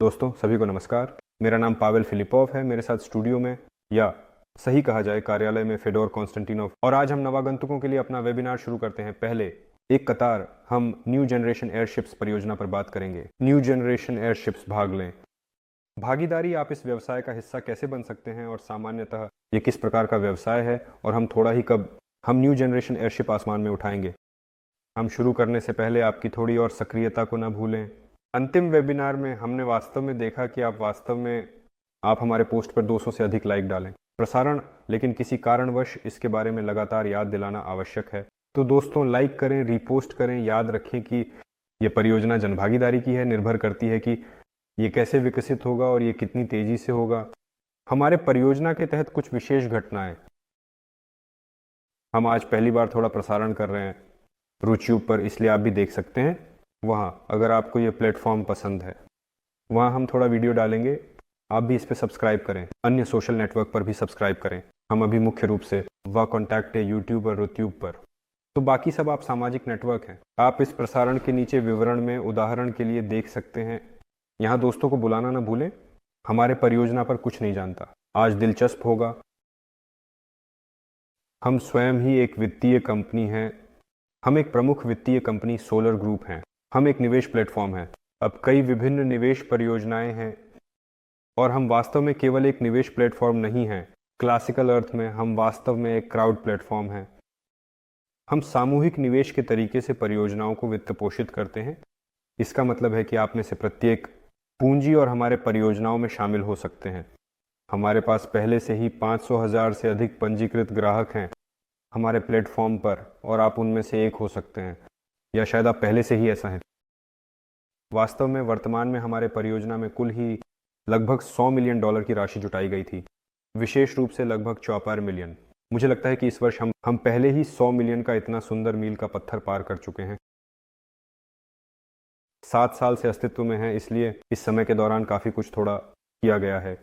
दोस्तों सभी को नमस्कार। मेरा नाम पावेल फिलिपोव है। मेरे साथ स्टूडियो में, या सही कहा जाए कार्यालय में, फेडोर कॉन्स्टेंटिनोव। और आज हम नवागंतुकों के लिए अपना वेबिनार शुरू करते हैं। पहले एक कतार हम न्यू जनरेशन एयरशिप्स परियोजना पर बात करेंगे। न्यू जनरेशन एयरशिप्स, भाग लें। भागीदारी, आप इस व्यवसाय का हिस्सा कैसे बन सकते हैं और सामान्यतः ये किस प्रकार का व्यवसाय है, और हम थोड़ा ही कब हम न्यू जनरेशन एयरशिप आसमान में उठाएंगे। हम शुरू करने से पहले आपकी थोड़ी और सक्रियता को न भूलें। अंतिम वेबिनार में हमने वास्तव में देखा कि आप हमारे पोस्ट पर 200 से अधिक लाइक डालें। प्रसारण, लेकिन किसी कारणवश इसके बारे में लगातार याद दिलाना आवश्यक है। तो दोस्तों, लाइक करें, रीपोस्ट करें। याद रखें कि ये परियोजना जनभागीदारी की है, निर्भर करती है कि ये कैसे विकसित होगा और ये कितनी तेजी से होगा। हमारे परियोजना के तहत कुछ विशेष घटनाएं हम आज पहली बार थोड़ा प्रसारण कर रहे हैं रूट्यूब पर, इसलिए आप भी देख सकते हैं वहाँ। अगर आपको ये प्लेटफॉर्म पसंद है, वहाँ हम थोड़ा वीडियो डालेंगे। आप भी इस पर सब्सक्राइब करें। अन्य सोशल नेटवर्क पर भी सब्सक्राइब करें। हम अभी मुख्य रूप से वा कॉन्टैक्ट है यूट्यूब और रूट्यूब पर। तो बाकी सब आप सामाजिक नेटवर्क हैं। आप इस प्रसारण के नीचे विवरण में उदाहरण के लिए देख सकते हैं। यहाँ दोस्तों को बुलाना ना भूलें। हमारे परियोजना पर कुछ नहीं जानता। आज दिलचस्प होगा। हम स्वयं ही एक वित्तीय कंपनी हैं। हम एक प्रमुख वित्तीय कंपनी सोलर ग्रुप हैं। हम एक निवेश प्लेटफॉर्म हैं। अब कई विभिन्न निवेश परियोजनाएं हैं, और हम वास्तव में केवल एक निवेश प्लेटफॉर्म नहीं हैं। क्लासिकल अर्थ में हम वास्तव में एक क्राउड प्लेटफॉर्म हैं। हम सामूहिक निवेश के तरीके से परियोजनाओं को वित्त पोषित करते हैं। इसका मतलब है कि आप में से प्रत्येक पूंजी और हमारे परियोजनाओं में शामिल हो सकते हैं। हमारे पास पहले से ही 500,000 से अधिक पंजीकृत ग्राहक हैं हमारे प्लेटफॉर्म पर, और आप उनमें से एक हो सकते हैं, या शायद आप पहले से ही ऐसा हैं। वास्तव में वर्तमान में हमारे परियोजना में कुल ही लगभग $100 मिलियन की राशि जुटाई गई थी, विशेष रूप से लगभग 54 मिलियन। मुझे लगता है कि इस वर्ष हम पहले ही 100 मिलियन का इतना सुंदर मील का पत्थर पार कर चुके हैं। 7 साल से अस्तित्व में है, इसलिए इस समय के दौरान काफ़ी कुछ थोड़ा किया गया है।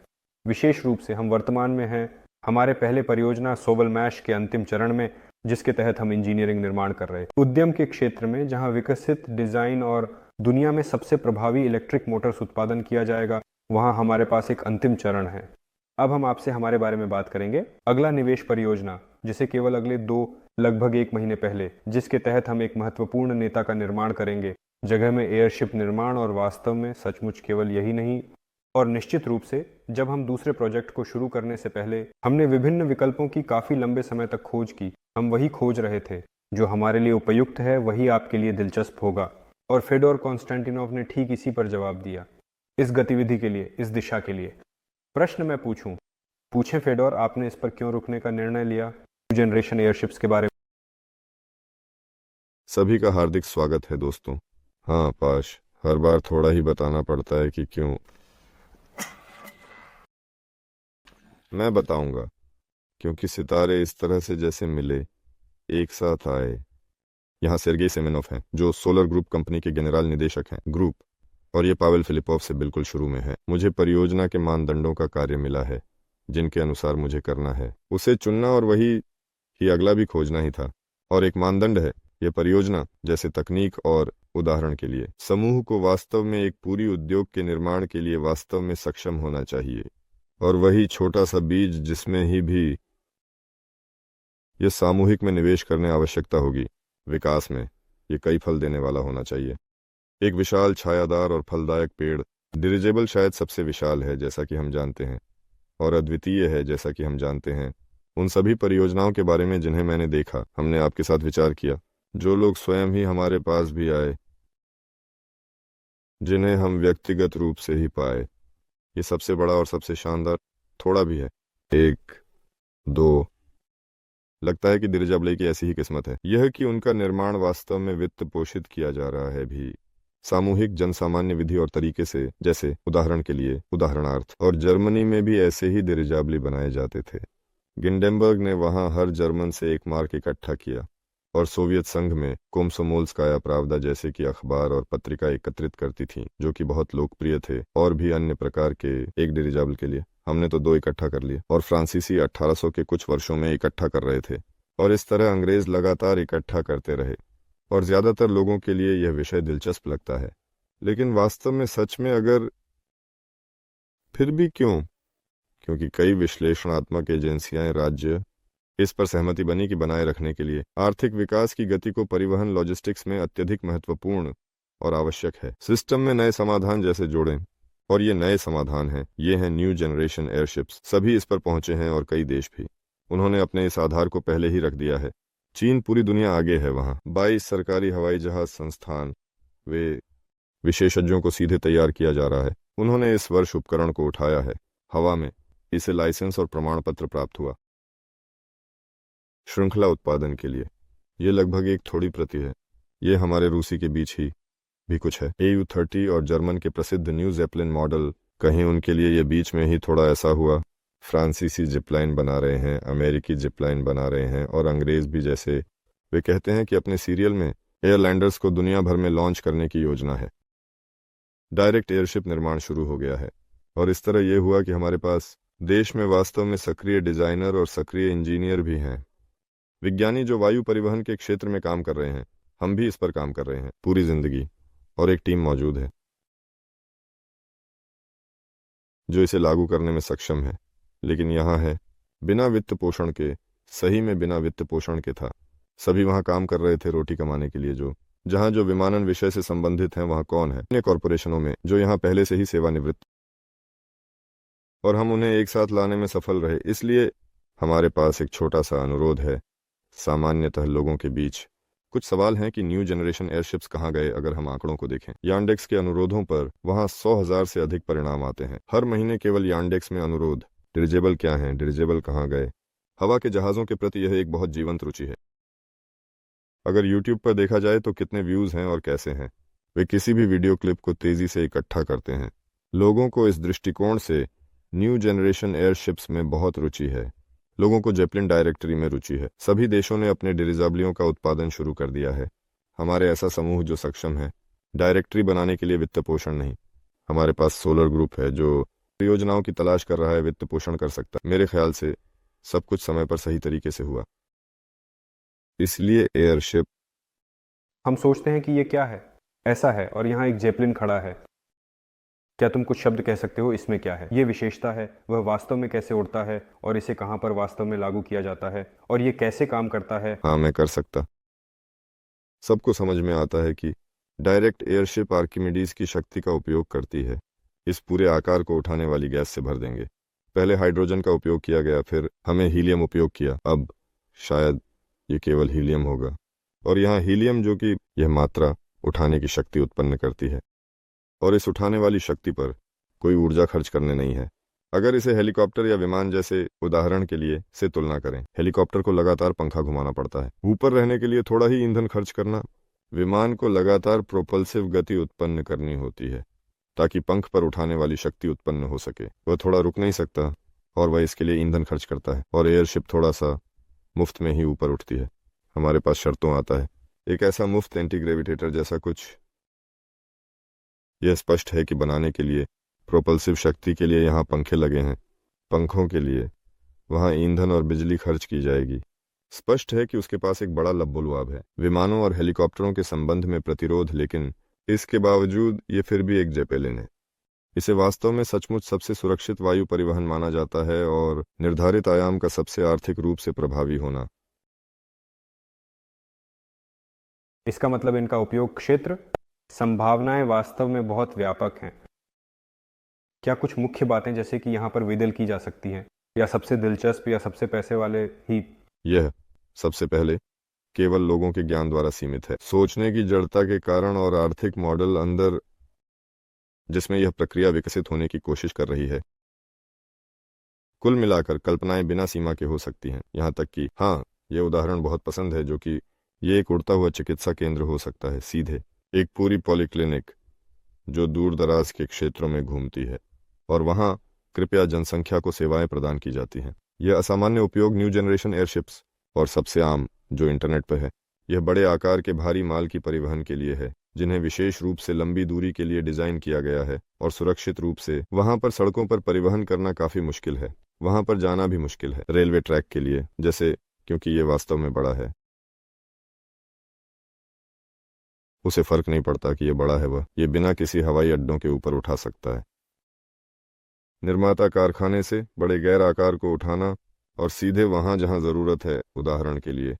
विशेष रूप से हम वर्तमान में हैं हमारे पहले परियोजना सोबल मैश के अंतिम चरण में, जिसके तहत हम इंजीनियरिंग निर्माण कर रहे हैं। उद्यम के क्षेत्र में जहां विकसित डिजाइन और दुनिया में सबसे प्रभावी इलेक्ट्रिक मोटर्स उत्पादन किया जाएगा, वहां हमारे पास एक अंतिम चरण है। अब हम आपसे हमारे बारे में बात करेंगे। अगला निवेश परियोजना, जिसे केवल अगले लगभग 1 महीने पहले, जिसके तहत हम एक महत्वपूर्ण नेता का निर्माण करेंगे जगह में एयरशिप निर्माण। और वास्तव में सचमुच केवल यही नहीं, और निश्चित रूप से जब हम दूसरे प्रोजेक्ट को शुरू करने से पहले हमने विभिन्न विकल्पों की काफ़ी लंबे समय तक खोज की। हम वही खोज रहे थे जो हमारे लिए उपयुक्त है, वही आपके लिए दिलचस्प होगा। और फेडोर कॉन्स्टेंटिनोव ने ठीक इसी पर जवाब दिया। इस गतिविधि के लिए, इस दिशा के लिए। प्रश्न मैं पूछें फेडोर, आपने इस पर क्यों रुकने का निर्णय लिया, जनरेशन एयरशिप्स के बारे में? सभी का हार्दिक स्वागत है दोस्तों। हाँ पाश, हर बार थोड़ा ही बताना पड़ता है कि क्यों। मैं बताऊंगा। क्योंकि सितारे इस तरह से जैसे मिले, एक साथ आए। यहाँ सेर्गेई सेमेनोव हैं, जो सोलर ग्रुप कंपनी के जनरल निदेशक हैं ग्रुप, और ये पावेल फिलिपोव से बिल्कुल शुरू में है। मुझे परियोजना के मानदंडों का कार्य मिला है जिनके अनुसार मुझे करना है, उसे चुनना, और वही ही अगला भी खोजना ही था। और एक मानदंड है यह परियोजना, जैसे तकनीक और उदाहरण के लिए समूह को वास्तव में एक पूरी उद्योग के निर्माण के लिए वास्तव में सक्षम होना चाहिए। और वही छोटा सा बीज जिसमें ही भी यह सामूहिक में निवेश करने आवश्यकता होगी विकास में, ये कई फल देने वाला होना चाहिए। एक विशाल छायादार और फलदायक पेड़, डिरिजेबल शायद सबसे विशाल है जैसा कि हम जानते हैं, और अद्वितीय है जैसा कि हम जानते हैं। उन सभी परियोजनाओं के बारे में जिन्हें मैंने देखा, हमने आपके साथ विचार किया, जो लोग स्वयं ही हमारे पास भी आए, जिन्हें हम व्यक्तिगत रूप से ही पाए। ये सबसे बड़ा और सबसे शानदार थोड़ा भी है। 1, 2, लगता है कि दिरिजाब्ले की ऐसी ही किस्मत है, यह कि उनका निर्माण वास्तव में वित्त पोषित किया जा रहा है भी सामूहिक जनसामान्य विधि और तरीके से, जैसे उदाहरण के लिए उदाहरणार्थ। और जर्मनी में भी ऐसे ही दिरिजाब्ली बनाए जाते थे। गिंडेनबर्ग ने वहां हर जर्मन से एक मार्क इकट्ठा किया, और सोवियत संघ में कोमसोमोल्स्काया प्रावदा जैसे कि अखबार और पत्रिका एकत्रित करती थीं, जो कि बहुत लोकप्रिय थे। और भी अन्य प्रकार के एक डिरिजाबल के लिए हमने तो 2 इकट्ठा कर लिए, और फ्रांसीसी 1800 के कुछ वर्षों में इकट्ठा कर रहे थे। और इस तरह अंग्रेज लगातार इकट्ठा करते रहे। और ज्यादातर लोगों के लिए यह विषय दिलचस्प लगता है, लेकिन वास्तव में सच में अगर फिर भी क्यों? क्योंकि कई विश्लेषणात्मक एजेंसियां राज्य इस पर सहमति बनी कि बनाए रखने के लिए आर्थिक विकास की गति को परिवहन लॉजिस्टिक्स में अत्यधिक महत्वपूर्ण और आवश्यक है। सिस्टम में नए समाधान जैसे जोड़ें, और ये नए समाधान हैं, ये हैं न्यू जनरेशन एयरशिप्स। सभी इस पर पहुंचे हैं और कई देश भी। उन्होंने अपने इस आधार को पहले ही रख दिया है। चीन पूरी दुनिया आगे है। वहाँ 22 सरकारी हवाई जहाज संस्थान, वे विशेषज्ञों को सीधे तैयार किया जा रहा है। उन्होंने इस वर्ष उपकरण को उठाया है हवा में। इसे लाइसेंस और प्रमाण पत्र प्राप्त हुआ श्रृंखला उत्पादन के लिए। ये लगभग एक थोड़ी प्रति है। ये हमारे रूसी के बीच ही भी कुछ है। AU-30 और जर्मन के प्रसिद्ध न्यू जेपलिन मॉडल, कहीं उनके लिए ये बीच में ही थोड़ा ऐसा हुआ। फ्रांसीसी जिपलाइन बना रहे हैं, अमेरिकी जिपलाइन बना रहे हैं, और अंग्रेज भी। जैसे वे कहते हैं कि अपने सीरियल में एयरलैंडर्स को दुनिया भर में लॉन्च करने की योजना है। डायरेक्ट एयरशिप निर्माण शुरू हो गया है, और इस तरह यह हुआ कि हमारे पास देश में वास्तव में सक्रिय डिजाइनर और सक्रिय इंजीनियर भी हैं, विज्ञानी जो वायु परिवहन के क्षेत्र में काम कर रहे हैं। हम भी इस पर काम कर रहे हैं पूरी जिंदगी, और एक टीम मौजूद है जो इसे लागू करने में सक्षम है। लेकिन यहाँ है, बिना वित्त पोषण के, सही में बिना वित्त पोषण के था। सभी वहाँ काम कर रहे थे रोटी कमाने के लिए। जो विमानन विषय से संबंधित हैं, वहाँ कौन है? अन्य कॉरपोरेशनों में जो यहाँ पहले से ही सेवानिवृत्त, और हम उन्हें एक साथ लाने में सफल रहे। इसलिए हमारे पास एक छोटा सा अनुरोध है सामान्यतः लोगों के बीच। कुछ सवाल हैं कि न्यू जनरेशन एयरशिप्स कहाँ गए। अगर हम आंकड़ों को देखें, यांडेक्स के अनुरोधों पर वहाँ 100,000 से अधिक परिणाम आते हैं हर महीने केवल यांडेक्स में अनुरोध। डिरिजेबल क्या हैं? डिरिजेबल कहाँ गए? हवा के जहाज़ों के प्रति यह एक बहुत जीवंत रुचि है। अगर YouTube पर देखा जाए तो कितने व्यूज़ हैं और कैसे हैं। वे किसी भी वीडियो क्लिप को तेज़ी से इकट्ठा करते हैं। लोगों को इस दृष्टिकोण से न्यू जनरेशन एयरशिप्स में बहुत रुचि है। लोगों को जेपलिन डायरेक्टरी में रुचि है। सभी देशों ने अपने डिरिजाबलियों का उत्पादन शुरू कर दिया है। हमारे ऐसा समूह जो सक्षम है डायरेक्टरी बनाने के लिए वित्त पोषण नहीं। हमारे पास सोलर ग्रुप है जो परियोजनाओं की तलाश कर रहा है, वित्त पोषण कर सकता। मेरे ख्याल से सब कुछ समय पर सही तरीके से हुआ। इसलिए एयरशिप, हम सोचते हैं कि ये क्या है, ऐसा है, और यहाँ एक जेपलिन खड़ा है। क्या तुम कुछ शब्द कह सकते हो इसमें क्या है? ये विशेषता है, वह वास्तव में कैसे उड़ता है, और इसे कहाँ पर वास्तव में लागू किया जाता है, और ये कैसे काम करता है? हाँ, मैं कर सकता। सबको समझ में आता है कि डायरेक्ट एयरशिप आर्किमिडीज की शक्ति का उपयोग करती है। इस पूरे आकार को उठाने वाली गैस से भर देंगे। पहले हाइड्रोजन का उपयोग किया गया, फिर हमें हीलियम उपयोग किया, अब शायद ये केवल हीलियम होगा। और यहाँ हीलियम, जो कि यह मात्रा उठाने की शक्ति उत्पन्न करती है, और इस उठाने वाली शक्ति पर कोई ऊर्जा खर्च करने नहीं है। अगर इसे हेलीकॉप्टर या विमान जैसे उदाहरण के लिए से तुलना करें, हेलीकॉप्टर को लगातार पंखा घुमाना पड़ता है, ऊपर रहने के लिए थोड़ा ही ईंधन खर्च करना। विमान को लगातार प्रोपल्सिव गति उत्पन्न करनी होती है ताकि पंख पर उठाने वाली शक्ति उत्पन्न हो सके। वह थोड़ा रुक नहीं सकता, और वह इसके लिए ईंधन खर्च करता है। और एयरशिप थोड़ा सा मुफ्त में ही ऊपर उठती है। हमारे पास शर्तों आता है, एक ऐसा मुफ्त एंटी ग्रेविटेटर जैसा कुछ। यह स्पष्ट है कि बनाने के लिए प्रोपल्सिव शक्ति के लिए यहाँ पंखे लगे हैं। पंखों के लिए वहाँ ईंधन और बिजली खर्च की जाएगी। स्पष्ट है कि उसके पास एक बड़ा लबोलुआब है विमानों और हेलीकॉप्टरों के संबंध में प्रतिरोध, लेकिन इसके बावजूद ये फिर भी एक जेपेलिन है। इसे वास्तव में सचमुच सबसे सुरक्षित वायु परिवहन माना जाता है, और निर्धारित आयाम का सबसे आर्थिक रूप से प्रभावी होना। इसका मतलब इनका उपयोग क्षेत्र, संभावनाएं वास्तव में बहुत व्यापक हैं। क्या कुछ मुख्य बातें जैसे कि यहाँ पर विदल की जा सकती हैं, या सबसे दिलचस्प या सबसे पैसे वाले ही? यह सबसे पहले केवल लोगों के ज्ञान द्वारा सीमित है। सोचने की जड़ता के कारण और आर्थिक मॉडल अंदर जिसमें यह प्रक्रिया विकसित होने की कोशिश कर रही है। कुल मिलाकर कल्पनाएं बिना सीमा के हो सकती हैं, यहाँ तक कि हाँ, यह उदाहरण बहुत पसंद है, जो कि ये एक उड़ता हुआ चिकित्सा केंद्र हो सकता है, सीधे एक पूरी पॉलीक्लिनिक जो दूर दराज के क्षेत्रों में घूमती है, और वहाँ कृपया जनसंख्या को सेवाएं प्रदान की जाती हैं। यह असामान्य उपयोग न्यू जनरेशन एयरशिप्स, और सबसे आम जो इंटरनेट पर है, यह बड़े आकार के भारी माल की परिवहन के लिए है, जिन्हें विशेष रूप से लंबी दूरी के लिए डिजाइन किया गया है और सुरक्षित रूप से। वहां पर सड़कों पर परिवहन करना काफी मुश्किल है, वहां पर जाना भी मुश्किल है रेलवे ट्रैक के लिए जैसे, क्योंकि यह वास्तव में बड़ा है। उसे फर्क नहीं पड़ता कि यह बड़ा है, वह ये बिना किसी हवाई अड्डों के ऊपर उठा सकता है। निर्माता कारखाने से बड़े गैर आकार को उठाना और सीधे वहां जहां जरूरत है, उदाहरण के लिए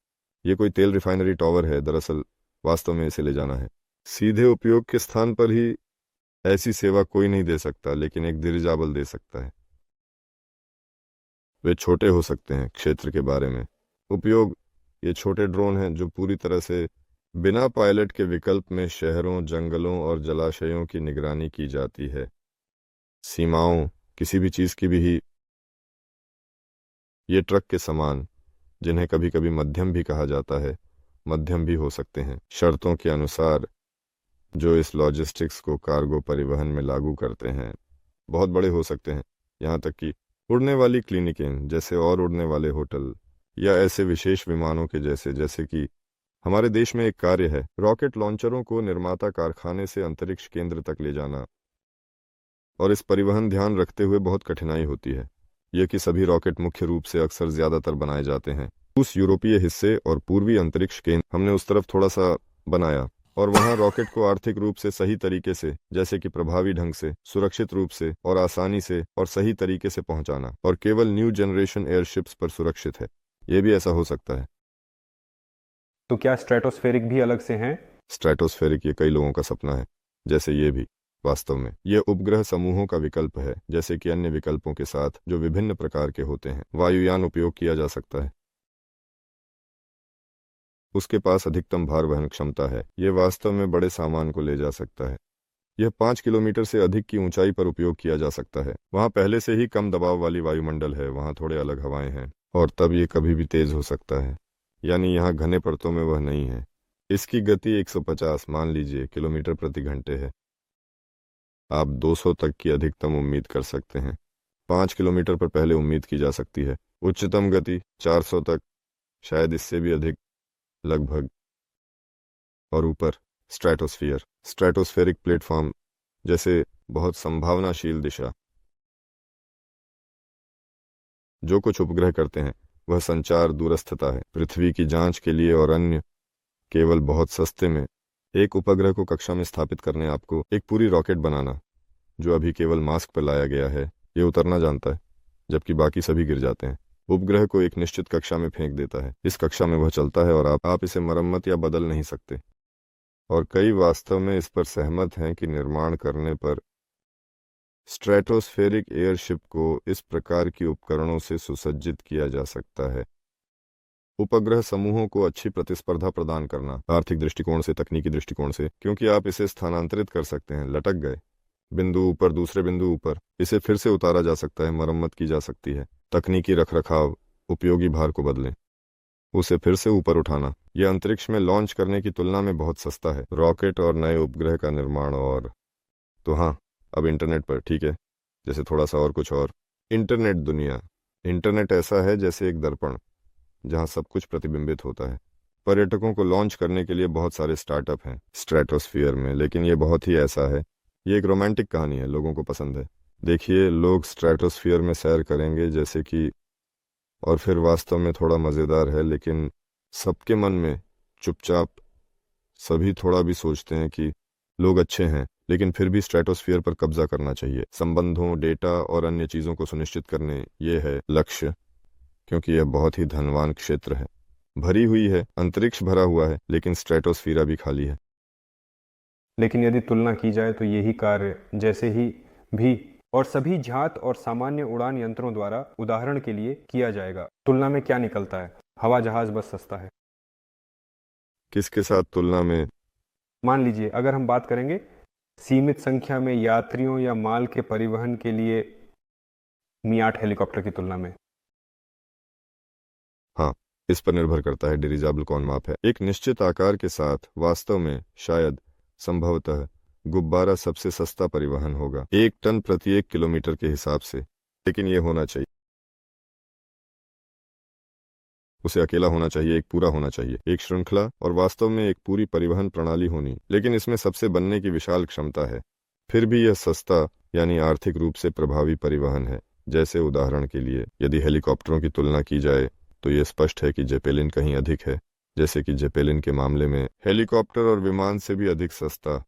ये कोई तेल रिफाइनरी टॉवर है, दरअसल वास्तव में इसे ले जाना है सीधे उपयोग के स्थान पर ही। ऐसी सेवा कोई नहीं दे सकता, लेकिन एक दीर्जाबल दे सकता है। वे छोटे हो सकते हैं क्षेत्र के बारे में उपयोग। ये छोटे ड्रोन हैं जो पूरी तरह से बिना पायलट के विकल्प में शहरों, जंगलों और जलाशयों की निगरानी की जाती है। सीमाओं किसी भी चीज की भी ये ट्रक के समान, जिन्हें कभी कभी मध्यम भी कहा जाता है, मध्यम भी हो सकते हैं शर्तों के अनुसार जो इस लॉजिस्टिक्स को कार्गो परिवहन में लागू करते हैं। बहुत बड़े हो सकते हैं, यहाँ तक कि उड़ने वाली क्लिनिकें जैसे और उड़ने वाले होटल, या ऐसे विशेष विमानों के जैसे कि हमारे देश में एक कार्य है रॉकेट लॉन्चरों को निर्माता कारखाने से अंतरिक्ष केंद्र तक ले जाना। और इस परिवहन ध्यान रखते हुए बहुत कठिनाई होती है यह कि सभी रॉकेट मुख्य रूप से अक्सर ज्यादातर बनाए जाते हैं उस यूरोपीय हिस्से और पूर्वी अंतरिक्ष केंद्र। हमने उस तरफ थोड़ा सा बनाया और वहां रॉकेट को आर्थिक रूप से सही तरीके से, जैसे कि प्रभावी ढंग से, सुरक्षित रूप से और आसानी से और सही तरीके से पहुंचाना, और केवल न्यू जनरेशन एयरशिप्स पर सुरक्षित है। यह भी ऐसा हो सकता है। तो क्या स्ट्रेटोस्फेरिक भी अलग से हैं? स्ट्रेटोस्फेरिक ये कई लोगों का सपना है, जैसे ये भी। वास्तव में यह उपग्रह समूहों का विकल्प है, जैसे कि अन्य विकल्पों के साथ जो विभिन्न प्रकार के होते हैं। वायुयान उपयोग किया जा सकता है, उसके पास अधिकतम भार वहन क्षमता है। यह वास्तव में बड़े सामान को ले जा सकता है। यह 5 किलोमीटर से अधिक की ऊंचाई पर उपयोग किया जा सकता है। वहां पहले से ही कम दबाव वाली वायुमंडल है, वहां थोड़े अलग हवाएं हैं, और तब यह कभी भी तेज हो सकता है, यानी यहाँ घने परतों में वह नहीं है। इसकी गति 150 मान लीजिए किलोमीटर प्रति घंटे है। आप 200 तक की अधिकतम उम्मीद कर सकते हैं। 5 किलोमीटर पर पहले उम्मीद की जा सकती है। उच्चतम गति 400 तक, शायद इससे भी अधिक लगभग। और ऊपर स्ट्रेटोस्फियर, स्ट्रेटोस्फेरिक प्लेटफॉर्म जैसे बहुत संभावनाशील दिशा। जो कुछ उपग्रह करते हैं वह संचार दूरस्थता है, पृथ्वी की जांच के लिए और अन्य, केवल बहुत सस्ते में। एक उपग्रह को कक्षा में स्थापित करने आपको एक पूरी रॉकेट बनाना, जो अभी केवल मास्क पर लाया गया है, ये उतरना जानता है, जबकि बाकी सभी गिर जाते हैं। उपग्रह को एक निश्चित कक्षा में फेंक देता है। इस कक्षा में वह चलता है और आप इसे मरम्मत या बदल नहीं सकते। और कई वास्तव में इस पर सहमत हैं कि निर्माण करने पर स्ट्रेटोस्फेरिक एयरशिप को इस प्रकार की उपकरणों से सुसज्जित किया जा सकता है। उपग्रह समूहों को अच्छी प्रतिस्पर्धा प्रदान करना, आर्थिक दृष्टिकोण से, तकनीकी दृष्टिकोण से, क्योंकि आप इसे स्थानांतरित कर सकते हैं। लटक गए बिंदु ऊपर, दूसरे बिंदु ऊपर, इसे फिर से उतारा जा सकता है, मरम्मत की जा सकती है। तकनीकी रखरखाव, उपयोगी भार को बदलें, उसे फिर से ऊपर उठाना, यह अंतरिक्ष में लॉन्च करने की तुलना में बहुत सस्ता है। रॉकेट और नए उपग्रह का निर्माण। और तो हाँ, अब इंटरनेट पर, ठीक है, जैसे थोड़ा सा और कुछ और। इंटरनेट दुनिया। इंटरनेट ऐसा है जैसे एक दर्पण जहाँ सब कुछ प्रतिबिंबित होता है। पर्यटकों को लॉन्च करने के लिए बहुत सारे स्टार्टअप हैं स्ट्रेटोस्फियर में, लेकिन ये बहुत ही ऐसा है, ये एक रोमांटिक कहानी है, लोगों को पसंद है। देखिए, लोग स्ट्रेटोस्फियर में सैर करेंगे जैसे कि, और फिर वास्तव में थोड़ा मज़ेदार है, लेकिन सबके मन में चुपचाप सभी थोड़ा भी सोचते हैं कि लोग अच्छे हैं, लेकिन फिर भी स्ट्रेटोस्फियर पर कब्जा करना चाहिए, संबंधों, डेटा और अन्य चीज़ों को सुनिश्चित करने। ये है लक्ष्य, क्योंकि यह बहुत ही धनवान क्षेत्र है, भरी हुई है, अंतरिक्ष भरा हुआ है, लेकिन स्ट्रेटोस्फियर भी खाली है। लेकिन यदि तुलना की जाए तो यही कार्य जैसे ही भी और सभी जात और सामान्य उड़ान यंत्रों द्वारा उदाहरण के लिए किया जाएगा। तुलना में क्या निकलता है? हवा जहाज बस सस्ता है। किसके साथ तुलना में? मान लीजिए अगर हम बात करेंगे सीमित संख्या में यात्रियों या माल के परिवहन के लिए मी-8 हेलीकॉप्टर की तुलना में। हाँ, इस पर निर्भर करता है डिरिजाबल कौन माप है। एक निश्चित आकार के साथ वास्तव में शायद, संभवतः गुब्बारा सबसे सस्ता परिवहन होगा, 1 टन प्रति 1 किलोमीटर के हिसाब से। लेकिन यह होना चाहिए, उसे अकेला होना चाहिए, एक पूरा होना चाहिए, एक श्रृंखला और वास्तव में एक पूरी परिवहन प्रणाली होनी। लेकिन इसमें सबसे बनने की विशाल क्षमता है। फिर भी यह सस्ता, यानी आर्थिक रूप से प्रभावी परिवहन है। जैसे उदाहरण के लिए, यदि हेलीकॉप्टरों की तुलना की जाए तो यह स्पष्ट है कि जेपेलिन कहीं अधिक है, जैसे कि जेपेलिन के मामले में हेलीकॉप्टर और विमान से भी अधिक सस्ता।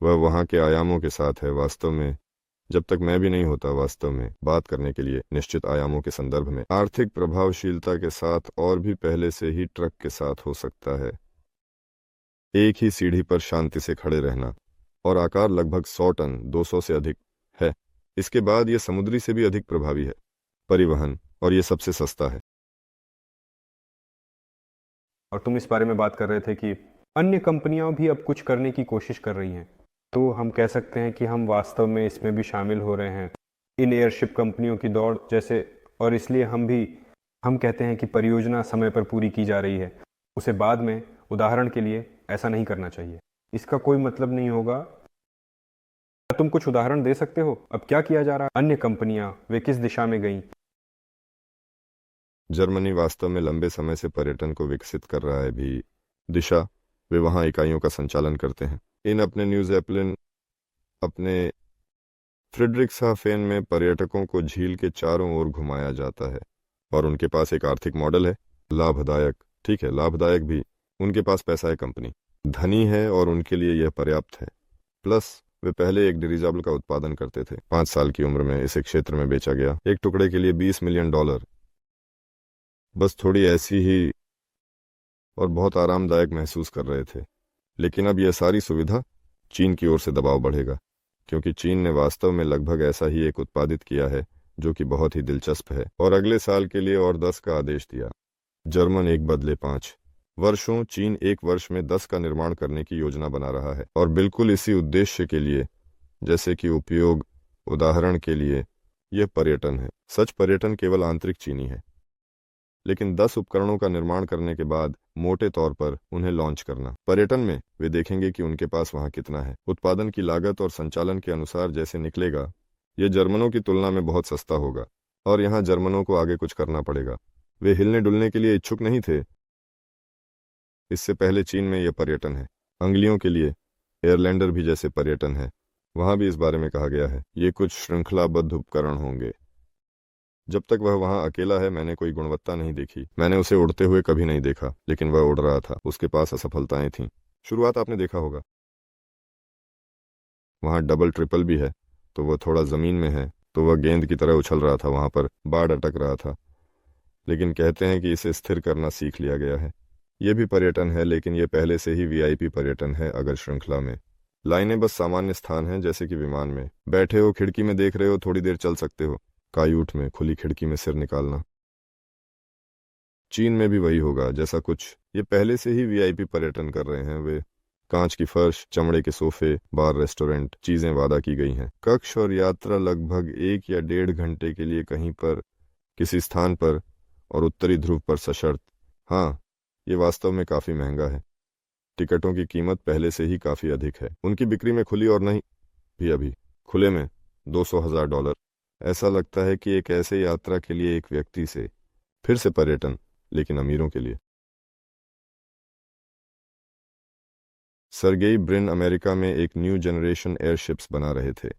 वह वहां के आयामों के साथ है। वास्तव में जब तक मैं भी नहीं होता वास्तव में बात करने के लिए निश्चित आयामों के संदर्भ में आर्थिक प्रभावशीलता के साथ और भी पहले से ही ट्रक के साथ हो सकता है। एक ही सीढ़ी पर शांति से खड़े रहना और आकार लगभग 100 टन 200 से अधिक है। इसके बाद यह समुद्री से भी अधिक प्रभावी है परिवहन और यह सबसे सस्ता है। और तुम इस बारे में बात कर रहे थे कि अन्य कंपनियां भी अब कुछ करने की कोशिश कर रही हैं, तो हम कह सकते हैं कि हम वास्तव में इसमें भी शामिल हो रहे हैं इन एयरशिप कंपनियों की दौड़ जैसे, और इसलिए हम कहते हैं कि परियोजना समय पर पूरी की जा रही है, उसे बाद में उदाहरण के लिए ऐसा नहीं करना चाहिए। इसका कोई मतलब नहीं होगा। तुम कुछ उदाहरण दे सकते हो अब क्या किया जा रहा है? अन्य कंपनियां वे किस दिशा में गईं? जर्मनी वास्तव में लंबे समय से पर्यटन को विकसित कर रहा है भी दिशा। वे वहाँ इकाइयों का संचालन करते हैं। इन अपने न्यू ज़ेपेलिन अपने फ्रिड्रिक्सहाफेन में पर्यटकों को झील के चारों ओर घुमाया जाता है और उनके पास एक आर्थिक मॉडल है लाभदायक। ठीक है, लाभदायक भी। उनके पास पैसा है, कंपनी धनी है और उनके लिए यह पर्याप्त है। प्लस वे पहले एक डिरिजाबल का उत्पादन करते थे। 5 साल की उम्र में इसे क्षेत्र में बेचा गया एक टुकड़े के लिए $20 मिलियन। बस थोड़ी ऐसी ही और बहुत आरामदायक महसूस कर रहे थे। लेकिन अब यह सारी सुविधा चीन की ओर से दबाव बढ़ेगा, क्योंकि चीन ने वास्तव में लगभग ऐसा ही एक उत्पादित किया है जो कि बहुत ही दिलचस्प है, और अगले साल के लिए और 10 का आदेश दिया। जर्मन एक बदले 5 वर्षों, चीन एक वर्ष में 10 का निर्माण करने की योजना बना रहा है, और बिल्कुल इसी उद्देश्य के लिए, जैसे कि उपयोग। उदाहरण के लिए यह पर्यटन है। सच पर्यटन केवल आंतरिक चीनी है, लेकिन 10 उपकरणों का निर्माण करने के बाद मोटे तौर पर उन्हें लॉन्च करना। पर्यटन में वे देखेंगे कि उनके पास वहां कितना है। उत्पादन की लागत और संचालन के अनुसार जैसे निकलेगा, यह जर्मनों की तुलना में बहुत सस्ता होगा, और यहाँ जर्मनों को आगे कुछ करना पड़ेगा। वे हिलने डुलने के लिए इच्छुक नहीं थे। इससे पहले चीन में यह पर्यटन है। अंग्लियों के लिए एयरलैंडर भी जैसे पर्यटन है। वहां भी इस बारे में कहा गया है ये कुछ श्रृंखलाबद्ध उपकरण होंगे। जब तक वह वहां अकेला है, मैंने कोई गुणवत्ता नहीं देखी। मैंने उसे उड़ते हुए कभी नहीं देखा, लेकिन वह उड़ रहा था। उसके पास असफलताएं थीं। शुरुआत आपने देखा होगा। वहां डबल ट्रिपल भी है, तो वह थोड़ा जमीन में है, तो वह गेंद की तरह उछल रहा था। वहां पर बाढ़ अटक रहा था, लेकिन कहते हैं कि इसे स्थिर करना सीख लिया गया है। यह भी पर्यटन है, लेकिन यह पहले से ही वीआईपी पर्यटन है। अगर श्रृंखला में लाइनें बस सामान्य स्थान हैं, जैसे कि विमान में बैठे हो, खिड़की में देख रहे हो, थोड़ी देर चल सकते हो। कायूट में खुली खिड़की में सिर निकालना। चीन में भी वही होगा जैसा कुछ। ये पहले से ही वीआईपी पर्यटन कर रहे हैं। वे कांच की फर्श, चमड़े के सोफे, बार, रेस्टोरेंट, चीजें वादा की गई हैं। कक्ष और यात्रा लगभग 1 या 1.5 घंटे के लिए कहीं पर, किसी स्थान पर, और उत्तरी ध्रुव पर सशर्त। हाँ, ये वास्तव में काफी महंगा है। टिकटों की कीमत पहले से ही काफी अधिक है। उनकी बिक्री में खुली और नहीं भी अभी खुले में $200,000। ऐसा लगता है कि एक ऐसे यात्रा के लिए एक व्यक्ति से फिर से पर्यटन, लेकिन अमीरों के लिए। सर्गेई ब्रिन अमेरिका में एक न्यू जनरेशन एयरशिप्स बना रहे थे।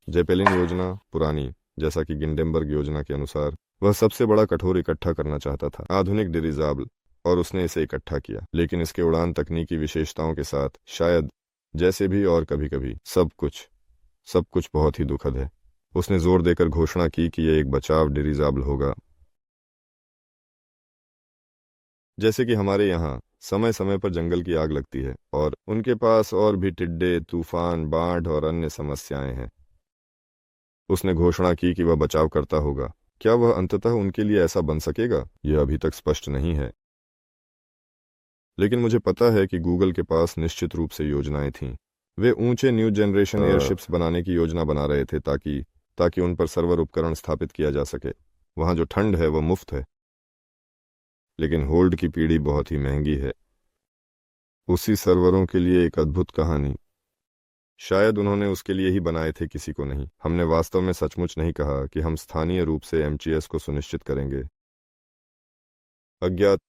जेपेलिन योजना पुरानी, जैसा कि गिंडेनबर्ग योजना के अनुसार, वह सबसे बड़ा कठोर इकट्ठा करना चाहता था, आधुनिक डिरिजाबल, और उसने इसे इकट्ठा किया। लेकिन इसके उड़ान तकनीकी विशेषताओं के साथ शायद, जैसे भी और कभी कभी सब कुछ बहुत ही दुखद है। उसने जोर देकर घोषणा की कि यह एक बचाव डिरिजाबल होगा। जैसे कि हमारे यहाँ समय समय पर जंगल की आग लगती है, और उनके पास और भी टिड्डे, तूफान, बाढ़ और अन्य समस्याएं हैं। उसने घोषणा की कि वह बचाव करता होगा। क्या वह अंततः उनके लिए ऐसा बन सकेगा, यह अभी तक स्पष्ट नहीं है। लेकिन मुझे पता है कि गूगल के पास निश्चित रूप से योजनाएं थीं। वे ऊंचे न्यू जनरेशन एयरशिप्स बनाने की योजना बना रहे थे ताकि उन पर सर्वर उपकरण स्थापित किया जा सके। वहां जो ठंड है वह मुफ्त है, लेकिन होल्ड की पीढ़ी बहुत ही महंगी है। उसी सर्वरों के लिए एक अद्भुत कहानी। शायद उन्होंने उसके लिए ही बनाए थे, किसी को नहीं। हमने वास्तव में सचमुच नहीं कहा कि हम स्थानीय रूप से एमटीएस को सुनिश्चित करेंगे। अज्ञात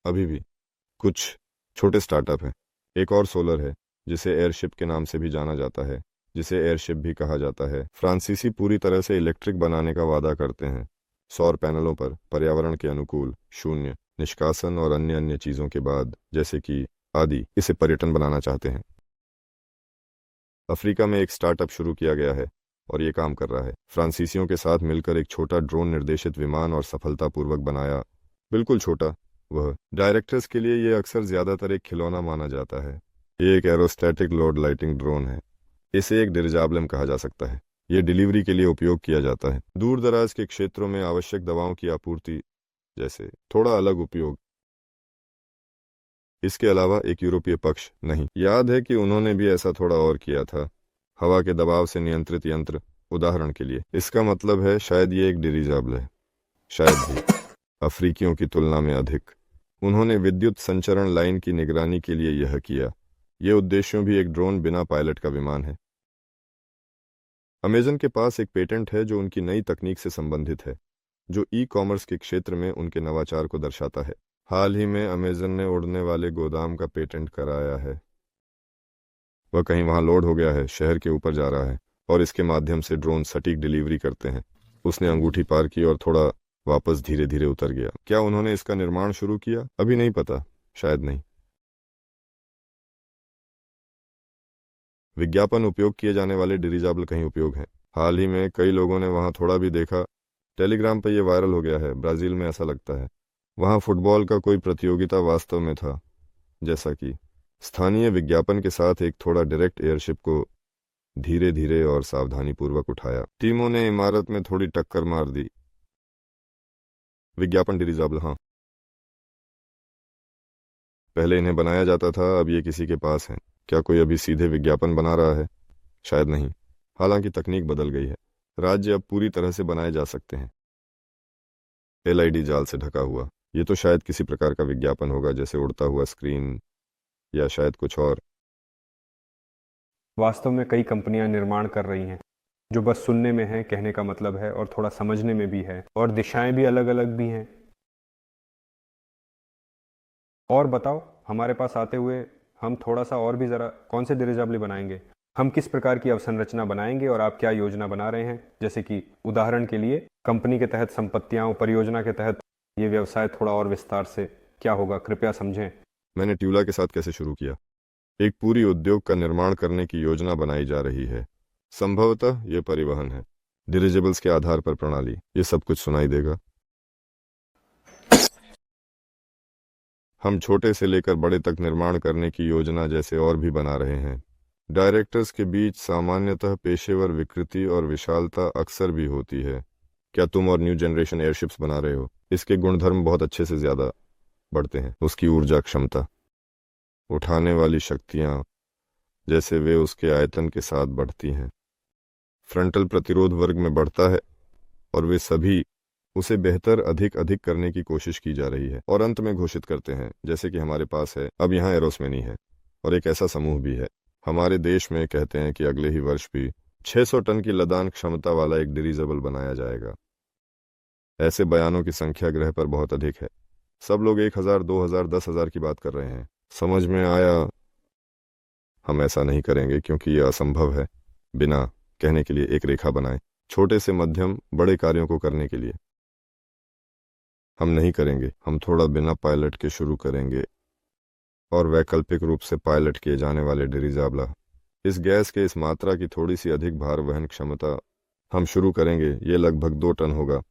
अभी भी कुछ छोटे स्टार्टअप हैं। एक और सोलर है, जिसे एयरशिप के नाम से भी जाना जाता है, जिसे एयरशिप भी कहा जाता है। फ्रांसीसी पूरी तरह से इलेक्ट्रिक बनाने का वादा करते हैं, सौर पैनलों पर, पर्यावरण के अनुकूल, शून्य निष्कासन और अन्य चीजों के बाद, जैसे कि आदि। इसे पर्यटन बनाना चाहते हैं। अफ्रीका में एक स्टार्टअप शुरू किया गया है और ये काम कर रहा है। फ्रांसीसियों के साथ मिलकर एक छोटा ड्रोन निर्देशित विमान और सफलतापूर्वक बनाया। बिल्कुल छोटा। वह डायरेक्टर्स के लिए ये अक्सर ज़्यादातर एक खिलौना माना जाता है। ये एक एरोस्टैटिक लोड लाइटिंग ड्रोन है। इसे एक डिरिजाब्लम कहा जा सकता है। ये डिलीवरी के लिए उपयोग किया जाता है, दूर दराज के क्षेत्रों में आवश्यक दवाओं की आपूर्ति जैसे। थोड़ा अलग उपयोग। इसके अलावा एक यूरोपीय पक्ष नहीं। याद है कि उन्होंने भी ऐसा थोड़ा और किया था। हवा के दबाव से नियंत्रित यंत्र, उदाहरण के लिए। इसका मतलब है शायद ये एक डिरिजाबल है, शायद भी अफ्रीकियों की तुलना में अधिक। उन्होंने विद्युत संचरण लाइन की निगरानी के लिए यह किया। ये उद्देश्यों भी एक ड्रोन बिना पायलट का विमान है। अमेजन के पास एक पेटेंट है जो उनकी नई तकनीक से संबंधित है, जो ई कॉमर्स के क्षेत्र में उनके नवाचार को दर्शाता है। हाल ही में अमेजन ने उड़ने वाले गोदाम का पेटेंट कराया है। वह कहीं वहां लोड हो गया है, शहर के ऊपर जा रहा है और इसके माध्यम से ड्रोन सटीक डिलीवरी करते हैं। उसने अंगूठी पार की और थोड़ा वापस धीरे धीरे उतर गया। क्या उन्होंने इसका निर्माण शुरू किया? अभी नहीं पता, शायद नहीं। विज्ञापन उपयोग किए जाने वाले डिरिजाबल कहीं उपयोग हैं। हाल ही में कई लोगों ने वहां थोड़ा भी देखा। टेलीग्राम पर यह वायरल हो गया है। ब्राजील में ऐसा लगता है वहां फुटबॉल का कोई प्रतियोगिता वास्तव में था, जैसा कि स्थानीय विज्ञापन के साथ एक थोड़ा डायरेक्ट एयरशिप को धीरे धीरे और सावधानीपूर्वक उठाया। टीमों ने इमारत में थोड़ी टक्कर मार दी। विज्ञापन डिरिजाबल, हाँ, पहले इन्हें बनाया जाता था, अब ये किसी के पास है। क्या कोई अभी सीधे विज्ञापन बना रहा है? शायद नहीं। हालांकि तकनीक बदल गई है। राज्य अब पूरी तरह से बनाए जा सकते हैं, एलईडी जाल से ढका हुआ। ये तो शायद किसी प्रकार का विज्ञापन होगा, जैसे उड़ता हुआ स्क्रीन या शायद कुछ और। वास्तव में कई कंपनियां निर्माण कर रही हैं जो बस सुनने में है, कहने का मतलब है, और थोड़ा समझने में भी है, और दिशाएं भी अलग अलग भी हैं। और बताओ, हमारे पास आते हुए हम थोड़ा सा और भी ज़रा कौन से डिरिजाबल बनाएंगे, हम किस प्रकार की अवसंरचना बनाएंगे और आप क्या योजना बना रहे हैं? जैसे कि उदाहरण के लिए कंपनी के तहत संपत्तियां, परियोजना के तहत ये व्यवसाय थोड़ा और विस्तार से क्या होगा, कृपया समझें। मैंने ट्यूला के साथ कैसे शुरू किया। एक पूरी उद्योग का निर्माण करने की योजना बनाई जा रही है। संभवतः ये परिवहन है, डिरिजेबल्स के आधार पर प्रणाली, ये सब कुछ सुनाई देगा। हम छोटे से लेकर बड़े तक निर्माण करने की योजना जैसे और भी बना रहे हैं। डायरेक्टर्स के बीच सामान्यतः पेशेवर विकृति और विशालता अक्सर भी होती है। क्या तुम और न्यू जनरेशन एयरशिप्स बना रहे हो? इसके गुणधर्म बहुत अच्छे से ज्यादा बढ़ते हैं। उसकी ऊर्जा क्षमता, उठाने वाली शक्तियां, जैसे वे उसके आयतन के साथ बढ़ती हैं। फ्रंटल प्रतिरोध वर्ग में बढ़ता है और वे सभी उसे बेहतर अधिक अधिक करने की कोशिश की जा रही है। और अंत में घोषित करते हैं, जैसे कि हमारे पास है, अब यहाँ एरोस्मेनी है और एक ऐसा समूह भी है हमारे देश में, कहते हैं कि अगले ही वर्ष भी 600 टन की लदान क्षमता वाला एक डिरिजेबल बनाया जाएगा। ऐसे बयानों की संख्या ग्रह पर बहुत अधिक है। सब लोग 1000, 2000, 10,000 की बात कर रहे हैं। समझ में आया? हम ऐसा नहीं करेंगे क्योंकि यह असंभव है। बिना कहने के लिए एक रेखा बनाएं, छोटे से मध्यम बड़े कार्यों को करने के लिए। हम नहीं करेंगे। हम थोड़ा बिना पायलट के शुरू करेंगे और वैकल्पिक रूप से पायलट किए जाने वाले डिरिजाबला। इस गैस के इस मात्रा की थोड़ी सी अधिक भार वहन क्षमता हम शुरू करेंगे। ये लगभग 2 टन होगा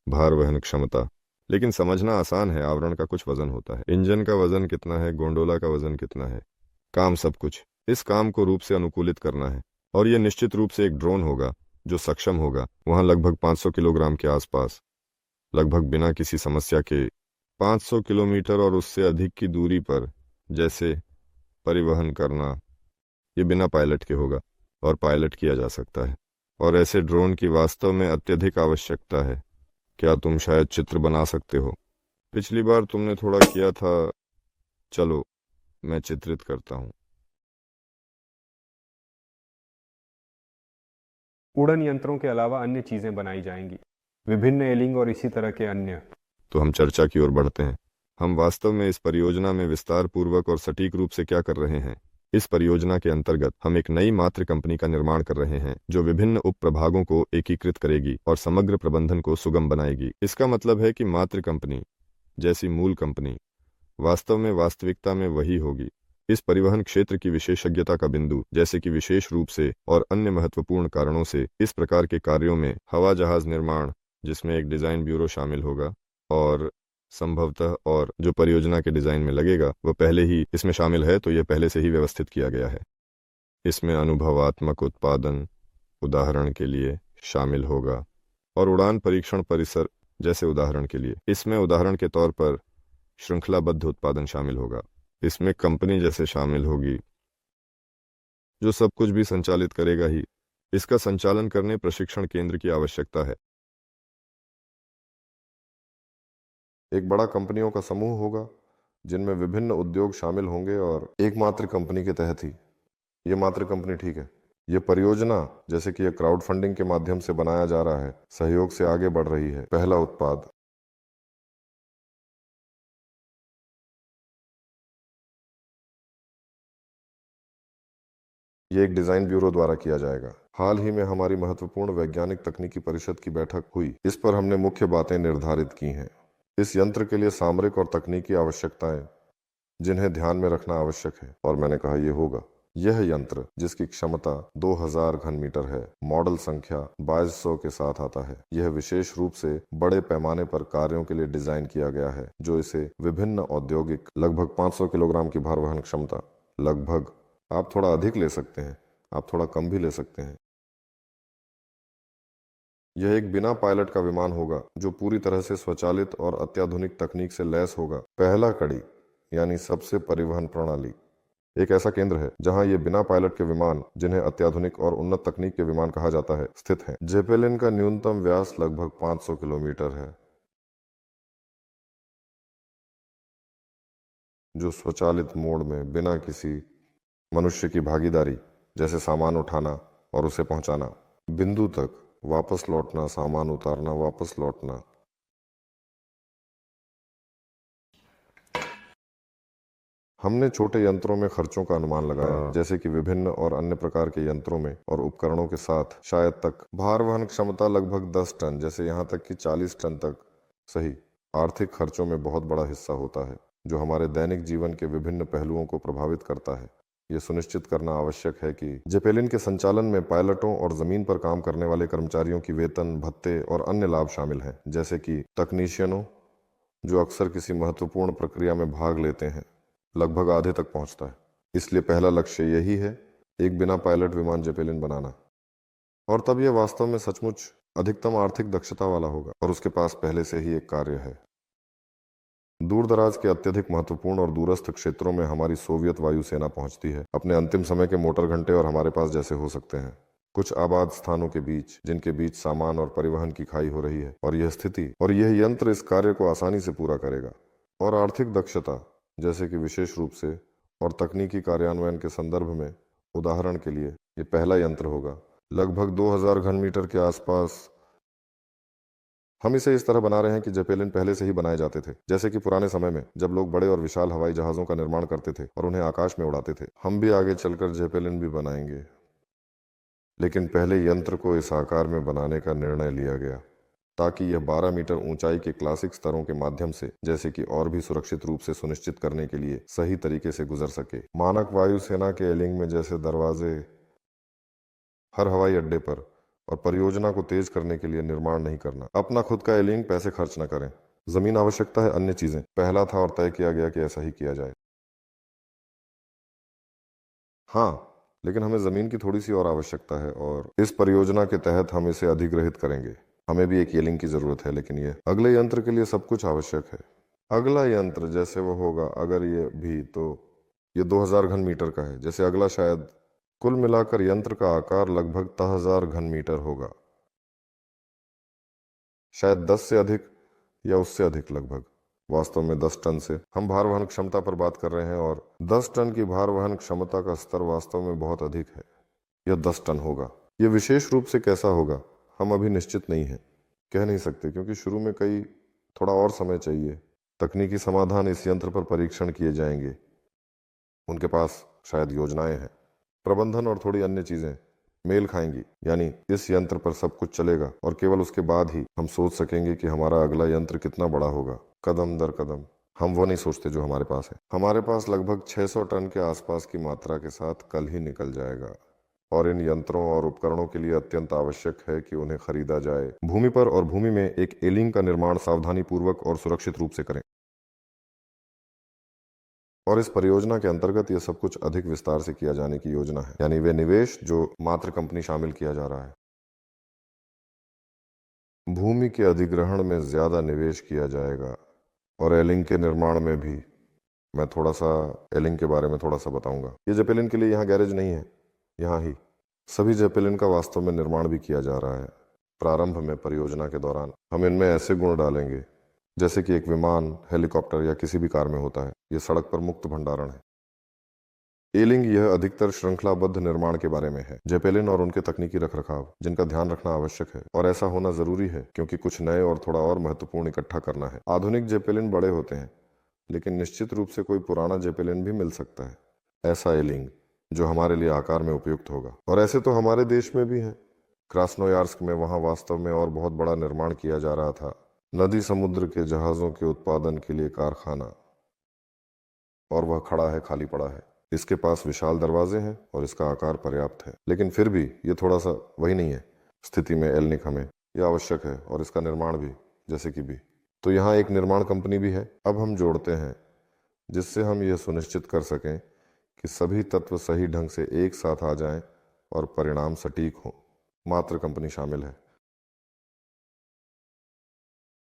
भार वहन क्षमता। लेकिन समझना आसान है, आवरण का कुछ वजन होता है। इंजन का वजन कितना है, गोंडोला का वजन कितना है, काम सब कुछ। इस काम को रूप से अनुकूलित करना है और यह निश्चित रूप से एक ड्रोन होगा जो सक्षम होगा वहां लगभग 500 किलोग्राम के आसपास, लगभग बिना किसी समस्या के 500 किलोमीटर और उससे अधिक की दूरी पर जैसे परिवहन करना। ये बिना पायलट के होगा और पायलट किया जा सकता है, और ऐसे ड्रोन की वास्तव में अत्यधिक आवश्यकता है। क्या तुम शायद चित्र बना सकते हो? पिछली बार तुमने थोड़ा किया था। चलो मैं चित्रित करता हूँ। उड़न यंत्रों के अलावा अन्य चीजें बनाई जाएंगी, विभिन्न एलिंग और इसी तरह के अन्य। तो हम चर्चा की ओर बढ़ते हैं। हम वास्तव में इस परियोजना में विस्तार पूर्वक और सटीक रूप से क्या कर रहे हैं? इस परियोजना के अंतर्गत हम एक नई मातृ कंपनी का निर्माण कर रहे हैं जो विभिन्न उप प्रभागों को एकीकृत करेगी और समग्र प्रबंधन को सुगम बनाएगी। इसका मतलब है कि मातृ कंपनी जैसी मूल कंपनी वास्तव में वास्तविकता में वही होगी इस परिवहन क्षेत्र की विशेषज्ञता का बिंदु, जैसे कि विशेष रूप से और अन्य महत्वपूर्ण कारणों से इस प्रकार के कार्यों में हवा जहाज निर्माण, जिसमें एक डिजाइन ब्यूरो शामिल होगा, और संभवतः और जो परियोजना के डिजाइन में लगेगा वह पहले ही इसमें शामिल है, तो यह पहले से ही व्यवस्थित किया गया है। इसमें अनुभवात्मक उत्पादन उदाहरण के लिए शामिल होगा, और उड़ान परीक्षण परिसर जैसे उदाहरण के लिए इसमें उदाहरण के तौर पर श्रृंखलाबद्ध उत्पादन शामिल होगा। इसमें कंपनी जैसे शामिल होगी जो सब कुछ भी संचालित करेगा ही। इसका संचालन करने प्रशिक्षण केंद्र की आवश्यकता है। एक बड़ा कंपनियों का समूह होगा जिनमें विभिन्न उद्योग शामिल होंगे और एकमात्र कंपनी के तहत ही। ये मात्र कंपनी ठीक है। ये परियोजना, जैसे कि ये क्राउड फंडिंग के माध्यम से बनाया जा रहा है, सहयोग से आगे बढ़ रही है। पहला उत्पाद ये एक डिजाइन ब्यूरो द्वारा किया जाएगा। हाल ही में हमारी महत्वपूर्ण वैज्ञानिक तकनीकी परिषद की बैठक हुई। इस पर हमने मुख्य बातें निर्धारित की हैं। इस यंत्र के लिए सामरिक और तकनीकी आवश्यकताएं जिन्हें ध्यान में रखना आवश्यक है, और मैंने कहा यह होगा। यह यंत्र, जिसकी क्षमता 2000 घन मीटर है, मॉडल संख्या 2200 के साथ आता है। यह विशेष रूप से बड़े पैमाने पर कार्यों के लिए डिजाइन किया गया है, जो इसे विभिन्न औद्योगिक लगभग 500 किलोग्राम की भार वहन क्षमता, लगभग, आप थोड़ा अधिक ले सकते हैं, आप थोड़ा कम भी ले सकते हैं। यह एक बिना पायलट का विमान होगा जो पूरी तरह से स्वचालित और अत्याधुनिक तकनीक से लैस होगा। पहला कड़ी यानी सबसे परिवहन प्रणाली एक ऐसा केंद्र है जहां ये बिना पायलट के विमान, जिन्हें अत्याधुनिक और उन्नत तकनीक के विमान कहा जाता है, स्थित हैं। जेपेलिन का न्यूनतम व्यास लगभग 500 किलोमीटर है, जो स्वचालित मोड में बिना किसी मनुष्य की भागीदारी, जैसे सामान उठाना और उसे पहुंचाना, बिंदु तक वापस लौटना, सामान उतारना, वापस लौटना। हमने छोटे यंत्रों में खर्चों का अनुमान लगाया, जैसे कि विभिन्न और अन्य प्रकार के यंत्रों में और उपकरणों के साथ शायद तक भार वहन क्षमता लगभग 10 टन, जैसे यहाँ तक कि 40 टन तक। सही। आर्थिक खर्चों में बहुत बड़ा हिस्सा होता है जो हमारे दैनिक जीवन के विभिन्न पहलुओं को प्रभावित करता है। यह सुनिश्चित करना आवश्यक है कि जेपेलिन के संचालन में पायलटों और जमीन पर काम करने वाले कर्मचारियों की वेतन, भत्ते और अन्य लाभ शामिल हैं, जैसे कि तकनीशियनों जो अक्सर किसी महत्वपूर्ण प्रक्रिया में भाग लेते हैं, लगभग आधे तक पहुंचता है। इसलिए पहला लक्ष्य यही है, एक बिना पायलट विमान जेपेलिन बनाना। और तब यह वास्तव में सचमुच अधिकतम आर्थिक दक्षता वाला होगा, और उसके पास पहले से ही एक कार्य है। दूर दराज के अत्यधिक महत्वपूर्ण और दूरस्थ क्षेत्रों में हमारी सोवियत वायुसेना पहुंचती है अपने अंतिम समय के मोटर घंटे और हमारे पास जैसे हो सकते हैं, कुछ आबाद स्थानों के बीच, जिनके बीच सामान और परिवहन की खाई हो रही है। और यह स्थिति और यह यंत्र इस कार्य को आसानी से पूरा करेगा। और आर्थिक दक्षता, जैसे कि विशेष रूप से और तकनीकी कार्यान्वयन के संदर्भ में, उदाहरण के लिए ये पहला यंत्र होगा, लगभग 2000 घन मीटर के आसपास। हम इसे इस तरह बना रहे हैं कि जेपेलिन पहले से ही बनाए जाते थे, जैसे कि पुराने समय में जब लोग बड़े और विशाल हवाई जहाजों का निर्माण करते थे और उन्हें आकाश में उड़ाते थे। हम भी आगे चलकर जेपेलिन भी बनाएंगे, लेकिन पहले यंत्र को इस आकार में बनाने का निर्णय लिया गया ताकि यह 12 मीटर ऊंचाई के क्लासिक स्तरों के माध्यम से, जैसे कि और भी सुरक्षित रूप से सुनिश्चित करने के लिए, सही तरीके से गुजर सके। मानक वायुसेना के एलिंग में जैसे दरवाजे हर हवाई अड्डे पर, और परियोजना को तेज करने के लिए निर्माण नहीं करना। अपना खुद का एलिंग, पैसे खर्च न करें। जमीन आवश्यकता है, अन्य चीजें पहला था और तय किया गया कि ऐसा ही किया जाए। हाँ, लेकिन हमें जमीन की थोड़ी सी और आवश्यकता है, और इस परियोजना के तहत हम इसे अधिग्रहित करेंगे। हमें भी एक येलिंग की जरूरत है, लेकिन ये अगले यंत्र के लिए सब कुछ आवश्यक है। अगला यंत्र जैसे वो होगा, अगर ये भी, तो ये 2000 घन मीटर का है, जैसे अगला शायद। कुल मिलाकर यंत्र का आकार लगभग 1000 घन मीटर होगा, शायद 10 से अधिक या उससे अधिक। लगभग वास्तव में 10 टन से हम भार वहन क्षमता पर बात कर रहे हैं, और 10 टन की भार वहन क्षमता का स्तर वास्तव में बहुत अधिक है। यह 10 टन होगा। यह विशेष रूप से कैसा होगा हम अभी निश्चित नहीं है, कह नहीं सकते, क्योंकि शुरू में थोड़ा और समय चाहिए। तकनीकी समाधान इस यंत्र पर परीक्षण किए जाएंगे, उनके पास शायद योजनाएं हैं, प्रबंधन और थोड़ी अन्य चीजें मेल खाएंगी। यानी इस यंत्र पर सब कुछ चलेगा, और केवल उसके बाद ही हम सोच सकेंगे कि हमारा अगला यंत्र कितना बड़ा होगा। कदम दर कदम हम वो नहीं सोचते जो हमारे पास है। हमारे पास लगभग 600 टन के आसपास की मात्रा के साथ कल ही निकल जाएगा और इन यंत्रों और उपकरणों के लिए अत्यंत आवश्यक है कि उन्हें खरीदा जाए। भूमि पर और भूमि में एक एलिंग का निर्माण सावधानी पूर्वक और सुरक्षित रूप से करें। और इस परियोजना के अंतर्गत यह सब कुछ अधिक विस्तार से किया जाने की योजना है, यानी वे निवेश जो मात्र कंपनी शामिल किया जा रहा है। भूमि के अधिग्रहण में ज्यादा निवेश किया जाएगा और एलिंग के निर्माण में भी। मैं थोड़ा सा एलिंग के बारे में थोड़ा सा बताऊंगा। ये जेपेलिन के लिए यहाँ गैरेज नहीं है, यहाँ ही सभी जेपेलिन का वास्तव में निर्माण भी किया जा रहा है। प्रारंभ में परियोजना के दौरान हम इनमें ऐसे गुण डालेंगे जैसे कि एक विमान, हेलीकॉप्टर या किसी भी कार में होता है। यह सड़क पर मुक्त भंडारण है। एलिंग यह अधिकतर श्रृंखलाबद्ध निर्माण के बारे में है। जेपेलिन और उनके तकनीकी रखरखाव जिनका ध्यान रखना आवश्यक है और ऐसा होना जरूरी है क्योंकि कुछ नए और थोड़ा और महत्वपूर्ण इकट्ठा करना है। आधुनिक जेपेलिन बड़े होते हैं लेकिन निश्चित रूप से कोई पुराना जेपेलिन भी मिल सकता है, ऐसा एलिंग जो हमारे लिए आकार में उपयुक्त होगा। और ऐसे तो हमारे देश में भी है। क्रास्नोयार्स्क में वहां वास्तव में और बहुत बड़ा निर्माण किया जा रहा था, नदी समुद्र के जहाजों के उत्पादन के लिए कारखाना, और वह खड़ा है, खाली पड़ा है। इसके पास विशाल दरवाजे हैं और इसका आकार पर्याप्त है, लेकिन फिर भी ये थोड़ा सा वही नहीं है स्थिति में। एलनिक हमें यह आवश्यक है और इसका निर्माण भी जैसे कि भी। तो यहाँ एक निर्माण कंपनी भी है। अब हम जोड़ते हैं जिससे हम यह सुनिश्चित कर सकें कि सभी तत्व सही ढंग से एक साथ आ जाएं और परिणाम सटीक हों। मात्र कंपनी शामिल है।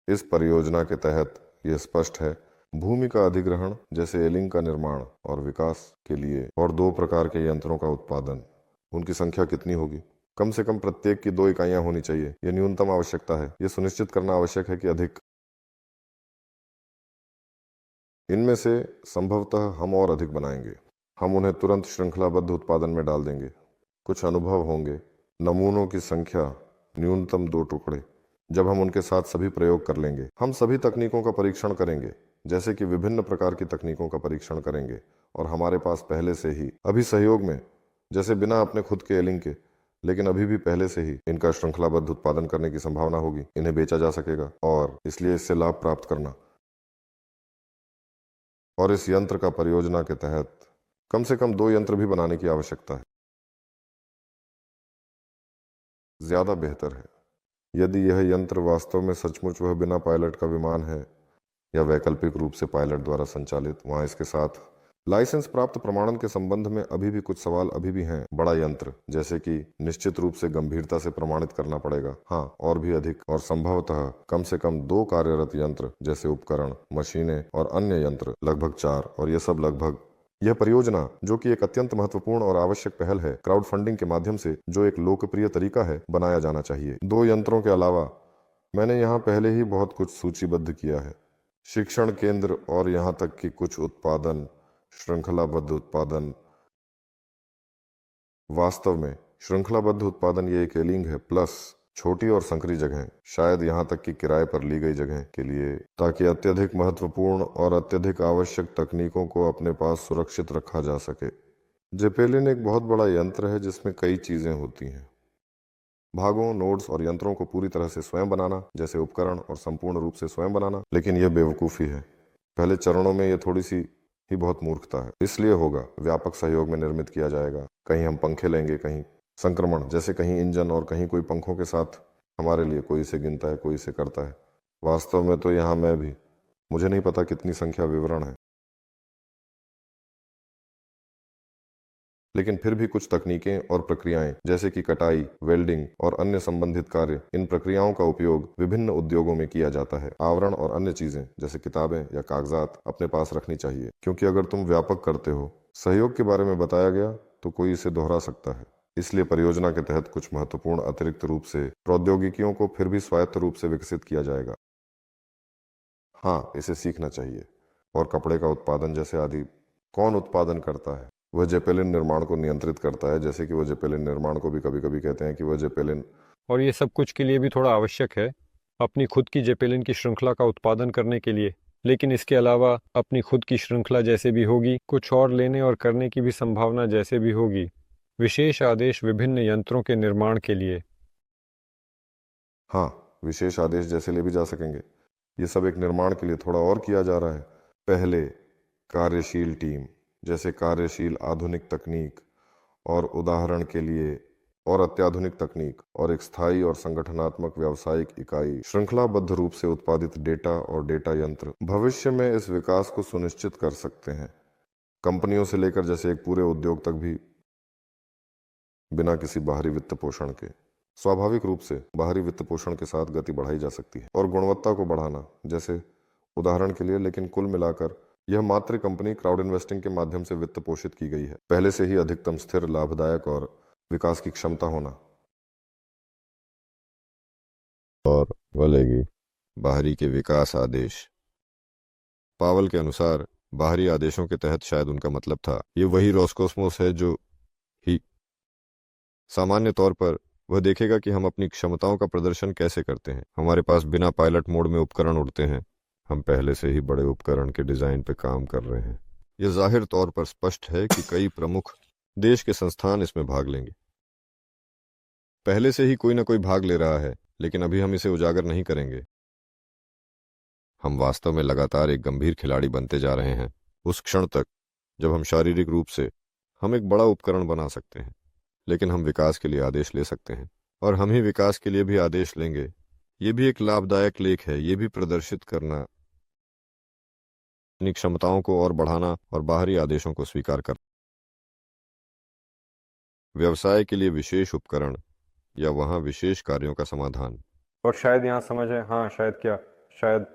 इस परियोजना के तहत यह स्पष्ट है, भूमि का अधिग्रहण जैसे एलिंग का निर्माण और विकास के लिए और 2 प्रकार के यंत्रों का उत्पादन। उनकी संख्या कितनी होगी? कम से कम प्रत्येक की 2 इकाइयां होनी चाहिए। यह न्यूनतम आवश्यकता है। यह सुनिश्चित करना आवश्यक है कि अधिक। इनमें से संभवतः हम और अधिक बनाएंगे। हम उन्हें तुरंत श्रृंखलाबद्ध उत्पादन में डाल देंगे। कुछ अनुभव होंगे। नमूनों की संख्या न्यूनतम 2 टुकड़े। जब हम उनके साथ सभी प्रयोग कर लेंगे, हम सभी तकनीकों का परीक्षण करेंगे, जैसे कि विभिन्न प्रकार की तकनीकों का परीक्षण करेंगे। और हमारे पास पहले से ही अभी सहयोग में, जैसे बिना अपने खुद के एलिंग के, लेकिन अभी भी पहले से ही इनका श्रृंखलाबद्ध उत्पादन करने की संभावना होगी। इन्हें बेचा जा सकेगा और इसलिए इससे लाभ प्राप्त करना। और इस यंत्र का परियोजना के तहत कम से कम 2 यंत्र भी बनाने की आवश्यकता है। ज्यादा बेहतर है यदि यह यंत्र वास्तव में सचमुच वह बिना पायलट का विमान है या वैकल्पिक रूप से पायलट द्वारा संचालित। वहां इसके साथ लाइसेंस प्राप्त प्रमाणन के संबंध में अभी भी कुछ सवाल अभी भी हैं। बड़ा यंत्र जैसे कि निश्चित रूप से गंभीरता से प्रमाणित करना पड़ेगा। हाँ, और भी अधिक और संभवतः कम से कम 2 कार्यरत यंत्र जैसे उपकरण, मशीनें और अन्य यंत्र, लगभग 4। और यह सब लगभग। यह परियोजना, जो कि एक अत्यंत महत्वपूर्ण और आवश्यक पहल है, क्राउड फंडिंग के माध्यम से, जो एक लोकप्रिय तरीका है, बनाया जाना चाहिए। 2 यंत्रों के अलावा मैंने यहाँ पहले ही बहुत कुछ सूचीबद्ध किया है। शिक्षण केंद्र और यहाँ तक कि कुछ उत्पादन, श्रृंखलाबद्ध उत्पादन। वास्तव में श्रृंखलाबद्ध उत्पादन ये एक एलिंग है प्लस छोटी और संकरी जगह, शायद यहाँ तक कि किराए पर ली गई जगह के लिए, ताकि अत्यधिक महत्वपूर्ण और अत्यधिक आवश्यक तकनीकों को अपने पास सुरक्षित रखा जा सके। जेपेलिन एक बहुत बड़ा यंत्र है जिसमें कई चीजें होती हैं। भागों, नोड्स और यंत्रों को पूरी तरह से स्वयं बनाना, जैसे उपकरण, और संपूर्ण रूप से स्वयं बनाना। लेकिन यह बेवकूफ़ी है। पहले चरणों में यह थोड़ी सी ही बहुत मूर्खता है। इसलिए होगा व्यापक सहयोग में निर्मित किया जाएगा। कहीं हम पंखे लेंगे, कहीं संक्रमण, जैसे कहीं इंजन, और कहीं कोई पंखों के साथ। हमारे लिए कोई इसे गिनता है, कोई इसे करता है। वास्तव में तो यहाँ मैं भी, मुझे नहीं पता कितनी संख्या विवरण है, लेकिन फिर भी कुछ तकनीकें और प्रक्रियाएं जैसे कि कटाई, वेल्डिंग और अन्य संबंधित कार्य, इन प्रक्रियाओं का उपयोग विभिन्न उद्योगों में किया जाता है। आवरण और अन्य चीजें जैसे किताबें या कागजात अपने पास रखनी चाहिए, क्योंकि अगर तुम व्यापक करते हो, सहयोग के बारे में बताया गया, तो कोई इसे दोहरा सकता है। इसलिए परियोजना के तहत कुछ महत्वपूर्ण अतिरिक्त रूप से प्रौद्योगिकियों को फिर भी स्वायत्त रूप से विकसित किया जाएगा। हाँ, इसे सीखना चाहिए। और कपड़े का उत्पादन जैसे आदि कौन उत्पादन करता है? वह जेपेलिन निर्माण को नियंत्रित करता है, जैसे कि वह जेपेलिन निर्माण को भी कभी कभी कहते हैं कि वह जेपेलिन। और ये सब कुछ के लिए भी थोड़ा आवश्यक है अपनी खुद की जेपेलिन की श्रृंखला का उत्पादन करने के लिए। लेकिन इसके अलावा अपनी खुद की श्रृंखला जैसे भी होगी, कुछ और लेने और करने की भी संभावना जैसे भी होगी। विशेष आदेश विभिन्न यंत्रों के निर्माण के लिए। हाँ, विशेष आदेश जैसे ले भी जा सकेंगे। ये सब एक निर्माण के लिए थोड़ा और किया जा रहा है। पहले कार्यशील टीम, जैसे कार्यशील आधुनिक तकनीक और उदाहरण के लिए और अत्याधुनिक तकनीक, और एक स्थायी और संगठनात्मक व्यावसायिक इकाई श्रृंखलाबद्ध रूप से उत्पादित डेटा और डेटा यंत्र भविष्य में इस विकास को सुनिश्चित कर सकते हैं। कंपनियों से लेकर जैसे एक पूरे उद्योग तक भी बिना किसी बाहरी वित्त पोषण के, स्वाभाविक रूप से बाहरी वित्त पोषण के साथ गति बढ़ाई जा सकती है। और गुणवत्ता को बढ़ाना, जैसे उदाहरण के लिए, लेकिन कुल मिलाकर यह मातृ कंपनी क्राउड इन्वेस्टिंग के माध्यम से वित्त पोषित की गई है। पहले से ही अधिकतम स्थिर, लाभदायक और विकास की क्षमता होना। और वलेगी बाहरी के विकास आदेश। पावल के अनुसार बाहरी आदेशों के तहत शायद उनका मतलब था ये वही रोस्कोसमोस है जो ही सामान्य तौर पर वह देखेगा कि हम अपनी क्षमताओं का प्रदर्शन कैसे करते हैं। हमारे पास बिना पायलट मोड में उपकरण उड़ते हैं। हम पहले से ही बड़े उपकरण के डिजाइन पे काम कर रहे हैं। यह जाहिर तौर पर स्पष्ट है कि कई प्रमुख देश के संस्थान इसमें भाग लेंगे। पहले से ही कोई ना कोई भाग ले रहा है, लेकिन अभी हम इसे उजागर नहीं करेंगे। हम वास्तव में लगातार एक गंभीर खिलाड़ी बनते जा रहे हैं उस क्षण तक जब हम शारीरिक रूप से हम एक बड़ा उपकरण बना सकते हैं, लेकिन हम विकास के लिए आदेश ले सकते हैं और हम ही विकास के लिए भी आदेश लेंगे। ये भी एक लाभदायक लेख है, ये भी प्रदर्शित करना, अपनी क्षमताओं को और बढ़ाना और बाहरी आदेशों को स्वीकार करना। व्यवसाय के लिए विशेष उपकरण या वहां विशेष कार्यों का समाधान। और शायद यहाँ समझ है, हाँ शायद क्या, शायद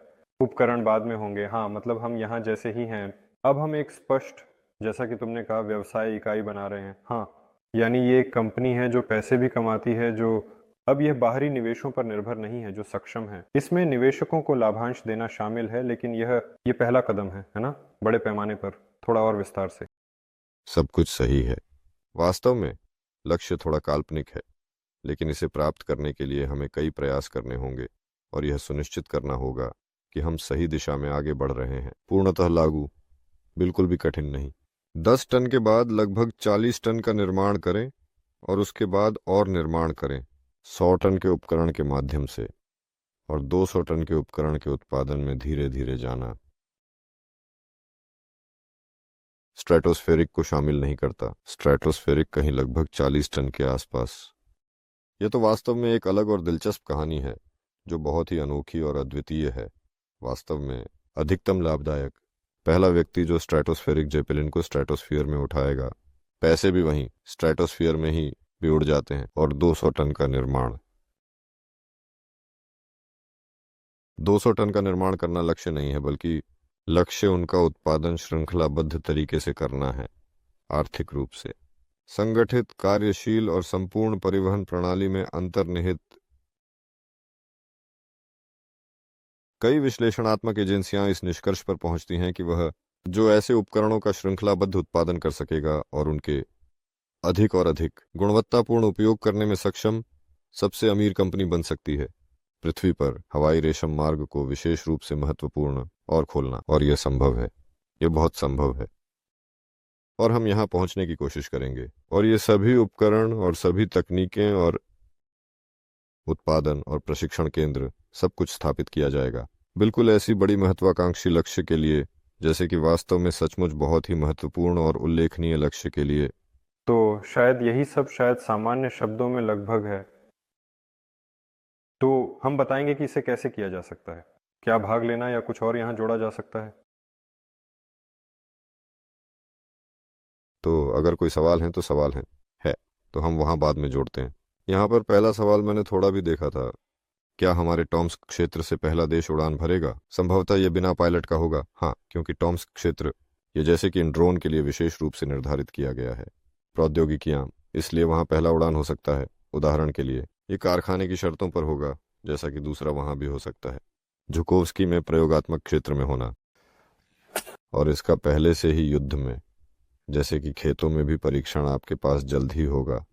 उपकरण बाद में होंगे। हाँ मतलब हम यहाँ जैसे ही हैं, अब हम एक स्पष्ट, जैसा कि तुमने कहा, व्यवसाय इकाई बना रहे हैं। हाँ यानी ये एक कंपनी है जो पैसे भी कमाती है, जो अब यह बाहरी निवेशों पर निर्भर नहीं है, जो सक्षम है। इसमें निवेशकों को लाभांश देना शामिल है, लेकिन ये पहला कदम है ना, बड़े पैमाने पर, थोड़ा और विस्तार से। सब कुछ सही है। वास्तव में लक्ष्य थोड़ा काल्पनिक है, लेकिन इसे प्राप्त करने के लिए हमें कई प्रयास करने होंगे और यह सुनिश्चित करना होगा कि हम सही दिशा में आगे बढ़ रहे हैं। पूर्णतः लागू, बिल्कुल भी कठिन नहीं। 10 टन के बाद लगभग 40 टन का निर्माण करें और उसके बाद और निर्माण करें 100 टन के उपकरण के माध्यम से, और 200 टन के उपकरण के उत्पादन में धीरे धीरे जाना। स्ट्रेटोस्फेरिक को शामिल नहीं करता। स्ट्रेटोस्फेरिक कहीं लगभग 40 टन के आसपास। यह तो वास्तव में एक अलग और दिलचस्प कहानी है जो बहुत ही अनोखी और अद्वितीय है। वास्तव में अधिकतम लाभदायक, पहला व्यक्ति जो स्ट्रेटोस्फेरिक जेपेलिन को स्ट्रेटोस्फीयर में उठाएगा। पैसे भी वहीं स्ट्रेटोस्फीयर में ही भी उड़ जाते हैं। और 200 टन का निर्माण, 200 टन का निर्माण करना लक्ष्य नहीं है, बल्कि लक्ष्य उनका उत्पादन श्रृंखलाबद्ध तरीके से करना है, आर्थिक रूप से संगठित, कार्यशील और संपूर्ण परिवहन प्रणाली में अंतर्निहित। कई विश्लेषणात्मक एजेंसियां इस निष्कर्ष पर पहुंचती हैं कि वह जो ऐसे उपकरणों का श्रृंखलाबद्ध उत्पादन कर सकेगा और उनके अधिक और अधिक गुणवत्तापूर्ण उपयोग करने में सक्षम सबसे अमीर कंपनी बन सकती है पृथ्वी पर। हवाई रेशम मार्ग को विशेष रूप से महत्वपूर्ण और खोलना, और यह संभव है, यह बहुत संभव है, और हम यहां पहुंचने की कोशिश करेंगे। और ये सभी उपकरण और सभी तकनीकें और उत्पादन और प्रशिक्षण केंद्र, सब कुछ स्थापित किया जाएगा बिल्कुल ऐसी बड़ी महत्वाकांक्षी लक्ष्य के लिए, जैसे कि वास्तव में सचमुच बहुत ही महत्वपूर्ण और उल्लेखनीय लक्ष्य के लिए। तो शायद यही सब शायद सामान्य शब्दों में लगभग है। तो हम बताएंगे कि इसे कैसे किया जा सकता है। क्या भाग लेना या कुछ और यहाँ जोड़ा जा सकता है? तो अगर कोई सवाल है तो सवाल है तो हम वहां बाद में जोड़ते हैं। यहाँ पर पहला सवाल मैंने थोड़ा भी देखा था, क्या हमारे टॉम्स्क क्षेत्र से पहला देश उड़ान भरेगा? संभवतः यह बिना पायलट का होगा। हाँ, क्योंकि टॉम्स्क क्षेत्र, ये जैसे कि इन ड्रोन के लिए विशेष रूप से निर्धारित किया गया है प्रौद्योगिकियां, इसलिए वहां पहला उड़ान हो सकता है। उदाहरण के लिए ये कारखाने की शर्तों पर होगा, जैसा कि दूसरा वहां भी हो सकता है, झुकोव्स्की में प्रयोगात्मक क्षेत्र में होना, और इसका पहले से ही युद्ध में, जैसे कि खेतों में भी परीक्षण आपके पास जल्द ही होगा।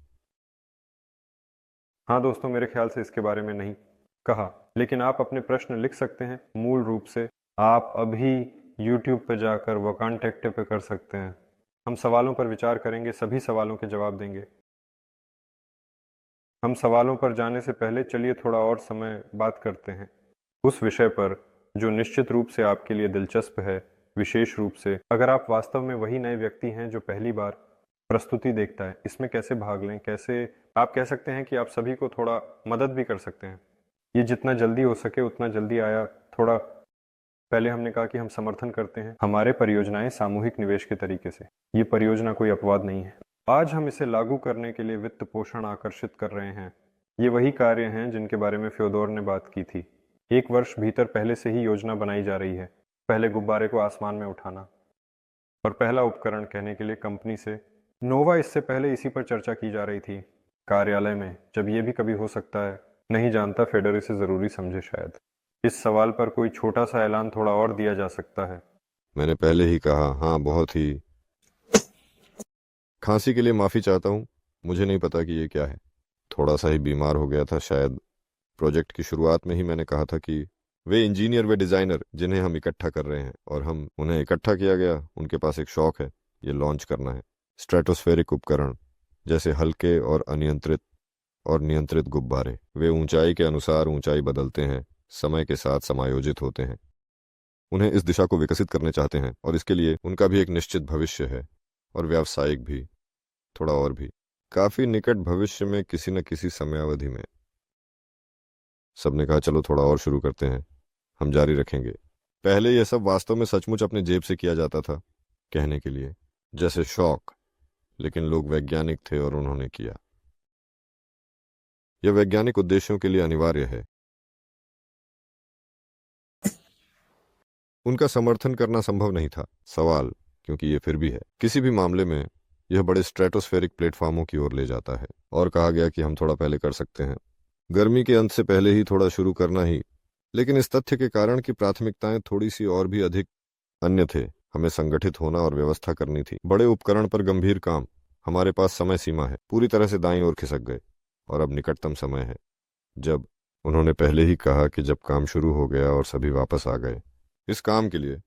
हाँ दोस्तों, मेरे ख्याल से इसके बारे में नहीं कहा, लेकिन आप अपने प्रश्न लिख सकते हैं। मूल रूप से आप अभी YouTube पर जाकर वकांटेक्टे पे कर सकते हैं। हम सवालों पर विचार करेंगे, सभी सवालों के जवाब देंगे। हम सवालों पर जाने से पहले चलिए थोड़ा और समय बात करते हैं उस विषय पर जो निश्चित रूप से आपके लिए दिलचस्प है, विशेष रूप से अगर आप वास्तव में वही नए व्यक्ति हैं जो पहली बार प्रस्तुति देखता है, इसमें कैसे भाग लें, कैसे आप कह सकते हैं कि आप सभी को थोड़ा मदद भी कर सकते हैं। ये जितना जल्दी हो सके उतना जल्दी आया। थोड़ा पहले हमने कहा कि हम समर्थन करते हैं हमारे परियोजनाएं सामूहिक निवेश के तरीके से। ये परियोजना कोई अपवाद नहीं है। आज हम इसे लागू करने के लिए वित्त पोषण आकर्षित कर रहे हैं। ये वही कार्य हैं जिनके बारे में फ्योदोर ने बात की थी। 1 वर्ष भीतर पहले से ही योजना बनाई जा रही है। पहले गुब्बारे को आसमान में उठाना और पहला उपकरण कहने के लिए कंपनी से नोवा, इससे पहले इसी पर चर्चा की जा रही थी कार्यालय में। जब ये भी कभी हो सकता है, नहीं जानता, फेडर इसे जरूरी समझे शायद। इस सवाल पर कोई छोटा सा ऐलान थोड़ा और दिया जा सकता है। मैंने पहले ही कहा, हाँ, बहुत ही। खांसी के लिए माफ़ी चाहता हूँ। मुझे नहीं पता कि ये क्या है। थोड़ा सा ही बीमार हो गया था शायद। प्रोजेक्ट की शुरुआत में ही मैंने कहा था कि वे इंजीनियर, वे डिज़ाइनर जिन्हें हम इकट्ठा कर रहे हैं और हम उन्हें इकट्ठा किया गया, उनके पास एक शौक है, ये लॉन्च करना है। स्ट्रेटोस्फेरिक उपकरण जैसे हल्के और अनियंत्रित और नियंत्रित गुब्बारे। वे ऊंचाई के अनुसार ऊंचाई बदलते हैं, समय के साथ समायोजित होते हैं। उन्हें इस दिशा को विकसित करने चाहते हैं और इसके लिए उनका भी एक निश्चित भविष्य है, और व्यावसायिक भी, थोड़ा और भी, काफी निकट भविष्य में, किसी न किसी समयावधि में। सबने कहा, चलो थोड़ा और शुरू करते हैं, हम जारी रखेंगे। पहले यह सब वास्तव में सचमुच अपने जेब से किया जाता था, कहने के लिए, जैसे शौक। लेकिन लोग वैज्ञानिक थे और उन्होंने किया। यह वैज्ञानिक उद्देश्यों के लिए अनिवार्य है। उनका समर्थन करना संभव नहीं था। सवाल, क्योंकि ये फिर भी है, किसी भी मामले में यह बड़े स्ट्रेटोस्फेरिक प्लेटफॉर्मों की ओर ले जाता है। और कहा गया कि हम थोड़ा पहले कर सकते हैं, गर्मी के अंत से पहले ही थोड़ा शुरू करना ही। लेकिन इस तथ्य के कारण कि प्राथमिकताएं थोड़ी सी और भी अधिक अन्य थे। हमें संगठित होना और व्यवस्था करनी थी। बड़े उपकरण पर गंभीर काम। हमारे पास समय सीमा है। पूरी तरह से दाईं ओर खिसक गए और अब निकटतम समय है जब उन्होंने पहले ही कहा कि जब काम शुरू हो गया और सभी वापस आ गए इस काम के लिए।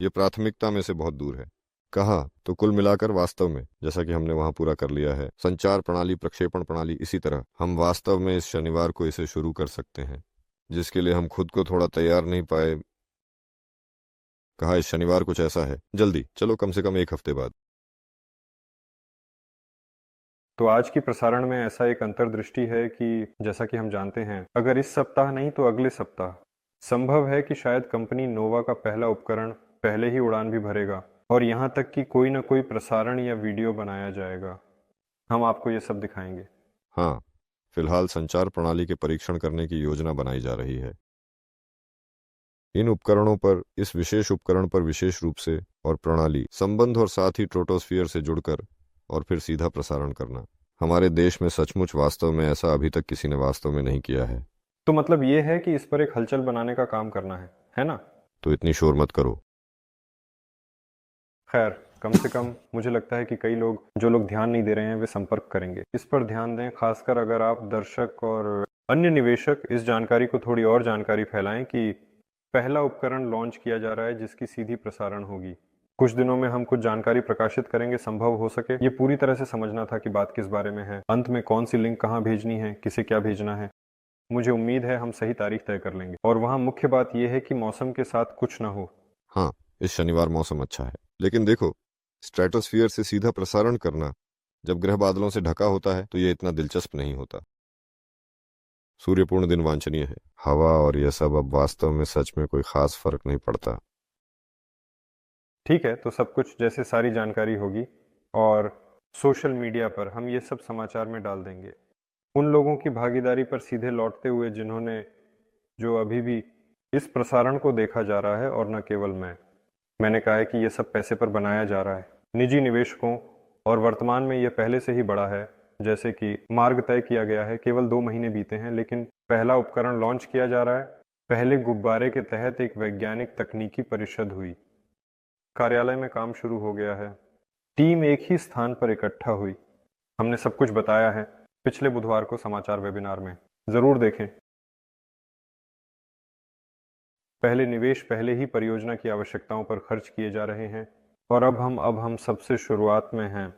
यह प्राथमिकता में से बहुत दूर है। कहा तो कुल मिलाकर वास्तव में, जैसा कि हमने वहां पूरा कर लिया है, संचार प्रणाली, प्रक्षेपण प्रणाली, इसी तरह हम वास्तव में इस शनिवार को इसे शुरू कर सकते हैं, जिसके लिए हम खुद को थोड़ा तैयार नहीं पाए। कहा, इस शनिवार कुछ ऐसा है, जल्दी, चलो कम से कम 1 हफ्ते बाद। तो आज की प्रसारण में ऐसा एक अंतर्दृष्टि है कि जैसा कि हम जानते हैं, अगर इस सप्ताह नहीं तो अगले सप्ताह संभव है कि शायद कंपनी नोवा का पहला उपकरण पहले ही उड़ान भी भरेगा, और यहाँ तक कि कोई ना कोई प्रसारण या वीडियो बनाया जाएगा। हम आपको ये सब दिखाएंगे। हाँ, फिलहाल संचार प्रणाली के परीक्षण करने की योजना बनाई जा रही है। इन उपकरणों पर, इस विशेष उपकरण पर विशेष रूप से, और प्रणाली संबंध, और साथ ही ट्रोटोस्फियर से जुड़कर और फिर सीधा प्रसारण करना। हमारे देश में सचमुच वास्तव में ऐसा अभी तक किसी ने वास्तव में नहीं किया है। तो मतलब ये है कि इस पर एक हलचल बनाने का काम करना है ना? तो इतनी शोर मत करो। खैर, कम से कम मुझे लगता है कि कई लोग, जो लोग ध्यान नहीं दे रहे हैं, वे संपर्क करेंगे। इस पर ध्यान दें, खासकर अगर आप दर्शक और अन्य निवेशक इस जानकारी को थोड़ी और जानकारी फैलाएं कि पहला उपकरण लॉन्च किया जा रहा है जिसकी सीधी प्रसारण होगी। कुछ दिनों में हम कुछ जानकारी प्रकाशित करेंगे, संभव हो सके। ये पूरी तरह से समझना था कि बात किस बारे में है, अंत में कौन सी लिंक कहाँ भेजनी है, किसे क्या भेजना है। मुझे उम्मीद है हम सही तारीख तय कर लेंगे। और वहाँ मुख्य बात यह है कि मौसम के साथ कुछ ना हो। हाँ, इस शनिवार मौसम अच्छा है। लेकिन देखो, स्ट्रेटोस्फियर से सीधा प्रसारण करना जब ग्रह बादलों से ढका होता है तो ये इतना दिलचस्प नहीं होता। सूर्यपूर्ण दिन वांछनीय है। हवा और यह सब, अब वास्तव में सच में कोई खास फर्क नहीं पड़ता। ठीक है, तो सब कुछ जैसे सारी जानकारी होगी और सोशल मीडिया पर हम ये सब समाचार में डाल देंगे। उन लोगों की भागीदारी पर सीधे लौटते हुए जिन्होंने, जो अभी भी इस प्रसारण को देखा जा रहा है, और न केवल मैंने कहा है कि ये सब पैसे पर बनाया जा रहा है, निजी निवेशकों, और वर्तमान में यह पहले से ही बड़ा है। जैसे कि मार्ग तय किया गया है, केवल 2 महीने बीते हैं लेकिन पहला उपकरण लॉन्च किया जा रहा है। पहले गुब्बारे के तहत एक वैज्ञानिक तकनीकी परिषद हुई, कार्यालय में काम शुरू हो गया है, टीम एक ही स्थान पर इकट्ठा हुई। हमने सब कुछ बताया है पिछले बुधवार को समाचार वेबिनार में, जरूर देखें। पहले निवेश पहले ही परियोजना की आवश्यकताओं पर खर्च किए जा रहे हैं, और अब हम सबसे शुरुआत में हैं।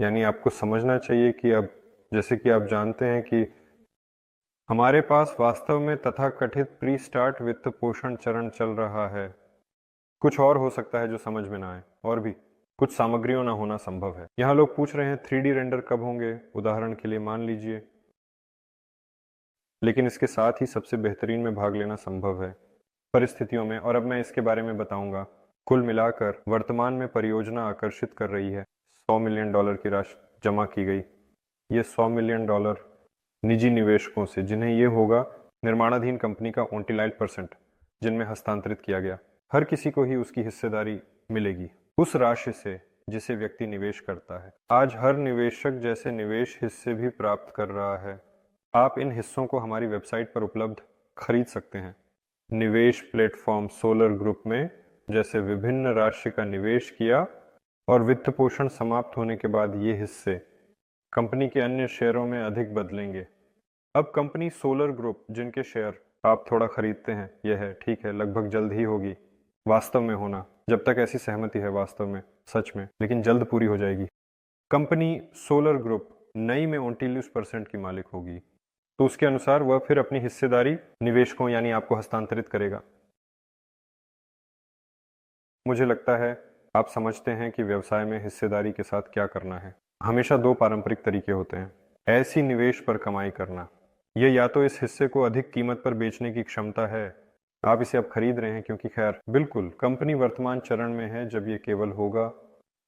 यानी आपको समझना चाहिए कि अब, जैसे कि आप जानते हैं कि हमारे पास वास्तव में तथाकथित प्री स्टार्ट वित्त पोषण चरण चल रहा है। कुछ और हो सकता है जो समझ में ना आए, और भी कुछ सामग्रियों ना होना संभव है। यहाँ लोग पूछ रहे हैं 3D रेंडर कब होंगे, उदाहरण के लिए मान लीजिए, लेकिन इसके साथ ही सबसे बेहतरीन में भाग लेना संभव है परिस्थितियों में, और अब मैं इसके बारे में बताऊंगा। कुल मिलाकर वर्तमान में परियोजना आकर्षित कर रही है। $100 मिलियन की राशि जमा की गई। ये $100 मिलियन निजी निवेशकों से, जिन्हें ये होगा निर्माणाधीन कंपनी का 29%, जिनमें हस्तांतरित किया गया। हर किसी को ही उसकी हिस्सेदारी मिलेगी उस राशि से जिसे व्यक्ति निवेश करता है। आज हर निवेशक जैसे निवेश हिस्से भी प्राप्त कर रहा है। आप इन हिस्सों को हमारी वेबसाइट पर उपलब्ध खरीद सकते हैं। निवेश प्लेटफॉर्म सोलर ग्रुप में जैसे विभिन्न राशि का निवेश किया और वित्त पोषण समाप्त होने के बाद ये हिस्से कंपनी के अन्य शेयरों में अधिक बदलेंगे। अब कंपनी सोलर ग्रुप, जिनके शेयर आप थोड़ा खरीदते हैं, यह है, ठीक है, लगभग जल्द ही होगी। वास्तव में होना, जब तक ऐसी सहमति है वास्तव में, सच में, लेकिन जल्द पूरी हो जाएगी। कंपनी सोलर ग्रुप नई में 29% की मालिक होगी, तो उसके अनुसार वह फिर अपनी हिस्सेदारी निवेशकों यानी आपको हस्तांतरित करेगा। मुझे लगता है आप समझते हैं कि व्यवसाय में हिस्सेदारी के साथ क्या करना है। हमेशा दो पारंपरिक तरीके होते हैं ऐसी निवेश पर कमाई करना। यह या तो इस हिस्से को अधिक कीमत पर बेचने की क्षमता है, आप इसे अब खरीद रहे हैं क्योंकि, खैर बिल्कुल, कंपनी वर्तमान चरण में है जब ये केवल होगा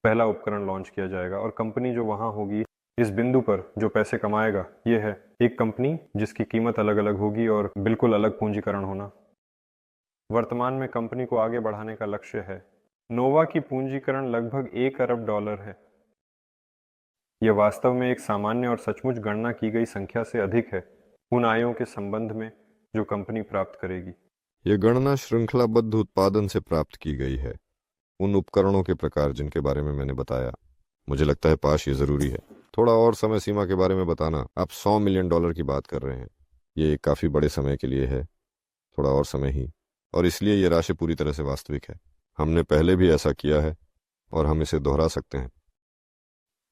पहला उपकरण लॉन्च किया जाएगा, और कंपनी जो वहां होगी इस बिंदु पर जो पैसे कमाएगा, ये है एक कंपनी जिसकी कीमत अलग अलग होगी और बिल्कुल अलग पूंजीकरण होना। वर्तमान में कंपनी को आगे बढ़ाने का लक्ष्य है। नोवा की पूंजीकरण लगभग $1 अरब है। यह वास्तव में एक सामान्य और सचमुच गणना की गई संख्या से अधिक है उन आयों के संबंध में जो कंपनी प्राप्त करेगी। यह गणना श्रृंखलाबद्ध उत्पादन से प्राप्त की गई है, उन उपकरणों के प्रकार जिनके बारे में मैंने बताया। मुझे लगता है पाश ये जरूरी है थोड़ा और समय सीमा के बारे में बताना। आप $100 मिलियन की बात कर रहे हैं, ये एक काफी बड़े समय के लिए है, थोड़ा और समय ही, और इसलिए यह राशि पूरी तरह से वास्तविक है। हमने पहले भी ऐसा किया है और हम इसे दोहरा सकते हैं।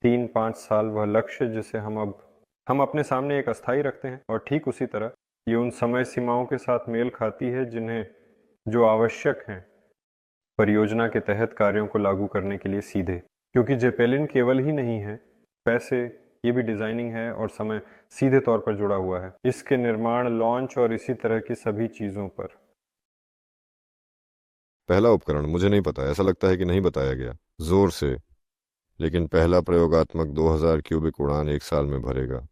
3-5 साल वह लक्ष्य जिसे हम अपने सामने एक अस्थाई रखते हैं, और ठीक उसी तरह ये उन समय सीमाओं के साथ मेल खाती है जो आवश्यक हैं परियोजना के तहत कार्यों को लागू करने के लिए सीधे, क्योंकि जेपेलिन केवल ही नहीं है पैसे, ये भी डिजाइनिंग है और समय सीधे तौर पर जुड़ा हुआ है इसके निर्माण, लॉन्च और इसी तरह की सभी चीजों पर। पहला उपकरण मुझे नहीं पता, ऐसा लगता है कि नहीं बताया गया जोर से, लेकिन पहला प्रयोगात्मक 2000 क्यूबिक उड़ान 1 साल में भरेगा।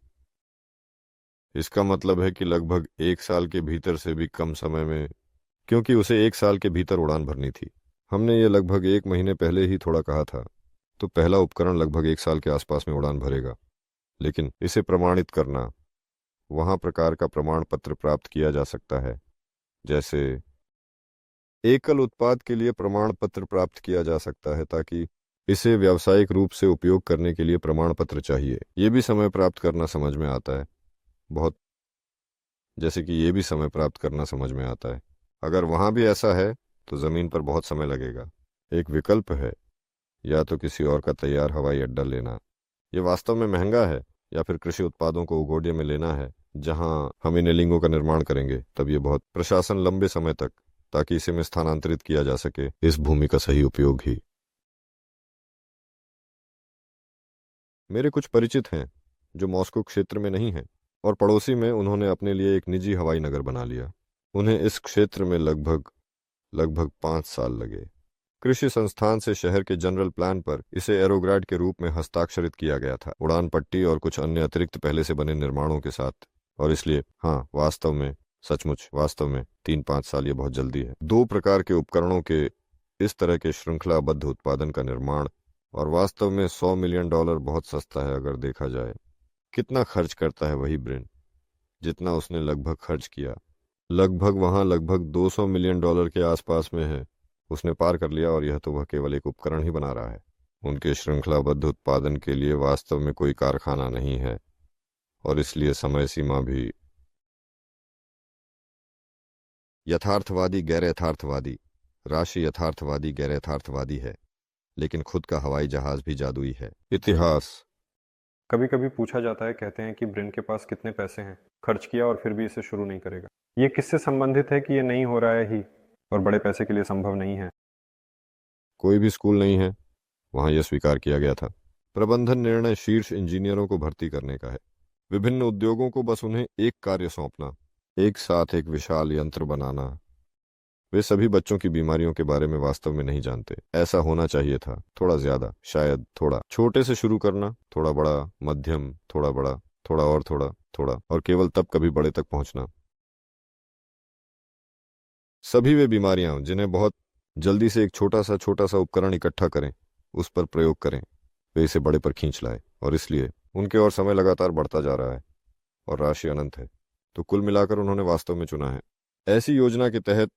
इसका मतलब है कि लगभग 1 साल के भीतर से भी कम समय में, क्योंकि उसे 1 साल के भीतर उड़ान भरनी थी। हमने ये लगभग 1 महीने पहले ही थोड़ा कहा था, तो पहला उपकरण लगभग 1 साल के आसपास में उड़ान भरेगा। लेकिन इसे प्रमाणित करना, वहां प्रकार का प्रमाण पत्र प्राप्त किया जा सकता है, जैसे एकल उत्पाद के लिए प्रमाण पत्र प्राप्त किया जा सकता है, ताकि इसे व्यावसायिक रूप से उपयोग करने के लिए प्रमाण पत्र चाहिए। ये भी समय प्राप्त करना समझ में आता है बहुत, जैसे कि ये भी समय प्राप्त करना समझ में आता है। अगर वहां भी ऐसा है तो जमीन पर बहुत समय लगेगा। एक विकल्प है या तो किसी और का तैयार हवाई अड्डा लेना, ये वास्तव में महंगा है, या फिर कृषि उत्पादों को उगोडिया में लेना है जहां हम इन एलिंगों का निर्माण करेंगे। तब ये बहुत प्रशासन लंबे समय तक, ताकि इसे में स्थानांतरित किया जा सके इस भूमि का सही उपयोग ही। मेरे कुछ परिचित हैं जो मॉस्को क्षेत्र में नहीं हैं, और पड़ोसी में उन्होंने अपने लिए एक निजी हवाई नगर बना लिया। उन्हें इस क्षेत्र में लगभग 5 साल लगे। कृषि संस्थान से शहर के जनरल प्लान पर इसे एरोग्राड के रूप में हस्ताक्षरित किया गया था, उड़ान पट्टी और कुछ अन्य अतिरिक्त पहले से बने निर्माणों के साथ। और इसलिए हाँ, वास्तव में, सचमुच वास्तव में 3-5 साल ये बहुत जल्दी है। 2 प्रकार के उपकरणों के इस तरह के श्रृंखलाबद्ध उत्पादन का निर्माण, और वास्तव में $100 मिलियन बहुत सस्ता है अगर देखा जाए। कितना खर्च करता है वही ब्रेन जितना उसने लगभग खर्च किया, लगभग वहां लगभग $200 मिलियन के आसपास में है। उसने पार कर लिया, और यह तो वह केवल एक उपकरण ही बना रहा है। उनके श्रृंखलाबद्ध उत्पादन के लिए वास्तव में कोई कारखाना नहीं है, और इसलिए समय सीमा भी यथार्थवादी गैर यथार्थवादी, राशि यथार्थवादी गैर यथार्थवादी है, लेकिन खुद का हवाई जहाज भी जादुई है। इतिहास कभी कभी पूछा जाता है, कहते हैं कि ब्रिन के पास कितने पैसे हैं, खर्च किया और फिर भी इसे शुरू नहीं करेगा। ये किससे संबंधित है कि ये नहीं हो रहा है ही और बड़े पैसे के लिए संभव नहीं है? कोई भी स्कूल नहीं है वहां यह स्वीकार किया गया था। प्रबंधन निर्णय शीर्ष इंजीनियरों को भर्ती करने का है। विभिन्न उद्योगों को बस उन्हें एक कार्य सौंपना, एक साथ एक विशाल यंत्र बनाना। वे सभी बच्चों की बीमारियों के बारे में वास्तव में नहीं जानते। ऐसा होना चाहिए था, थोड़ा ज्यादा, शायद थोड़ा छोटे से शुरू करना, थोड़ा बड़ा, मध्यम, थोड़ा बड़ा, थोड़ा और थोड़ा, थोड़ा, और केवल तब कभी बड़े तक पहुंचना। सभी वे बीमारियां जिन्हें बहुत जल्दी से एक छोटा सा उपकरण इकट्ठा करें, उस पर प्रयोग करें, वे इसे बड़े पर खींच लाए, और इसलिए उनके और समय लगातार बढ़ता जा रहा है और राशि अनंत है। तो कुल मिलाकर उन्होंने वास्तव में चुना है। ऐसी योजना के तहत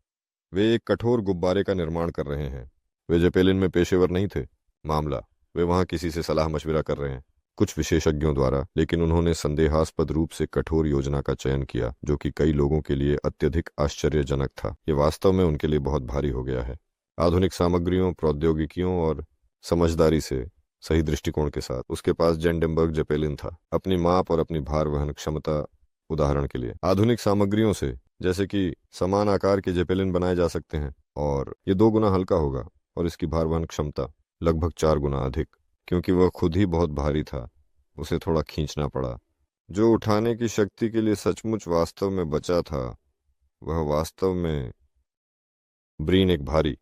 वे एक कठोर गुब्बारे का निर्माण कर रहे हैं। वे जेपेलिन में पेशेवर नहीं थे। मामला, वे वहां किसी से सलाह मशविरा कर रहे हैं, कुछ विशेषज्ञों द्वारा, लेकिन उन्होंने संदेहास्पद रूप से कठोर योजना का चयन किया जो कि कई लोगों के लिए अत्यधिक आश्चर्यजनक था। ये वास्तव में उनके लिए बहुत भारी हो गया है। आधुनिक सामग्रियों, प्रौद्योगिकियों और समझदारी से सही दृष्टिकोण के साथ उसके पास जेंडेनबर्ग जेपेलिन था। अपनी माप और अपनी भार वहन क्षमता, उदाहरण के लिए आधुनिक सामग्रियों से, जैसे कि समान आकार के जेपेलिन बनाए जा सकते हैं, और ये 2 गुना हल्का होगा, और इसकी भार वहन क्षमता लगभग 4 गुना अधिक। क्योंकि वह खुद ही बहुत भारी था, उसे थोड़ा खींचना पड़ा। जो उठाने की शक्ति के लिए सचमुच वास्तव में बचा था, वह वास्तव में ब्रीन एक भारी,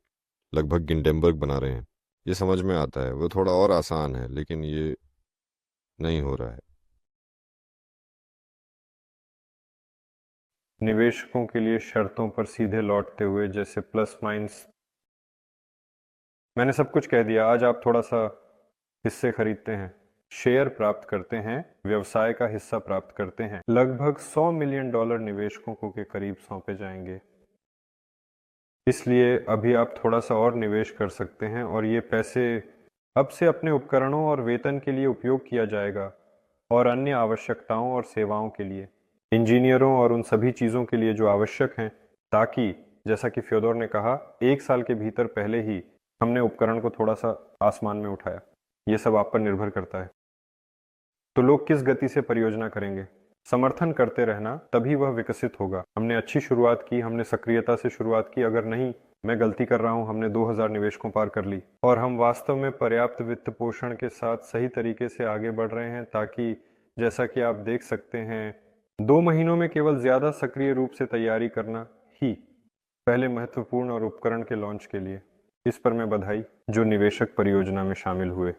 लगभग गिंडेनबर्ग बना रहे हैं। ये समझ में आता है, वो थोड़ा और आसान है, लेकिन ये नहीं हो रहा है। निवेशकों के लिए शर्तों पर सीधे लौटते हुए, जैसे प्लस माइनस। मैंने सब कुछ कह दिया। आज आप थोड़ा सा हिस्से खरीदते हैं, शेयर प्राप्त करते हैं, व्यवसाय का हिस्सा प्राप्त करते हैं। लगभग $100 मिलियन निवेशकों को के करीब सौंपे जाएंगे। इसलिए अभी आप थोड़ा सा और निवेश कर सकते हैं, और ये पैसे अब से अपने उपकरणों और वेतन के लिए उपयोग किया जाएगा, और अन्य आवश्यकताओं और सेवाओं के लिए, इंजीनियरों और उन सभी चीज़ों के लिए जो आवश्यक हैं, ताकि, जैसा कि फ्योदोर ने कहा, 1 साल के भीतर पहले ही हमने उपकरण को थोड़ा सा आसमान में उठाया। ये सब आप पर निर्भर करता है। तो लोग किस गति से परियोजना करेंगे? समर्थन करते रहना, तभी वह विकसित होगा। हमने अच्छी शुरुआत की, हमने सक्रियता से शुरुआत की। अगर नहीं, मैं गलती कर रहा हूं, हमने 2000 निवेशकों पार कर ली, और हम वास्तव में पर्याप्त वित्त पोषण के साथ सही तरीके से आगे बढ़ रहे हैं, ताकि, जैसा कि आप देख सकते हैं, 2 महीनों में केवल ज्यादा सक्रिय रूप से तैयारी करना ही पहले महत्वपूर्ण और उपकरण के लॉन्च के लिए। इस पर मैं बधाई जो निवेशक परियोजना में शामिल हुए।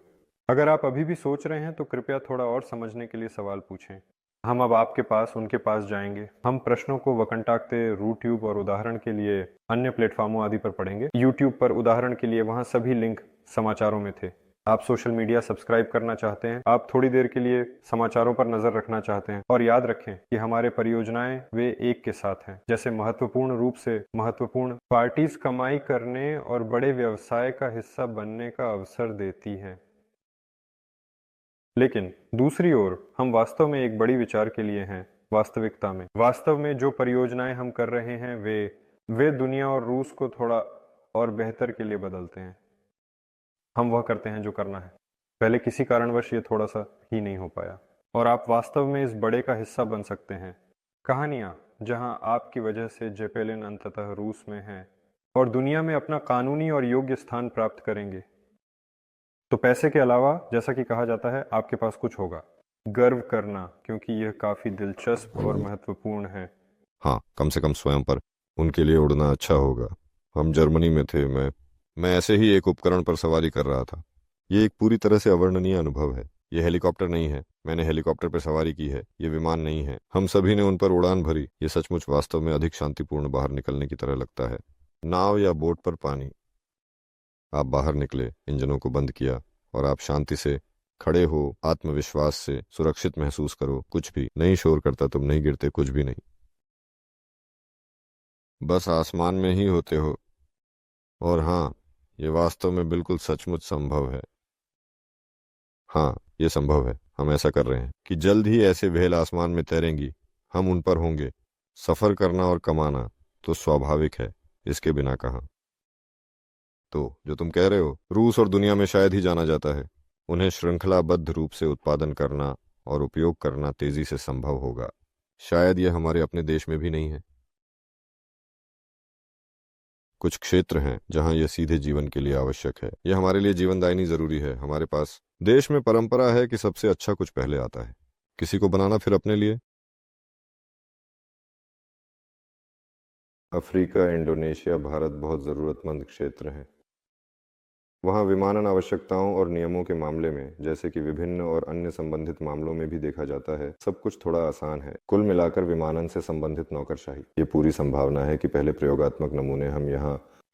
अगर आप अभी भी सोच रहे हैं तो कृपया थोड़ा और समझने के लिए सवाल पूछें। हम अब आपके पास, उनके पास जाएंगे। हम प्रश्नों को वकंटाक्ते, रूट्यूब और उदाहरण के लिए अन्य प्लेटफॉर्मों आदि पर पढ़ेंगे। यूट्यूब पर उदाहरण के लिए वहां सभी लिंक समाचारों में थे। आप सोशल मीडिया सब्सक्राइब करना चाहते हैं, आप थोड़ी देर के लिए समाचारों पर नजर रखना चाहते हैं, और याद रखें कि हमारे परियोजनाएं वे एक के साथ हैं। जैसे महत्वपूर्ण रूप से महत्वपूर्ण पार्टीज कमाई करने और बड़े व्यवसाय का हिस्सा बनने का अवसर देती हैं, लेकिन दूसरी ओर हम वास्तव में एक बड़ी विचार के लिए हैं। वास्तविकता में, वास्तव में जो परियोजनाएं हम कर रहे हैं, वे दुनिया और रूस को थोड़ा और बेहतर के लिए बदलते हैं। हम वह करते हैं जो करना है। पहले किसी कारणवश ये थोड़ा सा ही नहीं हो पाया, और आप वास्तव में इस बड़े का हिस्सा बन सकते हैं। कहानियां जहां आपकी वजह से जेपेलिन अंततः रूस में है और दुनिया में अपना कानूनी और योग्य स्थान प्राप्त करेंगे। तो पैसे के अलावा, जैसा कि कहा जाता है, आपके पास कुछ होगा। गर्व करना, क्योंकि यह काफी दिलचस्प और महत्वपूर्ण है। हाँ, कम से कम स्वयं पर उनके लिए उड़ना अच्छा होगा। हम जर्मनी में थे। मैं ऐसे ही एक उपकरण पर सवारी कर रहा था। ये एक पूरी तरह से अवर्णनीय अनुभव है। ये हेलीकॉप्टर नहीं है। मैंने हेलीकॉप्टर पर सवारी की है। ये विमान नहीं है। हम सभी ने उन पर उड़ान भरी। ये सचमुच वास्तव में अधिक शांतिपूर्ण बाहर निकलने की तरह लगता है। नाव या बोट पर पानी। आप बाहर निकले, इंजनों को बंद किया, और आप शांति से खड़े हो, आत्मविश्वास से, सुरक्षित महसूस करो। कुछ भी नहीं शोर करता, तुम नहीं गिरते, कुछ भी नहीं, बस आसमान में ही होते हो। और हाँ, ये वास्तव में बिल्कुल सचमुच संभव है। हाँ, ये संभव है। हम ऐसा कर रहे हैं कि जल्द ही ऐसे व्हेल आसमान में तैरेंगी। हम उन पर होंगे। सफर करना और कमाना तो स्वाभाविक है, इसके बिना कहाँ। तो जो तुम कह रहे हो, रूस और दुनिया में शायद ही जाना जाता है। उन्हें श्रृंखलाबद्ध रूप से उत्पादन करना और उपयोग करना तेजी से संभव होगा। शायद यह हमारे अपने देश में भी नहीं है। कुछ क्षेत्र हैं जहां यह सीधे जीवन के लिए आवश्यक है। यह हमारे लिए जीवनदायिनी जरूरी है। हमारे पास देश में परंपरा है कि सबसे अच्छा कुछ पहले आता है, किसी को बनाना फिर अपने लिए। अफ्रीका, इंडोनेशिया, भारत बहुत ज़रूरतमंद क्षेत्र हैं। वहाँ विमानन आवश्यकताओं और नियमों के मामले में, जैसे कि विभिन्न और अन्य संबंधित मामलों में भी देखा जाता है, सब कुछ थोड़ा आसान है। कुल मिलाकर विमानन से संबंधित नौकरशाही, ये पूरी संभावना है कि पहले प्रयोगात्मक नमूने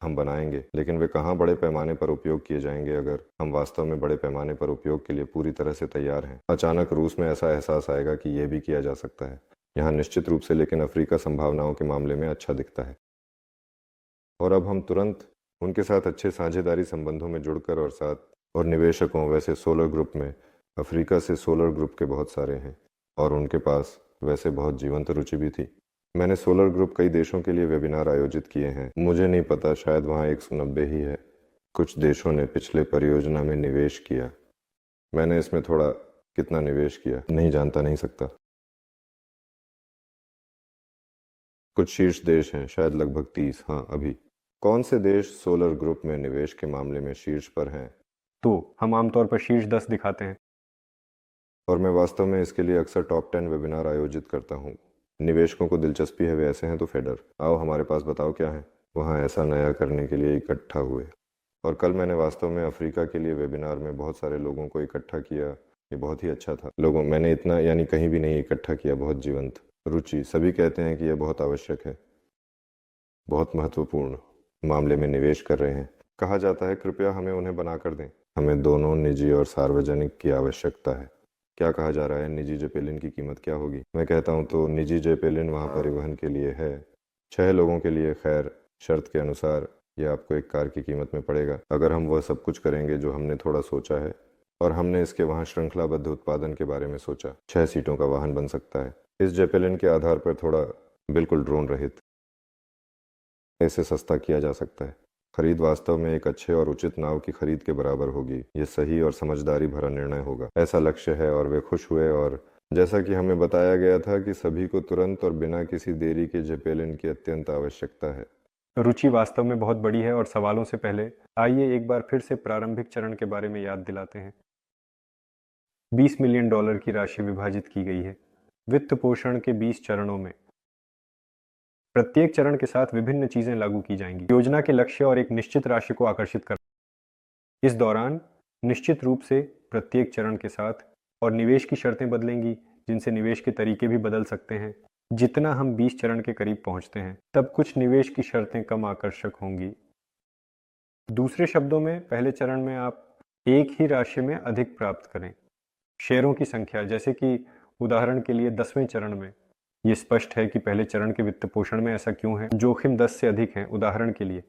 हम बनाएंगे, लेकिन वे कहाँ बड़े पैमाने पर उपयोग किए जाएंगे अगर हम वास्तव में बड़े पैमाने पर उपयोग के लिए पूरी तरह से तैयार हैं। अचानक रूस में ऐसा एहसास आएगा कि यह भी किया जा सकता है यहाँ निश्चित रूप से, लेकिन अफ्रीका संभावनाओं के मामले में अच्छा दिखता है। और अब हम तुरंत उनके साथ अच्छे साझेदारी संबंधों में जुड़कर और निवेशकों, वैसे सोलर ग्रुप में अफ्रीका से सोलर ग्रुप के बहुत सारे हैं और उनके पास वैसे बहुत जीवंत रुचि भी थी। मैंने सोलर ग्रुप कई देशों के लिए वेबिनार आयोजित किए हैं। मुझे नहीं पता, शायद वहाँ 190 ही है। कुछ देशों ने पिछले परियोजना में निवेश किया। मैंने इसमें थोड़ा कितना निवेश किया नहीं जानता, नहीं सकता। कुछ शीर्ष देश हैं, शायद लगभग 30। हाँ, अभी कौन से देश सोलर ग्रुप में निवेश के मामले में शीर्ष पर हैं? तो हम आमतौर पर शीर्ष 10 दिखाते हैं। और मैं वास्तव में इसके लिए अक्सर टॉप 10 वेबिनार आयोजित करता हूँ। निवेशकों को दिलचस्पी है, वे ऐसे हैं तो फेडर आओ हमारे पास, बताओ क्या है। वहाँ ऐसा नया करने के लिए इकट्ठा हुए। और कल मैंने वास्तव में अफ्रीका के लिए वेबिनार में बहुत सारे लोगों को इकट्ठा किया। ये बहुत ही अच्छा था। लोगों मैंने इतना यानी कहीं भी नहीं इकट्ठा किया। बहुत जीवंत रुचि। सभी कहते हैं कि यह बहुत आवश्यक है, बहुत महत्वपूर्ण मामले में निवेश कर रहे हैं। कहा जाता है कृपया हमें उन्हें बनाकर दें। हमें दोनों निजी और सार्वजनिक की आवश्यकता है। क्या कहा जा रहा है? निजी जेपेलिन की कीमत क्या होगी? मैं कहता हूं तो निजी जेपेलिन वहां परिवहन के लिए है 6 लोगों के लिए। खैर, शर्त के अनुसार यह आपको एक कार की कीमत में पड़ेगा अगर हम वह सब कुछ करेंगे जो हमने थोड़ा सोचा है। और हमने इसके वहां श्रृंखलाबद्ध उत्पादन के बारे में सोचा। 6 सीटों का वाहन बन सकता है इस जेपेलिन के आधार पर, थोड़ा बिल्कुल ड्रोन रहित। इसे सस्ता किया जा सकता है। खरीद वास्तव में एक अच्छे और उचित नाव की खरीद के बराबर होगी। यह सही और समझदारी भरा निर्णय होगा। ऐसा लक्ष्य है और वे खुश हुए। और जैसा कि हमें बताया गया था कि सभी को तुरंत और बिना किसी देरी के जेपेलिन की अत्यंत आवश्यकता है। रुचि वास्तव में बहुत बड़ी है और सवालों से पहले आइए एक बार फिर से प्रारंभिक चरण के बारे में याद दिलाते हैं। $20 मिलियन की राशि विभाजित की गई है वित्त पोषण के 20 चरणों में। प्रत्येक चरण के साथ विभिन्न चीजें लागू की जाएंगी। योजना के लक्ष्य और एक निश्चित राशि को आकर्षित कर इस दौरान निश्चित रूप से प्रत्येक चरण के साथ और निवेश की शर्तें बदलेंगी, जिनसे निवेश के तरीके भी बदल सकते हैं। जितना हम 20 चरण के करीब पहुंचते हैं तब कुछ निवेश की शर्तें कम आकर्षक होंगी। दूसरे शब्दों में, पहले चरण में आप एक ही राशि में अधिक प्राप्त करें। शेयरों की संख्या, जैसे कि उदाहरण के लिए 10वें चरण में। ये स्पष्ट है कि पहले चरण के वित्त पोषण में ऐसा क्यों है। जोखिम 10 से अधिक है उदाहरण के लिए।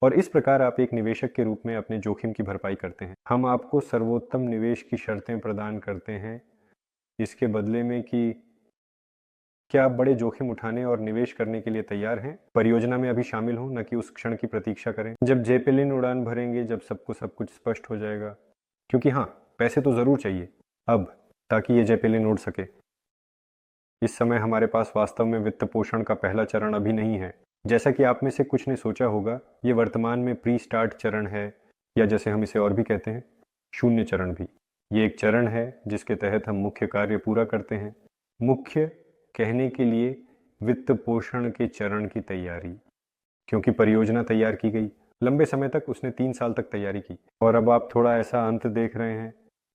और इस प्रकार आप एक निवेशक के रूप में अपने जोखिम की भरपाई करते हैं। हम आपको सर्वोत्तम निवेश की शर्तें प्रदान करते हैं इसके बदले में कि क्या आप बड़े जोखिम उठाने और निवेश करने के लिए तैयार हैं? परियोजना में अभी शामिल हों, न कि उस क्षण की प्रतीक्षा करें जब जेपेलिन उड़ान भरेंगे, जब सबको सब कुछ स्पष्ट हो जाएगा। क्योंकि हाँ, पैसे तो जरूर चाहिए अब, ताकि ये जेपेलिन उड़ सके। इस समय हमारे पास वास्तव में वित्त पोषण का पहला चरण अभी नहीं है। जैसा कि आप में से कुछ ने सोचा होगा, ये वर्तमान में प्री स्टार्ट चरण है, या जैसे हम इसे और भी कहते हैं, शून्य चरण भी। ये एक चरण है जिसके तहत हम मुख्य कार्य पूरा करते हैं। मुख्य कहने के लिए वित्त पोषण के चरण की तैयारी, क्योंकि परियोजना तैयार की गई। लंबे समय तक उसने 3 साल तक तैयारी की और अब आप थोड़ा ऐसा अंत देख रहे हैं।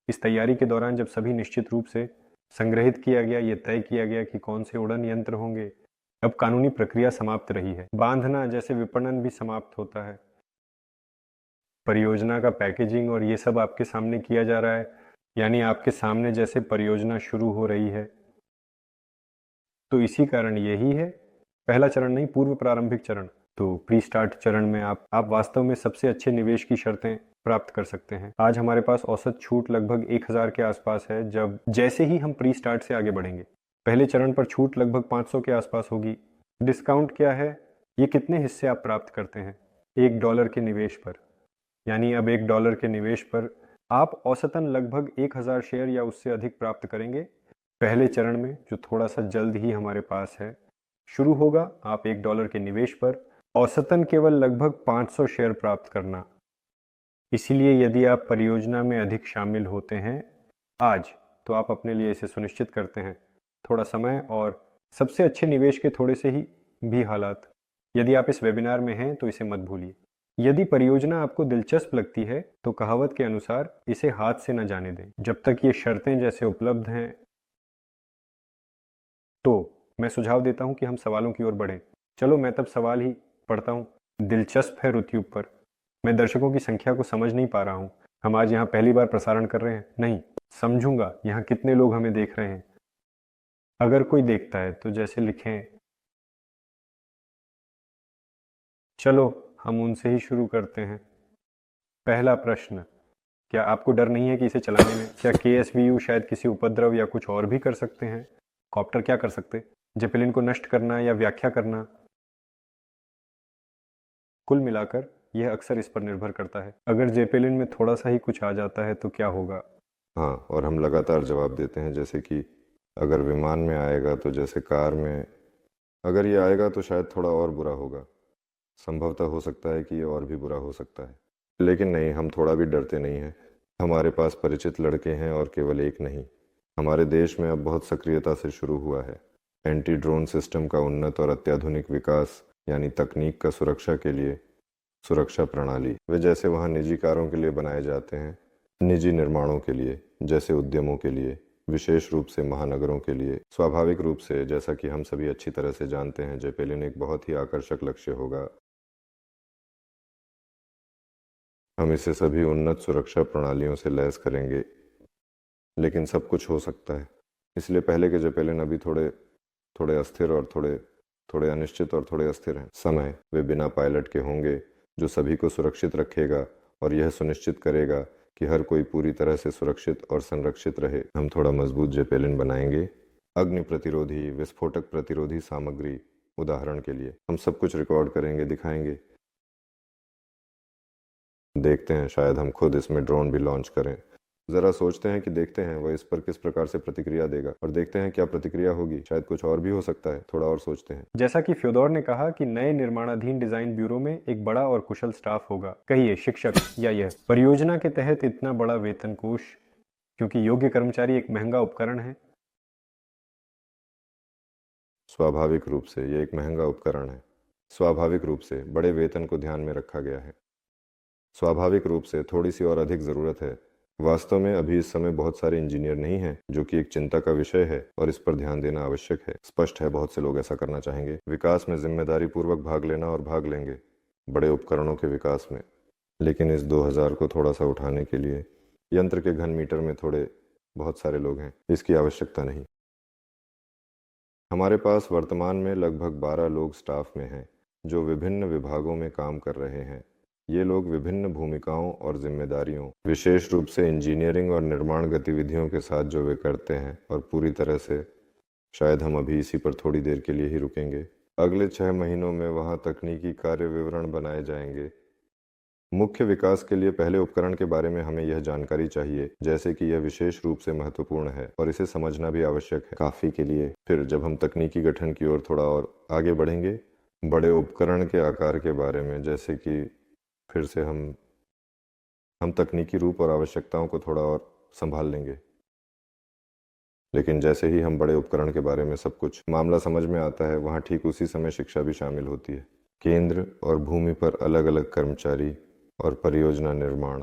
इस तैयारी के दौरान जब सभी निश्चित रूप से संग्रहित किया गया, ये तय किया गया कि कौन से उड़न यंत्र होंगे। अब कानूनी प्रक्रिया समाप्त रही है। बांधना जैसे विपणन भी समाप्त होता है। परियोजना का पैकेजिंग और ये सब आपके सामने किया जा रहा है, यानी आपके सामने जैसे परियोजना शुरू हो रही है। तो इसी कारण यही है पहला चरण नहीं, पूर्व प्रारंभिक चरण। तो प्री स्टार्ट चरण में आप वास्तव में सबसे अच्छे निवेश की शर्तें प्राप्त कर सकते हैं। आज हमारे पास औसत छूट लगभग 1000 के आसपास है। जैसे ही हम प्री स्टार्ट से आगे बढ़ेंगे, पहले चरण पर छूट लगभग 500 के आसपास होगी। डिस्काउंट क्या है? ये कितने हिस्से आप प्राप्त करते हैं $1 के निवेश पर। यानी अब $1 के निवेश पर आप औसतन लगभग 1000 शेयर या उससे अधिक प्राप्त करेंगे। पहले चरण में, जो थोड़ा सा जल्द ही हमारे पास है, शुरू होगा। आप $1 के निवेश पर औसतन केवल लगभग 500 शेयर प्राप्त करना। इसलिए यदि आप परियोजना में अधिक शामिल होते हैं आज, तो आप अपने लिए इसे सुनिश्चित करते हैं, थोड़ा समय और सबसे अच्छे निवेश के थोड़े से ही भी हालात। यदि आप इस वेबिनार में हैं तो इसे मत भूलिए। यदि परियोजना आपको दिलचस्प लगती है तो कहावत के अनुसार इसे हाथ से न जाने दें जब तक ये शर्तें जैसे उपलब्ध हैं। तो मैं सुझाव देता हूं कि हम सवालों की ओर बढ़ें। चलो मैं तब सवाल ही पढ़ता हूं। दिलचस्प है यूट्यूब पर। मैं दर्शकों की संख्या को समझ नहीं पा रहा हूं। हम आज यहाँ पहली बार प्रसारण कर रहे हैं। नहीं, समझूंगा यहाँ कितने लोग हमें देख रहे हैं। अगर कोई देखता है तो जैसे लिखें। चलो हम उनसे ही शुरू करते हैं। पहला प्रश्न, क्या आपको डर नहीं है कि इसे चलाने में क्या KSVU शायद किसी उपद्रव या कुछ और भी कर सकते हैं? कॉप्टर क्या कर सकते? जेपेलिन को नष्ट करना या व्याख्या करना? कुल मिलाकर यह अक्सर इस पर निर्भर करता है। अगर जेपेलिन में थोड़ा सा ही कुछ आ जाता है तो क्या होगा? हाँ, और हम लगातार जवाब देते हैं, जैसे कि अगर विमान में आएगा तो जैसे कार में, अगर ये आएगा तो शायद थोड़ा और बुरा होगा। संभवतः हो सकता है कि ये और भी बुरा हो सकता है। लेकिन नहीं, हम थोड़ा भी डरते नहीं हैं। हमारे पास परिचित लड़के हैं और केवल एक नहीं। हमारे देश में अब बहुत सक्रियता से शुरू हुआ है। एंटी ड्रोन सिस्टम का उन्नत और अत्याधुनिक विकास, यानी तकनीक का सुरक्षा के लिए सुरक्षा प्रणाली, वे जैसे वहाँ निजी कारों के लिए बनाए जाते हैं, निजी निर्माणों के लिए, जैसे उद्यमों के लिए, विशेष रूप से महानगरों के लिए। स्वाभाविक रूप से, जैसा कि हम सभी अच्छी तरह से जानते हैं, जेपेलिन एक बहुत ही आकर्षक लक्ष्य होगा। हम इसे सभी उन्नत सुरक्षा प्रणालियों से लैस करेंगे, लेकिन सब कुछ हो सकता है। इसलिए पहले के जेपेलिन अभी थोड़े थोड़े अस्थिर और थोड़े थोड़े अनिश्चित और थोड़े अस्थिर हैं। समय, वे बिना पायलट के होंगे, जो सभी को सुरक्षित रखेगा और यह सुनिश्चित करेगा कि हर कोई पूरी तरह से सुरक्षित और संरक्षित रहे। हम थोड़ा मजबूत जेपेलिन बनाएंगे, अग्नि प्रतिरोधी, विस्फोटक प्रतिरोधी सामग्री। उदाहरण के लिए हम सब कुछ रिकॉर्ड करेंगे, दिखाएंगे। देखते हैं, शायद हम खुद इसमें ड्रोन भी लॉन्च करें। जरा सोचते हैं कि देखते हैं वह इस पर किस प्रकार से प्रतिक्रिया देगा और देखते हैं क्या प्रतिक्रिया होगी। शायद कुछ और भी हो सकता है। थोड़ा और सोचते हैं। जैसा कि फ्योदोर ने कहा कि नए निर्माणाधीन डिजाइन ब्यूरो में एक बड़ा और कुशल स्टाफ होगा। कहिए शिक्षक या यह परियोजना के तहत इतना बड़ा वेतन कोष, क्योंकि योग्य कर्मचारी एक महंगा उपकरण है। स्वाभाविक रूप से यह एक महंगा उपकरण है। स्वाभाविक रूप से बड़े वेतन को ध्यान में रखा गया है। स्वाभाविक रूप से थोड़ी सी और अधिक ज़रूरत है। वास्तव में अभी इस समय बहुत सारे इंजीनियर नहीं हैं, जो कि एक चिंता का विषय है और इस पर ध्यान देना आवश्यक है। स्पष्ट है, बहुत से लोग ऐसा करना चाहेंगे, विकास में जिम्मेदारी पूर्वक भाग लेना और भाग लेंगे बड़े उपकरणों के विकास में। लेकिन इस 2000 को थोड़ा सा उठाने के लिए यंत्र के घन मीटर में थोड़े बहुत सारे लोग हैं, इसकी आवश्यकता नहीं। हमारे पास वर्तमान में लगभग 12 लोग स्टाफ में हैं, जो विभिन्न विभागों में काम कर रहे हैं। ये लोग विभिन्न भूमिकाओं और जिम्मेदारियों, विशेष रूप से इंजीनियरिंग और निर्माण गतिविधियों के साथ जो वे करते हैं, और पूरी तरह से शायद हम अभी इसी पर थोड़ी देर के लिए ही रुकेंगे। अगले 6 महीनों में वहाँ तकनीकी कार्य विवरण बनाए जाएंगे। मुख्य विकास के लिए पहले उपकरण के बारे में हमें यह जानकारी चाहिए, जैसे कि यह विशेष रूप से महत्वपूर्ण है और इसे समझना भी आवश्यक है काफ़ी के लिए। फिर जब हम तकनीकी गठन की ओर थोड़ा और आगे बढ़ेंगे, बड़े उपकरण के आकार के बारे में, जैसे कि फिर से हम तकनीकी रूप और आवश्यकताओं को थोड़ा और संभाल लेंगे। लेकिन जैसे ही हम बड़े उपकरण के बारे में सब कुछ मामला समझ में आता है, वहाँ ठीक उसी समय शिक्षा भी शामिल होती है। केंद्र और भूमि पर अलग अलग कर्मचारी और परियोजना निर्माण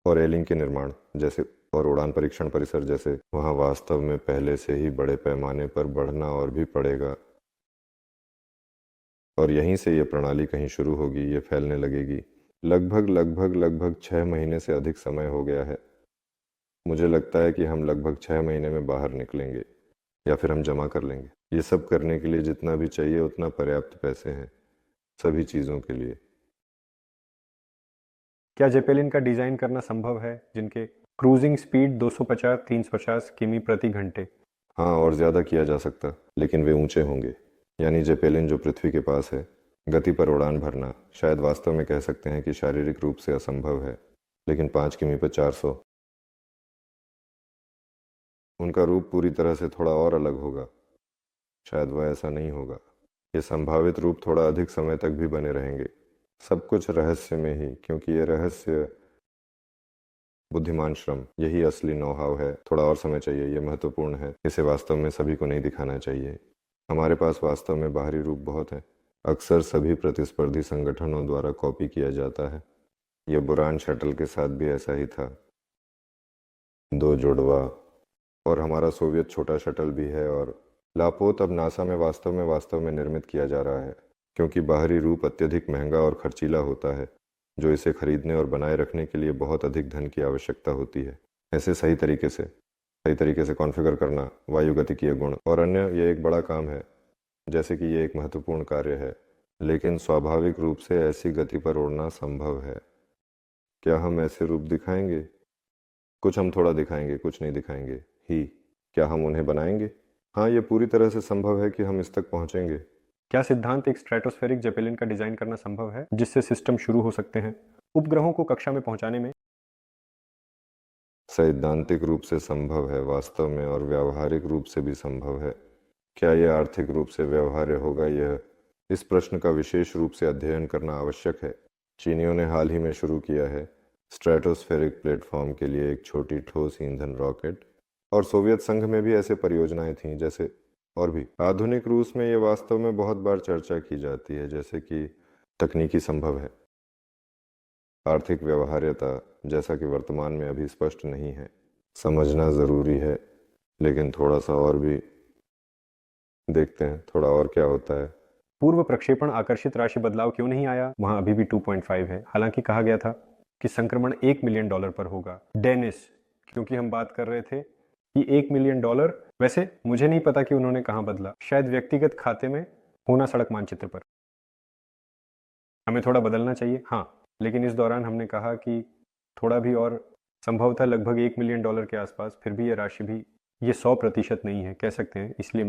और एलिंग के निर्माण जैसे, और उड़ान परीक्षण परिसर जैसे, वहाँ वास्तव में पहले से ही बड़े पैमाने पर बढ़ना और भी पड़ेगा। और यहीं से ये प्रणाली कहीं शुरू होगी, ये फैलने लगेगी। लगभग 6 महीने से अधिक समय हो गया है। मुझे लगता है कि हम लगभग 6 महीने में बाहर निकलेंगे, या फिर हम जमा कर लेंगे। ये सब करने के लिए जितना भी चाहिए उतना पर्याप्त पैसे हैं, सभी चीज़ों के लिए। क्या जेपेलिन का डिजाइन करना संभव है जिनके क्रूजिंग स्पीड 250-350 किमी प्रति घंटे? हाँ, और ज़्यादा किया जा सकता, लेकिन वे ऊंचे होंगे। यानी जेपेलिन जो पृथ्वी के पास है, गति पर उड़ान भरना शायद वास्तव में कह सकते हैं कि शारीरिक रूप से असंभव है, लेकिन 5 किमी पर 400। उनका रूप पूरी तरह से थोड़ा और अलग होगा। शायद वह ऐसा नहीं होगा। ये संभावित रूप थोड़ा अधिक समय तक भी बने रहेंगे। सब कुछ रहस्य में ही, क्योंकि ये रहस्य बुद्धिमान श्रम, यही असली नौहाव है। थोड़ा और समय चाहिए, ये महत्वपूर्ण है। इसे वास्तव में सभी को नहीं दिखाना चाहिए। हमारे पास वास्तव में बाहरी रूप बहुत है, अक्सर सभी प्रतिस्पर्धी संगठनों द्वारा कॉपी किया जाता है। यह बुरान शटल के साथ भी ऐसा ही था, 2 जुड़वा, और हमारा सोवियत छोटा शटल भी है। और लापोत अब नासा में वास्तव में निर्मित किया जा रहा है, क्योंकि बाहरी रूप अत्यधिक महंगा और खर्चीला होता है, जो इसे खरीदने और बनाए रखने के लिए बहुत अधिक धन की आवश्यकता होती है। ऐसे सही तरीके से कॉन्फ़िगर करना, वायुगतिकीय गुण और अन्य, ये एक बड़ा काम है। जैसे कि ये एक महत्वपूर्ण कार्य है, लेकिन स्वाभाविक रूप से ऐसी गति पर उड़ना संभव है। क्या हम ऐसे रूप दिखाएंगे? कुछ हम थोड़ा दिखाएंगे, कुछ नहीं दिखाएंगे ही। क्या हम उन्हें बनाएंगे? हाँ, ये पूरी तरह से संभव है कि हम इस तक पहुंचेंगे। क्या सिद्धांत एक स्ट्रेटोस्फेरिक जेपेलिन का डिजाइन करना संभव है, जिससे सिस्टम शुरू हो सकते हैं उपग्रहों को कक्षा में पहुंचाने में? सैद्धांतिक रूप से संभव है, वास्तव में, और व्यावहारिक रूप से भी संभव है। क्या यह आर्थिक रूप से व्यवहार्य होगा? यह इस प्रश्न का विशेष रूप से अध्ययन करना आवश्यक है। चीनियों ने हाल ही में शुरू किया है स्ट्रेटोस्फेरिक प्लेटफॉर्म के लिए एक छोटी ठोस ईंधन रॉकेट, और सोवियत संघ में भी ऐसे परियोजनाएं थीं। जैसे और भी आधुनिक रूस में यह वास्तव में बहुत बार चर्चा की जाती है, जैसे कि तकनीकी संभव है। आर्थिक व्यवहार्यता, जैसा कि वर्तमान में अभी स्पष्ट नहीं है, समझना ज़रूरी है। लेकिन थोड़ा सा और भी देखते हैं, थोड़ा और क्या होता है। पूर्व प्रक्षेपण आकर्षित राशि बदलाव क्यों नहीं आया? वहां अभी भी 2.5 है। हालांकि कहा गया था कि संक्रमण $1 मिलियन पर होगा। डेनिस, क्योंकि हम बात कर रहे थे कि $1 मिलियन, वैसे मुझे नहीं पता कि उन्होंने कहां बदला, शायद व्यक्तिगत खाते में होना, सड़क मानचित्र पर। हमें थोड़ा बदलना चाहिए, हाँ, लेकिन इस दौरान हमने कहा कि थोड़ा भी, और संभव था लगभग $1 मिलियन के आसपास। फिर भी ये राशि भी, ये 100% नहीं है, कह सकते हैं। इसलिए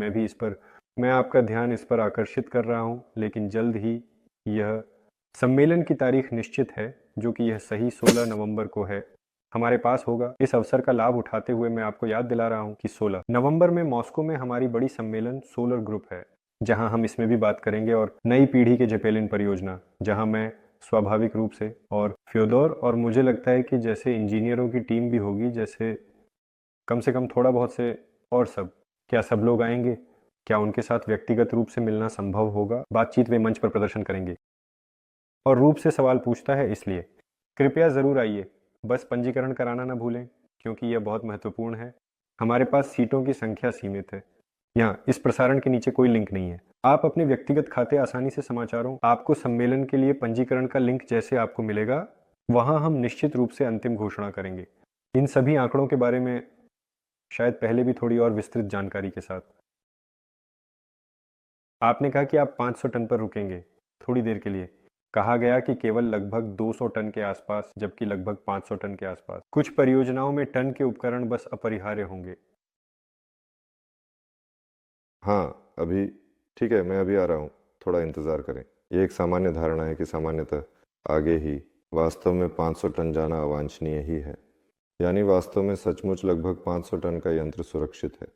मैं आपका ध्यान इस पर आकर्षित कर रहा हूँ। लेकिन जल्द ही यह सम्मेलन की तारीख निश्चित है, जो कि यह सही 16 नवंबर को है, हमारे पास होगा। इस अवसर का लाभ उठाते हुए मैं आपको याद दिला रहा हूँ कि 16 नवंबर में मॉस्को में हमारी बड़ी सम्मेलन सोलर ग्रुप है, जहां हम इसमें भी बात करेंगे, और नई पीढ़ी के जेपेलिन परियोजना, जहां मैं स्वाभाविक रूप से, और फ्योदोर, और मुझे लगता है कि जैसे इंजीनियरों की टीम भी होगी, जैसे कम से कम थोड़ा बहुत से, और सब। क्या सब लोग आएंगे? क्या उनके साथ व्यक्तिगत रूप से मिलना संभव होगा? बातचीत वे मंच पर प्रदर्शन करेंगे। और रूप से सवाल पूछता है, इसलिए कृपया ज़रूर आइए। बस पंजीकरण कराना ना भूलें, क्योंकि यह बहुत महत्वपूर्ण है। हमारे पास सीटों की संख्या सीमित है। यहाँ इस प्रसारण के नीचे कोई लिंक नहीं है। आप अपने व्यक्तिगत खाते आसानी से समाचारों, आपको सम्मेलन के लिए पंजीकरण का लिंक जैसे आपको मिलेगा, वहां हम निश्चित रूप से अंतिम घोषणा करेंगे, इन सभी आंकड़ों के बारे में, शायद पहले भी थोड़ी और विस्तृत जानकारी के साथ। आपने कहा कि आप 500 टन पर रुकेंगे थोड़ी देर के लिए। कहा गया कि केवल लगभग 200 टन के आसपास, जबकि लगभग 500 टन के आसपास। कुछ परियोजनाओं में टन के उपकरण बस अपरिहार्य होंगे। हाँ, अभी ठीक है, मैं अभी आ रहा हूँ, थोड़ा इंतज़ार करें। ये एक सामान्य धारणा है कि सामान्यतः आगे ही वास्तव में 500 टन जाना अवांछनीय ही है। यानी वास्तव में सचमुच लगभग 500 टन का यंत्र सुरक्षित है।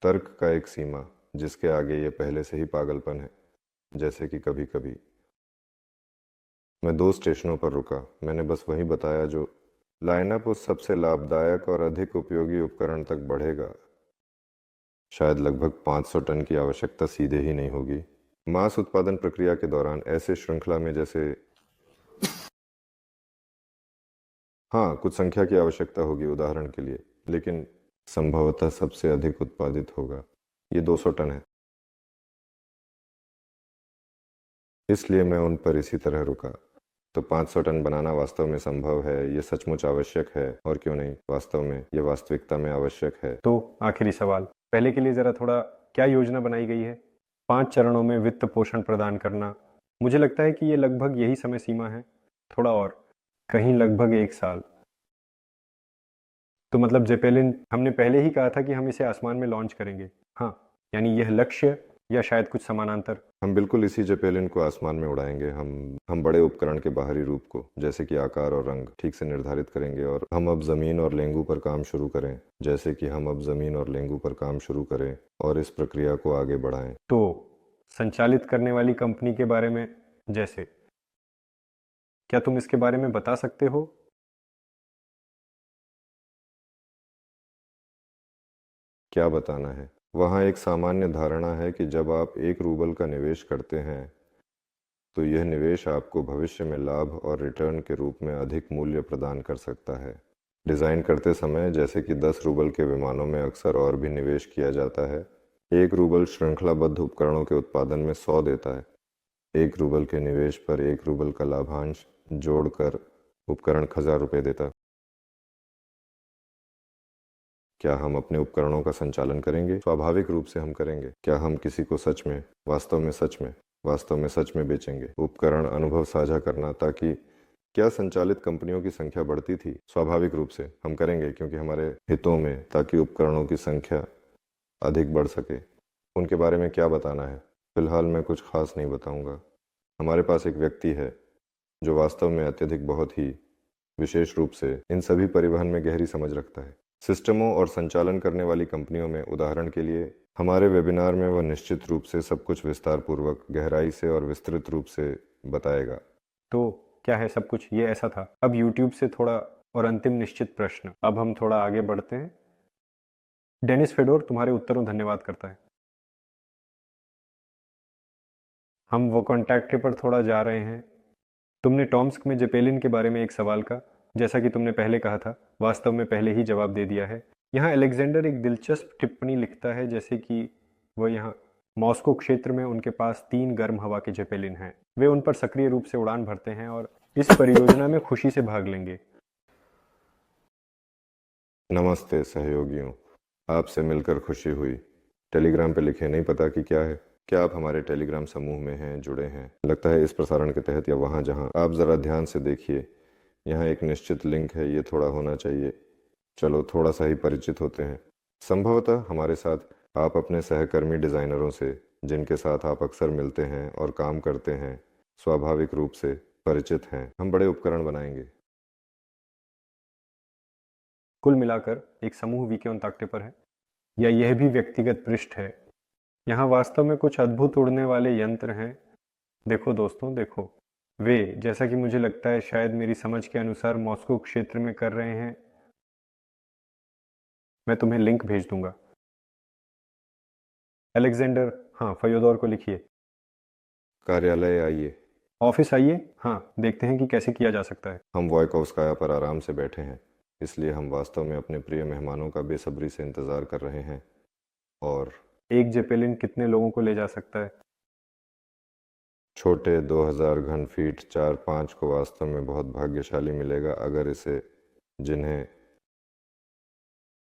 तर्क का एक सीमा, जिसके आगे ये पहले से ही पागलपन है। जैसे कि कभी कभी मैं 2 स्टेशनों पर रुका। मैंने बस वही बताया जो लाइनअप उस सबसे लाभदायक और अधिक उपयोगी उपकरण तक बढ़ेगा। शायद लगभग 500 टन की आवश्यकता सीधे ही नहीं होगी। मांस उत्पादन प्रक्रिया के दौरान ऐसे श्रृंखला में, जैसे हाँ, कुछ संख्या की आवश्यकता होगी उदाहरण के लिए, लेकिन संभवतः सबसे अधिक उत्पादित होगा। ये 200 टन है, इसलिए मैं उन पर इसी तरह रुका। तो 500 टन बनाना वास्तव में संभव है, ये सचमुच आवश्यक है, और क्यों नहीं, वास्तव में ये वास्तविकता में आवश्यक है। तो आखिरी सवाल, पहले के लिए ज़रा थोड़ा, क्या योजना बनाई गई है? 5 चरणों में वित्त पोषण प्रदान करना। मुझे लगता है कि ये लगभग यही समय सीमा है, थोड़ा और, कहीं लगभग 1 साल। तो मतलब जेपेलिन, हमने पहले ही कहा था कि हम इसे आसमान में लॉन्च करेंगे। हाँ, यानी यह लक्ष्य, या शायद कुछ समानांतर। हम बिल्कुल इसी जेपेलिन को आसमान में उड़ाएंगे। हम बड़े उपकरण के बाहरी रूप को, जैसे कि आकार और रंग, ठीक से निर्धारित करेंगे, और हम अब ज़मीन और लेंगू पर काम शुरू करें, जैसे कि हम अब ज़मीन और लेंगू पर काम शुरू करें और इस प्रक्रिया को आगे बढ़ाएं। तो संचालित करने वाली कंपनी के बारे में, जैसे क्या तुम इसके बारे में बता सकते हो? क्या बताना है? वहाँ एक सामान्य धारणा है कि जब आप 1 रूबल का निवेश करते हैं तो यह निवेश आपको भविष्य में लाभ और रिटर्न के रूप में अधिक मूल्य प्रदान कर सकता है। डिज़ाइन करते समय जैसे कि 10 रूबल के विमानों में अक्सर और भी निवेश किया जाता है। 1 रूबल श्रृंखलाबद्ध उपकरणों के उत्पादन में 100 देता है। 1 रूबल के निवेश पर 1 रूबल का लाभांश जोड़कर उपकरण 1000 रुपये देता। क्या हम अपने उपकरणों का संचालन करेंगे? स्वाभाविक रूप से हम करेंगे। क्या हम किसी को वास्तव में सच में बेचेंगे? उपकरण अनुभव साझा करना, ताकि क्या संचालित कंपनियों की संख्या बढ़ती थी? स्वाभाविक रूप से हम करेंगे, क्योंकि हमारे हितों में, ताकि उपकरणों की संख्या अधिक बढ़ सके। उनके बारे में क्या बताना है? फिलहाल मैं कुछ खास नहीं बताऊंगा। हमारे पास एक व्यक्ति है जो वास्तव में अत्यधिक, बहुत ही विशेष रूप से इन सभी परिवहन में गहरी समझ रखता है। सिस्टमों और संचालन करने वाली कंपनियों में, उदाहरण के लिए हमारे वेबिनार में वह निश्चित रूप से सब कुछ विस्तार पूर्वक, गहराई से और विस्तृत रूप से बताएगा। तो क्या है सब कुछ? ये ऐसा था। अब YouTube से थोड़ा और अंतिम निश्चित प्रश्न। अब हम थोड़ा आगे बढ़ते हैं। डेनिस फेडोर तुम्हारे उत्तरों धन्यवाद करता है। हम वो कॉन्टैक्ट पर थोड़ा जा रहे हैं। तुमने टॉम्स्क में जेपेलिन के बारे में एक सवाल का, जैसा कि तुमने पहले कहा था, वास्तव में पहले ही जवाब दे दिया है। यहाँ अलेक्जेंडर एक दिलचस्प टिप्पणी लिखता है, जैसे कि वह यहाँ मॉस्को क्षेत्र में उनके पास 3 गर्म हवा के जेपेलिन हैं। वे उन पर सक्रिय रूप से उड़ान भरते हैं और इस परियोजना में खुशी से भाग लेंगे। नमस्ते सहयोगियों, आपसे मिलकर खुशी हुई। टेलीग्राम पे लिखे, नहीं पता कि क्या है। क्या आप हमारे टेलीग्राम समूह में हैं, जुड़े हैं? लगता है इस प्रसारण के तहत या वहाँ जहाँ। आप ज़रा ध्यान से देखिए, यहाँ एक निश्चित लिंक है, ये थोड़ा होना चाहिए। चलो थोड़ा सा ही परिचित होते हैं। संभवतः हमारे साथ आप अपने सहकर्मी डिज़ाइनरों से, जिनके साथ आप अक्सर मिलते हैं और काम करते हैं, स्वाभाविक रूप से परिचित हैं। हम बड़े उपकरण बनाएंगे। कुल मिलाकर एक समूह वी के अंताक्टे पर है, या यह भी व्यक्तिगत पृष्ठ है। यहाँ वास्तव में कुछ अद्भुत उड़ने वाले यंत्र हैं। देखो दोस्तों, देखो, वे, जैसा कि मुझे लगता है, शायद मेरी समझ के अनुसार मॉस्को क्षेत्र में कर रहे हैं। मैं तुम्हें लिंक भेज दूंगा। अलेक्जेंडर, हाँ, फयोदोर को लिखिए। कार्यालय आइए। ऑफिस आइए। हाँ, देखते हैं कि कैसे किया जा सकता है। हम वॉयकोव्स्काया पर आराम से बैठे हैं, इसलिए हम वास्तव में अपने प्रिय मेहमानों का बेसब्री से इंतज़ार कर रहे हैं। और एक जेपेलिन कितने लोगों को ले जा सकता है? छोटे 2000 घन फीट 4-5 को वास्तव में बहुत भाग्यशाली मिलेगा, अगर इसे, जिन्हें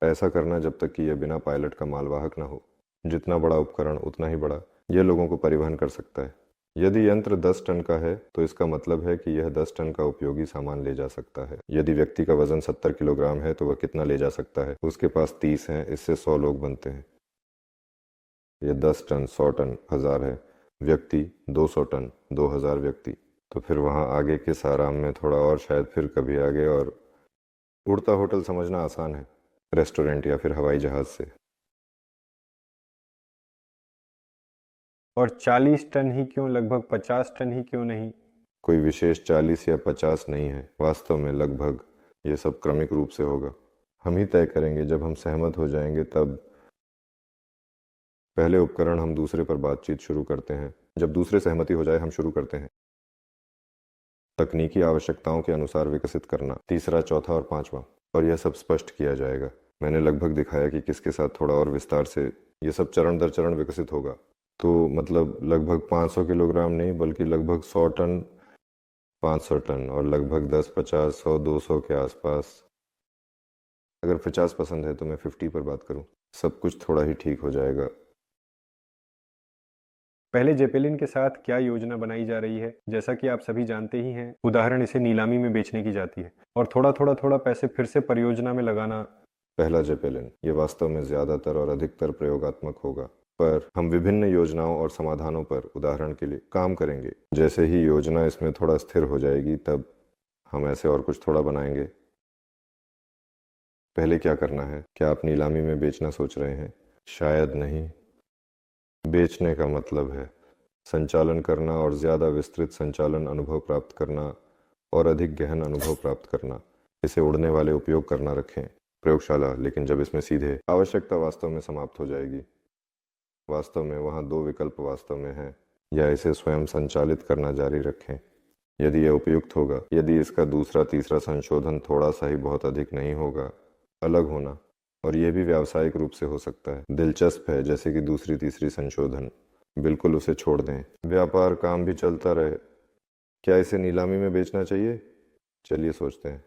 ऐसा करना जब तक कि यह बिना पायलट का मालवाहक न हो। जितना बड़ा उपकरण उतना ही बड़ा यह लोगों को परिवहन कर सकता है। यदि यंत्र 10 टन का है तो इसका मतलब है कि यह 10 टन का उपयोगी सामान ले जा सकता है। यदि व्यक्ति का वजन 70 किलोग्राम है तो वह कितना ले जा सकता है? उसके पास 30 हैं, इससे 100 लोग बनते हैं। यह 10 टन, 100 टन, 1000 है। व्यक्ति 200 टन, 2000 व्यक्ति। तो फिर वहाँ आगे किस आराम में, थोड़ा और शायद फिर कभी आगे। और उड़ता होटल समझना आसान है, रेस्टोरेंट या फिर हवाई जहाज से। और 40 टन ही क्यों? लगभग 50 टन ही क्यों नहीं? कोई विशेष 40 या 50 नहीं है, वास्तव में लगभग ये सब क्रमिक रूप से होगा। हम ही तय करेंगे, जब हम सहमत हो जाएंगे तब। पहले उपकरण हम दूसरे पर बातचीत शुरू करते हैं, जब दूसरे सहमति हो जाए हम शुरू करते हैं। तकनीकी आवश्यकताओं के अनुसार विकसित करना, तीसरा, चौथा और पांचवा, और यह सब स्पष्ट किया जाएगा। मैंने लगभग दिखाया कि किसके साथ थोड़ा और विस्तार से यह सब चरण दर चरण विकसित होगा। तो मतलब लगभग 500 किलोग्राम नहीं, बल्कि लगभग 100 टन, 500 टन, और लगभग 10, 50, 100, 200 के आसपास। अगर 50 पसंद है तो मैं 50 पर बात करूं। सब कुछ थोड़ा ही ठीक हो जाएगा। पहले जेपेलिन के साथ क्या योजना बनाई जा रही है? जैसा कि आप सभी जानते ही हैं, उदाहरण, इसे नीलामी में बेचने की जाती है और थोड़ा पैसे फिर से परियोजना में लगाना। पहला जेपेलिन, ये वास्तव में ज़्यादातर और अधिकतर प्रयोगात्मक होगा, पर हम विभिन्न योजनाओं और समाधानों पर, उदाहरण के लिए, काम करेंगे। जैसे ही योजना इसमें थोड़ा स्थिर हो जाएगी तब हम ऐसे और कुछ थोड़ा बनाएंगे। पहले क्या करना है? क्या आप नीलामी में बेचना सोच रहे हैं? शायद नहीं। बेचने का मतलब है संचालन करना और ज़्यादा विस्तृत संचालन अनुभव प्राप्त करना और अधिक गहन अनुभव प्राप्त करना। इसे उड़ने वाले उपयोग करना रखें प्रयोगशाला, लेकिन जब इसमें सीधे आवश्यकता वास्तव में समाप्त हो जाएगी। वास्तव में वहाँ दो विकल्प वास्तव में हैं, या इसे स्वयं संचालित करना जारी रखें यदि यह उपयुक्त होगा, यदि इसका दूसरा तीसरा संशोधन थोड़ा सा ही बहुत अधिक नहीं होगा, अलग होना, और यह भी व्यावसायिक रूप से हो सकता है, दिलचस्प है, जैसे कि दूसरी तीसरी संशोधन, बिल्कुल उसे छोड़ दें। व्यापार काम भी चलता रहे। क्या इसे नीलामी में बेचना चाहिए? चलिए सोचते हैं।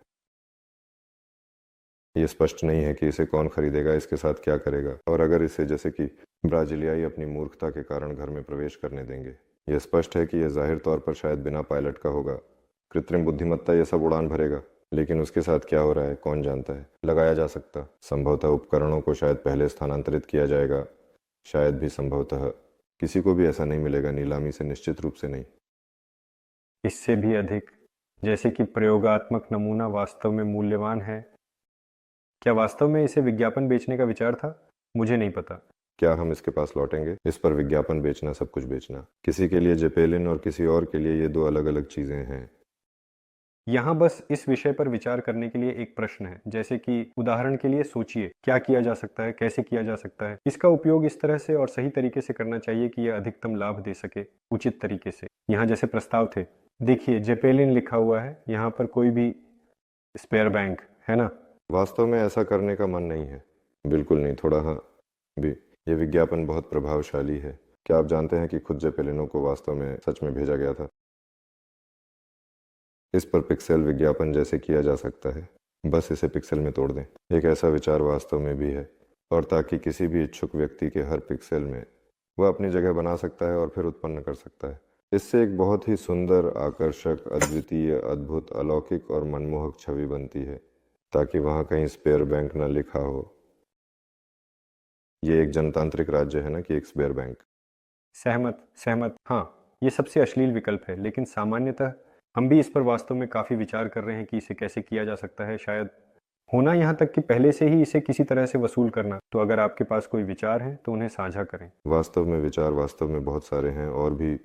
ये स्पष्ट नहीं है कि इसे कौन खरीदेगा, इसके साथ क्या करेगा, और अगर इसे जैसे कि ब्राजीलियाई अपनी मूर्खता के कारण घर में प्रवेश करने देंगे। यह स्पष्ट है कि यह जाहिर तौर पर शायद बिना पायलट का होगा। कृत्रिम बुद्धिमत्ता यह सब उड़ान भरेगा, लेकिन उसके साथ क्या हो रहा है कौन जानता है। लगाया जा सकता, संभवतः उपकरणों को शायद पहले स्थानांतरित किया जाएगा, शायद भी संभवतः किसी को भी ऐसा नहीं मिलेगा, नीलामी से निश्चित रूप से नहीं। इससे भी अधिक, जैसे कि प्रयोगात्मक नमूना वास्तव में मूल्यवान है। क्या वास्तव में इसे विज्ञापन बेचने का विचार था? मुझे नहीं पता। क्या हम इसके पास लौटेंगे? इस पर विज्ञापन बेचना, सब कुछ बेचना, किसी के लिए जेपेलिन और किसी और के लिए ये दो अलग अलग चीजें हैं। यहाँ बस इस विषय पर विचार करने के लिए एक प्रश्न है, जैसे कि उदाहरण के लिए सोचिए क्या किया जा सकता है, कैसे किया जा सकता है। इसका उपयोग इस तरह से और सही तरीके से करना चाहिए कि यह अधिकतम लाभ दे सके, उचित तरीके से। यहाँ जैसे प्रस्ताव थे, देखिए जेपेलिन लिखा हुआ है, यहाँ पर कोई भी स्पेयर बैंक है ना। वास्तव में ऐसा करने का मन नहीं है, बिल्कुल नहीं, थोड़ा हाँ भी। ये विज्ञापन बहुत प्रभावशाली है। क्या आप जानते हैं कि खुद जेपेलिनों को वास्तव में सच में भेजा गया था? इस पर पिक्सेल विज्ञापन जैसे किया जा सकता है, बस इसे पिक्सेल में तोड़ दें। एक ऐसा विचार वास्तव में भी है, और ताकि किसी भी इच्छुक व्यक्ति के हर पिक्सेल में वह अपनी जगह बना सकता है और फिर उत्पन्न कर सकता है। इससे एक बहुत ही सुंदर, आकर्षक, अद्वितीय, अद्भुत, अलौकिक और मनमोहक छवि बनती है, ताकि वहाँ कहीं स्पेयर बैंक न लिखा हो। ये एक जनतांत्रिक राज्य है ना कि एक स्पेयर बैंक। सहमत सहमत, हाँ ये सबसे अश्लील विकल्प है, लेकिन सामान्यतः हम भी इस पर वास्तव में काफ़ी विचार कर रहे हैं कि इसे कैसे किया जा सकता है। शायद होना यहाँ तक कि पहले से ही इसे किसी तरह से वसूल करना। तो अगर आपके पास कोई विचार हैं तो उन्हें साझा करें। वास्तव में विचार वास्तव में बहुत सारे हैं, और भी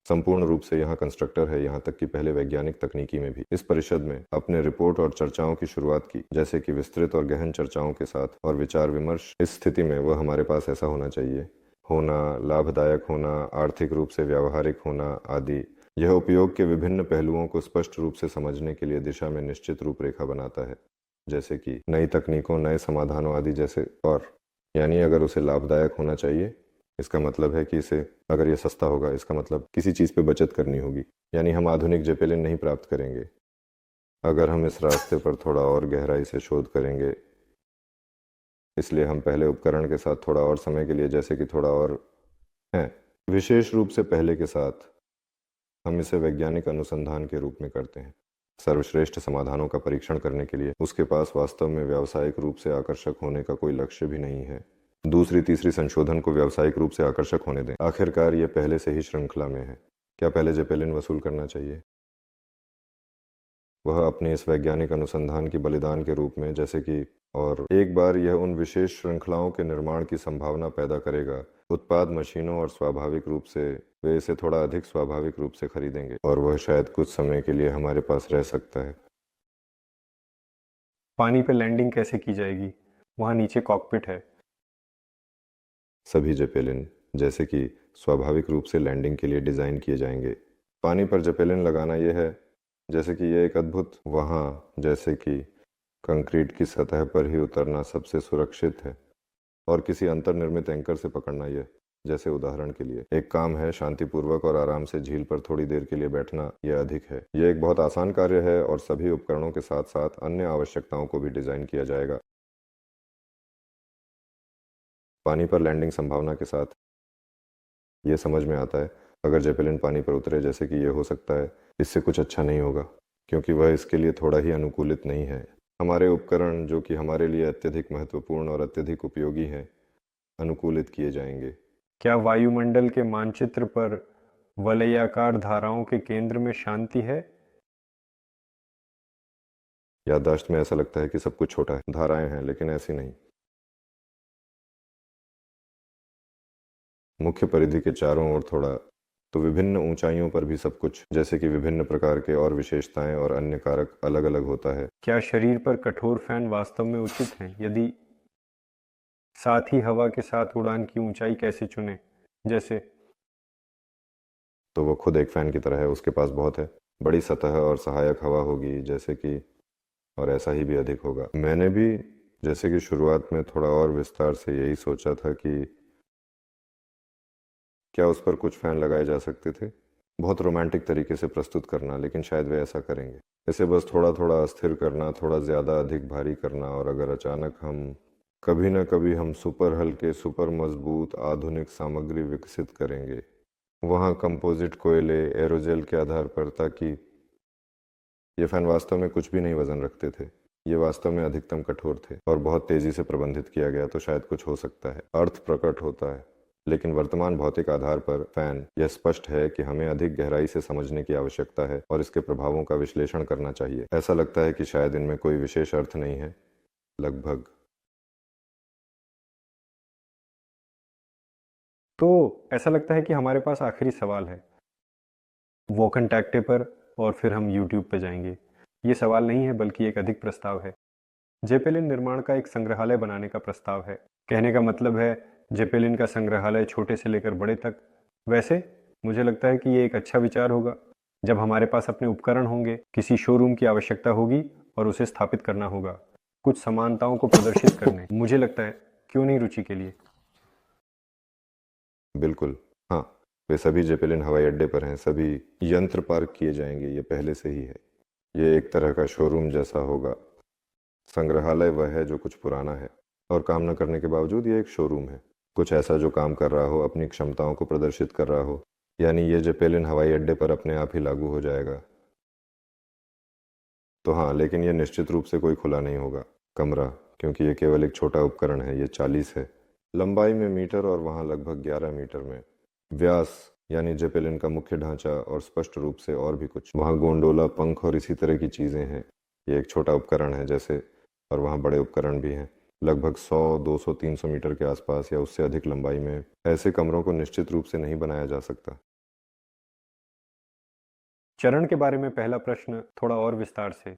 संपूर्ण रूप से यहाँ कंस्ट्रक्टर है, यहाँ तक कि पहले वैज्ञानिक तकनीकी में भी। इस परिषद में अपने रिपोर्ट और चर्चाओं की शुरुआत की, जैसे कि विस्तृत और गहन चर्चाओं के साथ और विचार विमर्श। इस स्थिति में वह हमारे पास ऐसा होना चाहिए, होना, लाभदायक होना, आर्थिक रूप से व्यावहारिक होना आदि। यह उपयोग के विभिन्न पहलुओं को स्पष्ट रूप से समझने के लिए दिशा में निश्चित रूपरेखा बनाता है, जैसे कि नई तकनीकों, नए समाधानों आदि जैसे। और यानी अगर उसे लाभदायक होना चाहिए, इसका मतलब है कि इसे, अगर यह सस्ता होगा, इसका मतलब किसी चीज़ पे बचत करनी होगी। यानी हम आधुनिक जेपेलिन नहीं प्राप्त करेंगे अगर हम इस रास्ते पर थोड़ा और गहराई से शोध करेंगे। इसलिए हम पहले उपकरण के साथ थोड़ा और समय के लिए, जैसे कि थोड़ा और हैं, विशेष रूप से पहले के साथ, हम इसे वैज्ञानिक अनुसंधान के रूप में करते हैं, सर्वश्रेष्ठ समाधानों का परीक्षण करने के लिए। उसके पास वास्तव में व्यावसायिक रूप से आकर्षक होने का कोई लक्ष्य भी नहीं है। दूसरी तीसरी संशोधन को व्यावसायिक रूप से आकर्षक होने दें। आखिरकार ये पहले से ही श्रृंखला में है। क्या पहले जेपेलिन वसूल करना चाहिए? वह अपने इस वैज्ञानिक अनुसंधान की बलिदान के रूप में, जैसे कि, और एक बार यह उन विशेष श्रृंखलाओं के निर्माण की संभावना पैदा करेगा, उत्पाद मशीनों, और स्वाभाविक रूप से वे इसे थोड़ा अधिक स्वाभाविक रूप से खरीदेंगे, और वह शायद कुछ समय के लिए हमारे पास रह सकता है। पानी पर लैंडिंग कैसे की जाएगी? वहाँ नीचे कॉकपिट है। सभी जेपेलिन जैसे कि स्वाभाविक रूप से लैंडिंग के लिए डिज़ाइन किए जाएंगे। पानी पर जेपेलिन लगाना यह है जैसे कि यह एक अद्भुत, वहाँ जैसे कि कंक्रीट की सतह पर ही उतरना सबसे सुरक्षित है, और किसी अंतर्निर्मित एंकर से पकड़ना यह, जैसे उदाहरण के लिए एक काम है, शांतिपूर्वक और आराम से झील पर थोड़ी देर के लिए बैठना, यह अधिक है। यह एक बहुत आसान कार्य है, और सभी उपकरणों के साथ साथ अन्य आवश्यकताओं को भी डिज़ाइन किया जाएगा। पानी पर लैंडिंग संभावना के साथ यह समझ में आता है, अगर जेपेलिन पानी पर उतरे, जैसे कि यह हो सकता है, इससे कुछ अच्छा नहीं होगा, क्योंकि वह इसके लिए थोड़ा ही अनुकूलित नहीं है। हमारे उपकरण, जो कि हमारे लिए अत्यधिक महत्वपूर्ण और अत्यधिक उपयोगी हैं, अनुकूलित किए जाएंगे। क्या वायुमंडल के मानचित्र पर वलयाकार धाराओं के केंद्र में शांति है? याददाश्त में ऐसा लगता है कि सब कुछ छोटा है, धाराएं हैं, लेकिन ऐसी नहीं। मुख्य परिधि के चारों ओर थोड़ा तो विभिन्न ऊंचाइयों पर भी सब कुछ, जैसे कि विभिन्न प्रकार के और विशेषताएं और अन्य कारक अलग अलग होता है। क्या शरीर पर कठोर फैन वास्तव में उचित हैं? यदि साथ ही हवा के साथ उड़ान की ऊंचाई कैसे चुनें? जैसे तो वो खुद एक फैन की तरह है, उसके पास बहुत है, बड़ी सतह और सहायक हवा होगी, जैसे कि, और ऐसा ही भी अधिक होगा। मैंने भी जैसे कि शुरुआत में थोड़ा और विस्तार से यही सोचा था कि क्या उस पर कुछ फैन लगाए जा सकते थे, बहुत रोमांटिक तरीके से प्रस्तुत करना, लेकिन शायद वे ऐसा करेंगे। इसे बस थोड़ा थोड़ा अस्थिर करना, थोड़ा ज़्यादा अधिक भारी करना, और अगर अचानक हम कभी न कभी हम सुपर हल्के, सुपर मजबूत आधुनिक सामग्री विकसित करेंगे वहाँ कंपोजिट कोयले एरोजेल के आधार पर, ताकि ये फैन वास्तव में कुछ भी नहीं वजन रखते थे, ये वास्तव में अधिकतम कठोर थे और बहुत तेजी से प्रबंधित किया गया, तो शायद कुछ हो सकता है, अर्थ प्रकट होता है। लेकिन वर्तमान भौतिक आधार पर फैन, यह स्पष्ट है कि हमें अधिक गहराई से समझने की आवश्यकता है और इसके प्रभावों का विश्लेषण करना चाहिए। ऐसा लगता है कि शायद इनमें कोई विशेष अर्थ नहीं है, लगभग। तो ऐसा लगता है कि हमारे पास आखिरी सवाल है, वोकन टैक्टे पर, और फिर हम यूट्यूब पे जाएंगे। ये सवाल नहीं है बल्कि एक अधिक प्रस्ताव है। जेपेलिन निर्माण का एक संग्रहालय बनाने का प्रस्ताव है। कहने का मतलब है जेपेलिन का संग्रहालय छोटे से लेकर बड़े तक। वैसे मुझे लगता है कि ये एक अच्छा विचार होगा। जब हमारे पास अपने उपकरण होंगे, किसी शोरूम की आवश्यकता होगी और उसे स्थापित करना होगा, कुछ समानताओं को प्रदर्शित करने। मुझे लगता है, क्यों नहीं रुचि के लिए। बिल्कुल, हाँ, वे सभी जेपेलिन हवाई अड्डे पर हैं, सभी यंत्र पार्क किए जाएंगे, ये पहले से ही है। ये एक तरह का शोरूम जैसा होगा। संग्रहालय वह है जो कुछ पुराना है और काम न करने के बावजूद ये एक शोरूम है, कुछ ऐसा जो काम कर रहा हो, अपनी क्षमताओं को प्रदर्शित कर रहा हो। यानी ये जेपेलिन हवाई अड्डे पर अपने आप ही लागू हो जाएगा। तो हाँ, लेकिन ये निश्चित रूप से कोई खुला नहीं होगा कमरा, क्योंकि ये केवल एक छोटा उपकरण है। ये 40 है लंबाई में मीटर और वहाँ लगभग 11 मीटर में व्यास, यानी जेपेलिन का मुख्य ढांचा, और स्पष्ट रूप से और भी कुछ। वहाँ गोंडोला, पंख और इसी तरह की चीज़ें हैं। ये एक छोटा उपकरण है जैसे, और वहाँ बड़े उपकरण भी हैं, लगभग 100, 200, 300 मीटर के आसपास या उससे अधिक लंबाई में। ऐसे कमरों को निश्चित रूप से नहीं बनाया जा सकता। चरण के बारे में पहला प्रश्न थोड़ा और विस्तार से।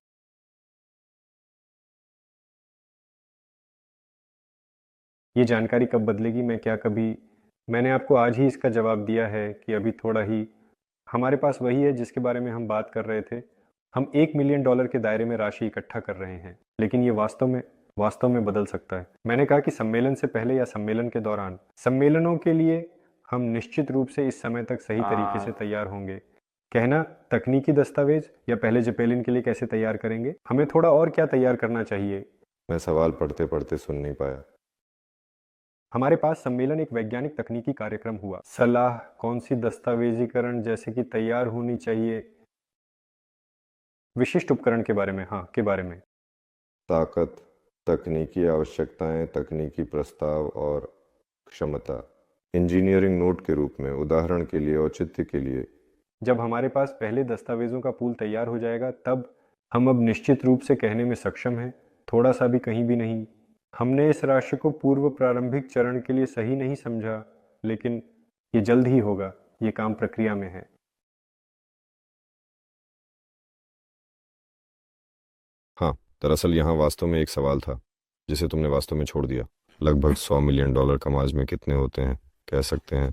ये जानकारी कब बदलेगी? मैंने आपको आज ही इसका जवाब दिया है कि अभी थोड़ा ही। हमारे पास वही है जिसके बारे में हम बात कर रहे थे। हम $1 मिलियन के दायरे में राशि इकट्ठा कर रहे हैं, लेकिन ये वास्तव में बदल सकता है। मैंने कहा कि सम्मेलन से पहले या सम्मेलन के दौरान। सम्मेलनों के लिए हम निश्चित रूप से इस समय तक सही तरीके से तैयार होंगे। कहना तकनीकी दस्तावेज, या पहले जेपेलिन के लिए कैसे तैयार करेंगे? हमें थोड़ा और क्या तैयार करना चाहिए? मैं सवाल पढ़ते पढ़ते सुन नहीं पाया। हमारे पास सम्मेलन एक वैज्ञानिक तकनीकी कार्यक्रम हुआ। सलाह कौन सी दस्तावेजीकरण जैसे कि तैयार होनी चाहिए? विशिष्ट उपकरण के बारे में, हाँ, के बारे में। ताकत, तकनीकी आवश्यकताएं, तकनीकी प्रस्ताव और क्षमता, इंजीनियरिंग नोट के रूप में, उदाहरण के लिए, औचित्य के लिए। जब हमारे पास पहले दस्तावेजों का पूल तैयार हो जाएगा, तब हम अब निश्चित रूप से कहने में सक्षम हैं, थोड़ा सा भी कहीं भी नहीं। हमने इस राशि को पूर्व प्रारंभिक चरण के लिए सही नहीं समझा, लेकिन ये जल्द ही होगा। ये काम प्रक्रिया में है। हाँ, दरअसल यहाँ वास्तव में एक सवाल था जिसे तुमने वास्तव में छोड़ दिया। लगभग $100 मिलियन कमाज में कितने होते हैं, कह सकते हैं?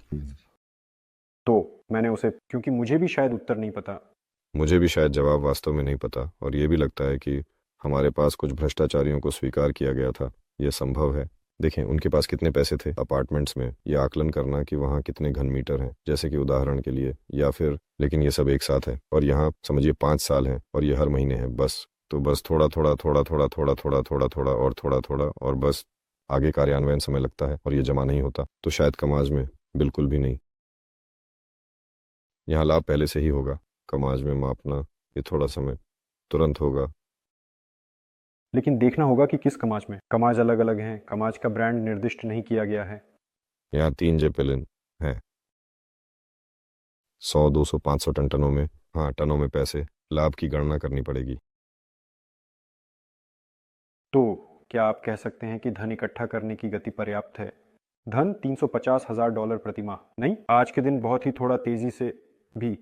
तो मैंने उसे, क्योंकि मुझे भी शायद उत्तर नहीं पता। मुझे भी शायद जवाब वास्तव में नहीं पता, और ये भी लगता है कि हमारे पास कुछ भ्रष्टाचारियों को स्वीकार किया गया था। यह संभव है। देखें उनके पास कितने पैसे थे अपार्टमेंट्स में, यह आकलन करना कि वहाँ कितने घन मीटर हैं, जैसे कि उदाहरण के लिए, या फिर, लेकिन ये सब एक साथ है, और यहाँ समझिए 5 साल हैं, और ये हर महीने है, बस। तो बस थोड़ा थोड़ा थोड़ा थोड़ा थोड़ा थोड़ा थोड़ा थोड़ा और थोड़ा थोड़ा, और बस आगे कार्यान्वयन समय लगता है, और ये जमा नहीं होता। तो शायद कमाज में बिल्कुल भी नहीं। यहाँ लाभ पहले से ही होगा। कमाज में मापना, ये थोड़ा समय तुरंत होगा। लेकिन देखना होगा कि किस कमाज में। कमाज अलग अलग हैं, कमाज का ब्रांड निर्दिष्ट नहीं किया गया है। यहाँ 3 जेपेलिन है, 100, 200, 500 टन, टनों में। हाँ, टनों में पैसे, लाभ की गणना करनी पड़ेगी। तो क्या आप कह सकते हैं कि धन इकट्ठा करने की गति पर्याप्त है? धन $350,000 प्रति माह। नहीं, आज के दिन बहुत ही थोड़ा तेजी से भी।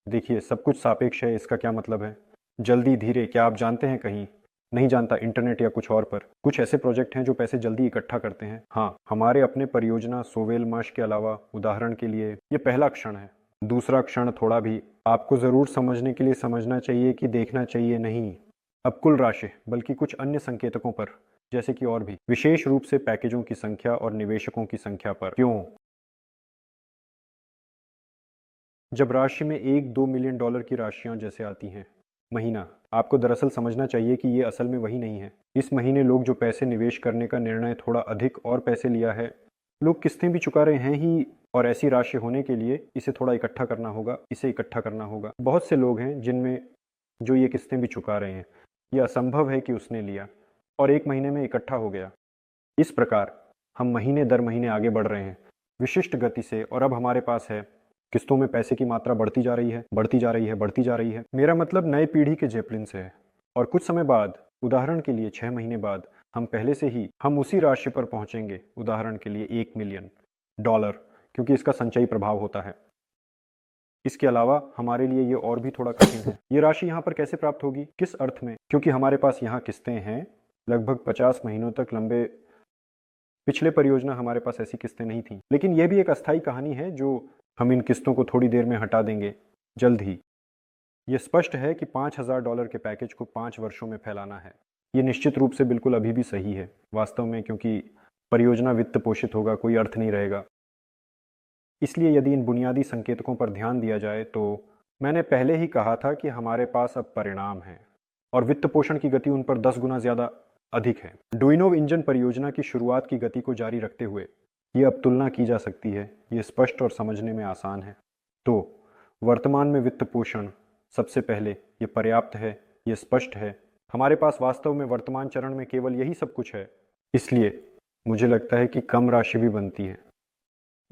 देखिए, सब कुछ सापेक्ष है। इसका क्या मतलब है? जल्दी धीरे, क्या आप जानते हैं कहीं? नहीं जानता, इंटरनेट या कुछ और पर कुछ ऐसे प्रोजेक्ट हैं जो पैसे जल्दी इकट्ठा करते हैं। हाँ, हमारे अपने परियोजना सोवेल माश के अलावा उदाहरण के लिए ये पहला क्षण है। दूसरा क्षण थोड़ा भी आपको जरूर समझने के लिए समझना चाहिए कि देखना चाहिए नहीं अब कुल राशि, बल्कि कुछ अन्य संकेतकों पर, जैसे कि और भी, विशेष रूप से पैकेजों की संख्या और निवेशकों की संख्या पर। क्यों? जब राशि में $1-2 मिलियन की राशियां जैसे आती हैं महीना, आपको दरअसल समझना चाहिए कि ये असल में वही नहीं है। इस महीने लोग जो पैसे निवेश करने का निर्णय थोड़ा अधिक और पैसे लिया है, लोग किस्तें भी चुका रहे हैं ही, और ऐसी राशि होने के लिए इसे थोड़ा इकट्ठा करना होगा, इसे इकट्ठा करना होगा। बहुत से लोग हैं जिनमें जो ये किस्तें भी चुका रहे हैं। यह असंभव है कि उसने लिया और एक महीने में इकट्ठा हो गया। इस प्रकार हम महीने दर महीने आगे बढ़ रहे हैं विशिष्ट गति से, और अब हमारे पास है किस्तों में पैसे की मात्रा बढ़ती जा रही है, बढ़ती जा रही है, बढ़ती जा रही है। मेरा मतलब नए पीढ़ी के जेपलिन से है। और कुछ समय बाद, उदाहरण के लिए 6 महीने बाद, हम पहले से ही हम उसी राशि पर पहुंचेंगे, उदाहरण के लिए $1 मिलियन, क्योंकि इसका संचयी प्रभाव होता है। इसके अलावा हमारे लिए ये और भी थोड़ा कठिन है। ये राशि यहाँ पर कैसे प्राप्त होगी? किस अर्थ में? क्योंकि हमारे पास यहाँ किस्तें हैं लगभग 50 महीनों तक लंबे। पिछले परियोजना हमारे पास ऐसी किस्तें नहीं थी, लेकिन यह भी एक अस्थायी कहानी है जो हम इन किस्तों को थोड़ी देर में हटा देंगे, जल्द ही। यह स्पष्ट है कि $5,000 के पैकेज को 5 वर्षों में फैलाना है। ये निश्चित रूप से बिल्कुल अभी भी सही है वास्तव में, क्योंकि परियोजना वित्त पोषित होगा, कोई अर्थ नहीं रहेगा। इसलिए यदि इन बुनियादी संकेतकों पर ध्यान दिया जाए तो मैंने पहले ही कहा था कि हमारे पास अब परिणाम है और वित्त पोषण की गति उन पर 10 गुना ज़्यादा अधिक है। डुइनोव इंजन परियोजना की शुरुआत की गति को जारी रखते हुए ये अब तुलना की जा सकती है। ये स्पष्ट और समझने में आसान है। तो वर्तमान में वित्त पोषण सबसे पहले ये पर्याप्त है, ये स्पष्ट है। हमारे पास वास्तव में वर्तमान चरण में केवल यही सब कुछ है। इसलिए मुझे लगता है कि कम राशि भी बनती है।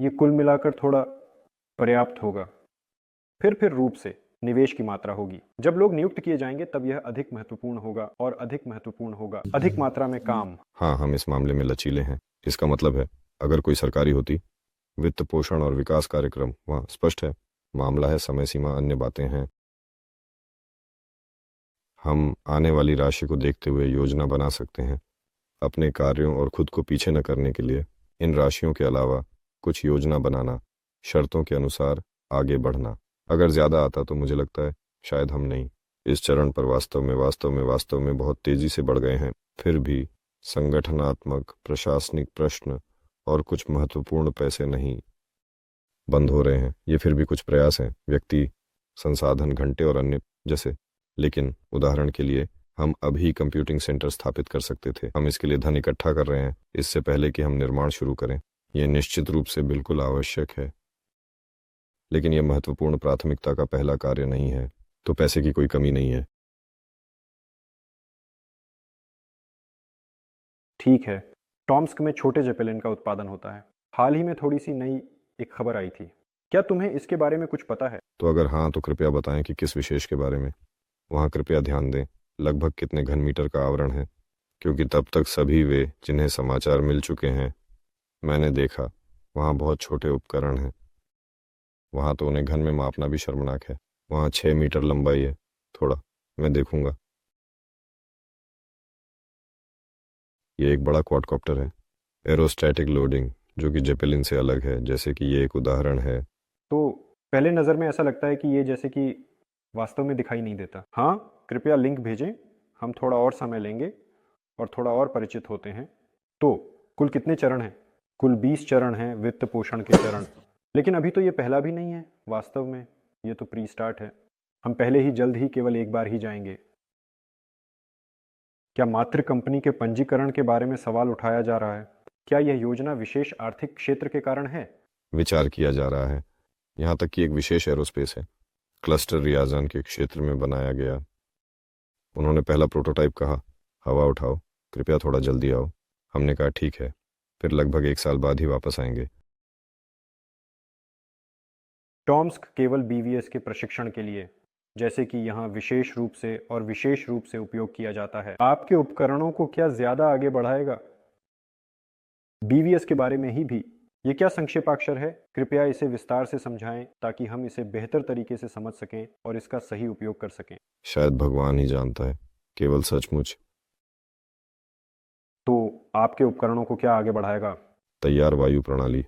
ये कुल मिलाकर थोड़ा पर्याप्त होगा। फिर रूप से निवेश की मात्रा होगी। जब लोग नियुक्त किए जाएंगे तब यह अधिक महत्वपूर्ण होगा और अधिक महत्वपूर्ण होगा, अधिक मात्रा में काम। हाँ, हम इस मामले में लचीले हैं। इसका मतलब है, अगर कोई सरकारी होती, वित्त पोषण और विकास कार्यक्रम वहाँ स्पष्ट है। मामला है समय सीमा, अन्य बातें हैं। हम आने वाली राशि को देखते हुए योजना बना सकते हैं अपने कार्यों और खुद को पीछे न करने के लिए। इन राशियों के अलावा कुछ योजना बनाना, शर्तों के अनुसार आगे बढ़ना। अगर ज़्यादा आता तो मुझे लगता है शायद हम नहीं इस चरण पर वास्तव में बहुत तेज़ी से बढ़ गए हैं। फिर भी संगठनात्मक प्रशासनिक प्रश्न और कुछ महत्वपूर्ण पैसे नहीं बंद हो रहे हैं। ये फिर भी कुछ प्रयास हैं, व्यक्ति, संसाधन, घंटे और अन्य जैसे। लेकिन उदाहरण के लिए हम अभी कंप्यूटिंग सेंटर स्थापित कर सकते थे। हम इसके लिए धन इकट्ठा कर रहे हैं इससे पहले कि हम निर्माण शुरू करें। यह निश्चित रूप से बिल्कुल आवश्यक है, लेकिन यह महत्वपूर्ण प्राथमिकता का पहला कार्य नहीं है। तो पैसे की कोई कमी नहीं है। ठीक है, टॉम्स्क में छोटे जेपेलिन का उत्पादन होता है। हाल ही में थोड़ी सी नई एक खबर आई थी। क्या तुम्हें इसके बारे में कुछ पता है? तो अगर हाँ तो कृपया बताएं कि किस विशेष के बारे में। वहाँ कृपया ध्यान दें लगभग कितने घन मीटर का आवरण है, क्योंकि तब तक सभी वे जिन्हें समाचार मिल चुके हैं, मैंने देखा वहाँ बहुत छोटे उपकरण हैं। वहाँ तो उन्हें घन में मापना भी शर्मनाक है। वहाँ 6 मीटर लंबाई है। थोड़ा मैं देखूंगा। ये एक बड़ा क्वाडकॉप्टर है, एरोस्टैटिक लोडिंग, जो कि जेपेलिन से अलग है। जैसे कि ये एक उदाहरण है। तो पहले नज़र में ऐसा लगता है कि ये जैसे कि वास्तव में दिखाई नहीं देता। हाँ, कृपया लिंक भेजें, हम थोड़ा और समय लेंगे और थोड़ा और परिचित होते हैं। तो कुल कितने चरण हैं? कुल 20 चरण हैं वित्त पोषण के चरण। लेकिन अभी तो ये पहला भी नहीं है वास्तव में, ये तो प्री स्टार्ट है। हम पहले ही जल्द ही केवल एक बार ही जाएंगे। क्या मातृ कंपनी के पंजीकरण के बारे में सवाल उठाया जा रहा है? क्या यह योजना विशेष आर्थिक क्षेत्र के कारण है? विचार किया जा रहा है। यहाँ तक कि एक विशेष एरोस्पेस है, क्लस्टर रियाजान के क्षेत्र में बनाया गया। उन्होंने पहला प्रोटोटाइप कहा, हवा उठाओ, कृपया थोड़ा जल्दी आओ। हमने कहा ठीक है, फिर लगभग 1 साल बाद ही वापस आएंगे। टॉम्स्क केवल बीवीएस के प्रशिक्षण के लिए, जैसे कि यहाँ विशेष रूप से उपयोग किया जाता है, आपके उपकरणों को क्या ज़्यादा आगे बढ़ाएगा? बीवीएस के बारे में ही भी ये क्या संक्षेपाक्षर है? कृपया इसे विस्तार से समझाएं ताकि हम इसे बेहतर तरीके से समझ सकें और इसका सही उपयोग कर सकें। शायद भगवान ही जानता है, केवल सचमुच। तो आपके उपकरणों को क्या आगे बढ़ाएगा? तैयार वायु प्रणाली।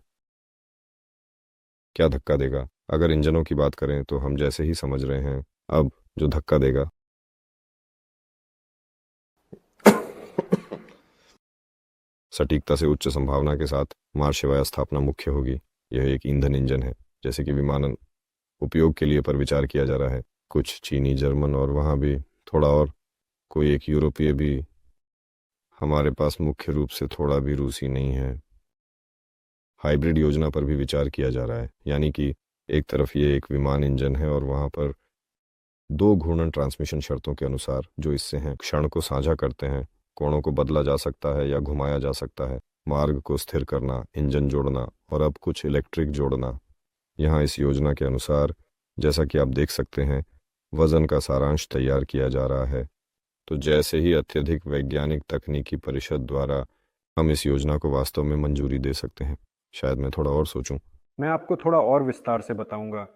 क्या धक्का देगा? अगर इंजनों की बात करें तो हम जैसे ही समझ रहे हैं, अब जो धक्का देगा सटीकता से उच्च संभावना के साथ मार्श वायु स्थापना मुख्य होगी। यह एक ईंधन इंजन है, जैसे कि विमानन उपयोग के लिए पर विचार किया जा रहा है। कुछ चीनी, जर्मन और वहाँ भी थोड़ा और कोई एक यूरोपीय भी। हमारे पास मुख्य रूप से थोड़ा भी रूसी नहीं है। हाइब्रिड योजना पर भी विचार किया जा रहा है, यानी कि एक तरफ ये एक विमान इंजन है और वहाँ पर दो घूर्णन ट्रांसमिशन शर्तों के अनुसार जो इससे हैं क्षण को साझा करते हैं। कोणों को बदला जा सकता है या घुमाया जा सकता है, मार्ग को स्थिर करना, इंजन जोड़ना और अब कुछ इलेक्ट्रिक जोड़ना। यहाँ इस योजना के अनुसार, जैसा कि आप देख सकते हैं, वजन का सारांश तैयार किया जा रहा है। तो जैसे ही अत्यधिक वैज्ञानिक तकनीकी परिषद द्वारा हम इस योजना को वास्तव में मंजूरी दे सकते हैं। शायद मैं थोड़ा और सोचूं। मैं आपको थोड़ा और विस्तार से बताऊंगा,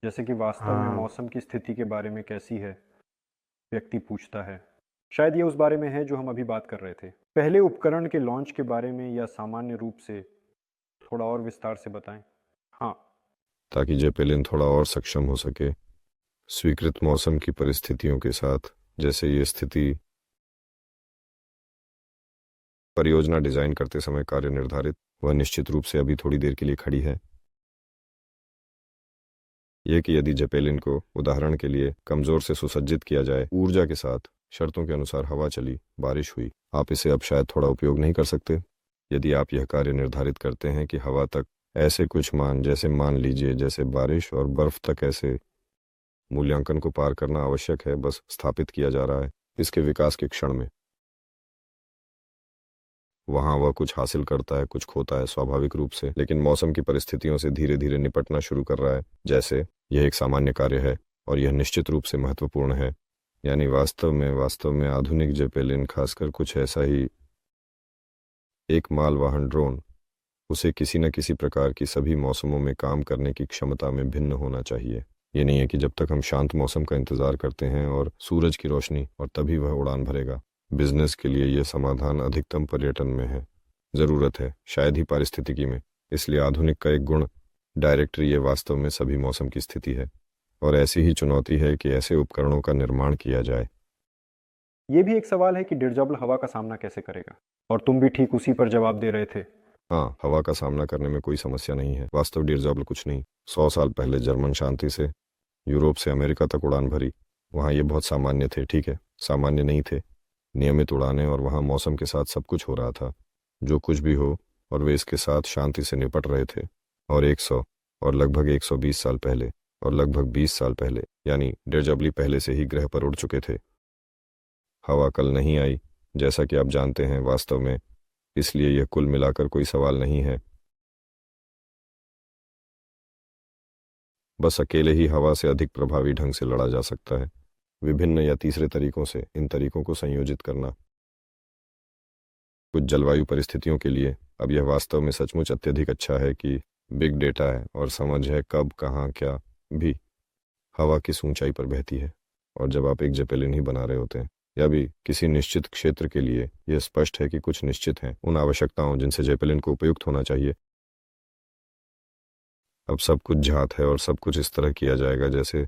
जैसे कि वास्तव में हाँ। मौसम की स्थिति के बारे में कैसी है, व्यक्ति पूछता है। शायद ये उस बारे में है जो हम अभी बात कर रहे थे। पहले उपकरण के लॉन्च के बारे में या सामान्य रूप से थोड़ा और विस्तार से बताएं। हाँ, ताकि जेपेलिन थोड़ा और सक्षम हो सके स्वीकृत मौसम की परिस्थितियों के साथ। जैसे ये स्थिति परियोजना डिजाइन करते समय कार्य निर्धारित, वह निश्चित रूप से अभी थोड़ी देर के लिए खड़ी है। यह कि यदि जेपेलिन को उदाहरण के लिए कमजोर से सुसज्जित किया जाए, ऊर्जा के साथ शर्तों के अनुसार हवा चली, बारिश हुई, आप इसे अब शायद थोड़ा उपयोग नहीं कर सकते। यदि आप यह कार्य निर्धारित करते हैं कि हवा तक ऐसे कुछ मान, जैसे मान लीजिए जैसे बारिश और बर्फ तक, ऐसे मूल्यांकन को पार करना आवश्यक है, बस स्थापित किया जा रहा है इसके विकास के क्षण में। वहाँ वह कुछ हासिल करता है, कुछ खोता है स्वाभाविक रूप से, लेकिन मौसम की परिस्थितियों से धीरे धीरे निपटना शुरू कर रहा है। जैसे यह एक सामान्य कार्य है और यह निश्चित रूप से महत्वपूर्ण है। यानी वास्तव में आधुनिक जेपेलिन, खासकर कुछ ऐसा ही एक मालवाहन ड्रोन, उसे किसी न किसी प्रकार की सभी मौसमों में काम करने की क्षमता में भिन्न होना चाहिए। ये नहीं है कि जब तक हम शांत मौसम का इंतजार करते हैं और सूरज की रोशनी, और तभी वह उड़ान भरेगा। बिजनेस के लिए यह समाधान अधिकतम पर्यटन में है, ज़रूरत है शायद ही पारिस्थितिकी में। इसलिए आधुनिक का एक गुण डायरेक्टरी ये वास्तव में सभी मौसम की स्थिति है, और ऐसी ही चुनौती है कि ऐसे उपकरणों का निर्माण किया जाए। ये भी एक सवाल है कि डिर्जबल हवा का सामना कैसे करेगा, और तुम भी ठीक उसी पर जवाब दे रहे थे। हाँ, हवा का सामना करने में कोई समस्या नहीं है। वास्तव डिर्जबल कुछ नहीं, 100 साल पहले जर्मन शांति से यूरोप से अमेरिका तक उड़ान भरी। वहाँ ये बहुत सामान्य थे, ठीक है, सामान्य नहीं थे, नियमित उड़ानें, और वहाँ मौसम के साथ सब कुछ हो रहा था, जो कुछ भी हो, और वे इसके साथ शांति से निपट रहे थे। और 100 और लगभग 120 साल पहले और लगभग 20 साल पहले, यानी डिर्जबली पहले से ही ग्रह पर उड़ चुके थे। हवा कल नहीं आई, जैसा कि आप जानते हैं, वास्तव में। इसलिए यह कुल मिलाकर कोई सवाल नहीं है। बस अकेले ही हवा से अधिक प्रभावी ढंग से लड़ा जा सकता है, विभिन्न या तीसरे तरीकों से। इन तरीकों को संयोजित करना कुछ जलवायु परिस्थितियों के लिए। अब यह वास्तव में सचमुच अत्यधिक अच्छा है कि बिग डेटा है और समझ है कब, कहाँ, क्या भी हवा किस ऊंचाई पर बहती है। और जब आप एक जेपेलिन ही बना रहे होते हैं, या भी किसी निश्चित क्षेत्र के लिए, यह स्पष्ट है कि कुछ निश्चित हैं उन आवश्यकताओं जिनसे जेपेलिन को उपयुक्त होना चाहिए। अब सब कुछ झात है और सब कुछ इस तरह किया जाएगा जैसे,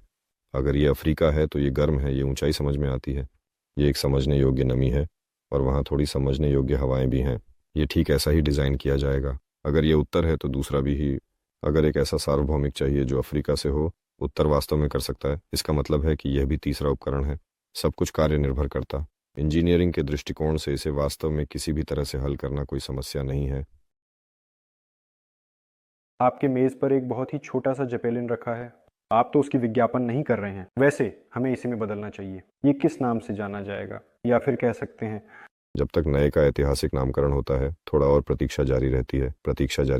अगर ये अफ्रीका है तो ये गर्म है, ये ऊंचाई समझ में आती है, ये एक समझने योग्य नमी है, और वहाँ थोड़ी समझने योग्य हवाएं भी हैं। ये ठीक ऐसा ही डिज़ाइन किया जाएगा। अगर ये उत्तर है तो दूसरा भी ही। अगर एक ऐसा सार्वभौमिक चाहिए जो अफ्रीका से हो, उत्तर वास्तव में कर सकता है। इसका मतलब है कि यह भी तीसरा उपकरण है। सब कुछ कार्य निर्भर करता। इंजीनियरिंग के दृष्टिकोण से इसे वास्तव में किसी भी तरह से हल करना कोई समस्या नहीं है। आपके मेज पर एक बहुत ही छोटा सा जेपेलिन रखा है। आप तो उसकी विज्ञापन नहीं कर रहे हैं। वैसे हमें इसी में बदलना चाहिए। ये किस नाम से जाना जाएगा, या फिर कह सकते हैं, जब तक नए का ऐतिहासिक नामकरण होता है, थोड़ा और प्रतीक्षा जारी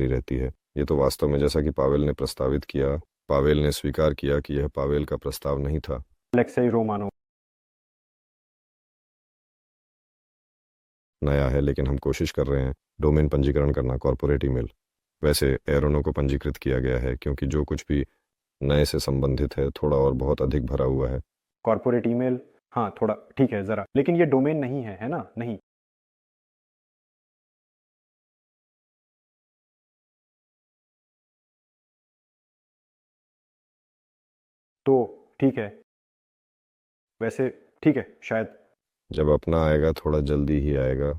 रहती है। ये तो वास्तव में, जैसा कि पावेल ने प्रस्तावित किया, पावेल ने स्वीकार किया कि यह पावेल का प्रस्ताव नहीं था। Alexei Romanov. नया है, लेकिन हम कोशिश कर रहे हैं डोमेन पंजीकरण करना, कॉर्पोरेट ईमेल। वैसे एरोनो को पंजीकृत किया गया है क्योंकि जो कुछ भी नए से संबंधित है थोड़ा और बहुत अधिक भरा हुआ है। कॉर्पोरेट ईमेल, हाँ थोड़ा ठीक है ज़रा, लेकिन ये डोमेन नहीं है ना? नहीं। तो ठीक है, वैसे ठीक है शायद। जब अपना आएगा थोड़ा जल्दी ही आएगा।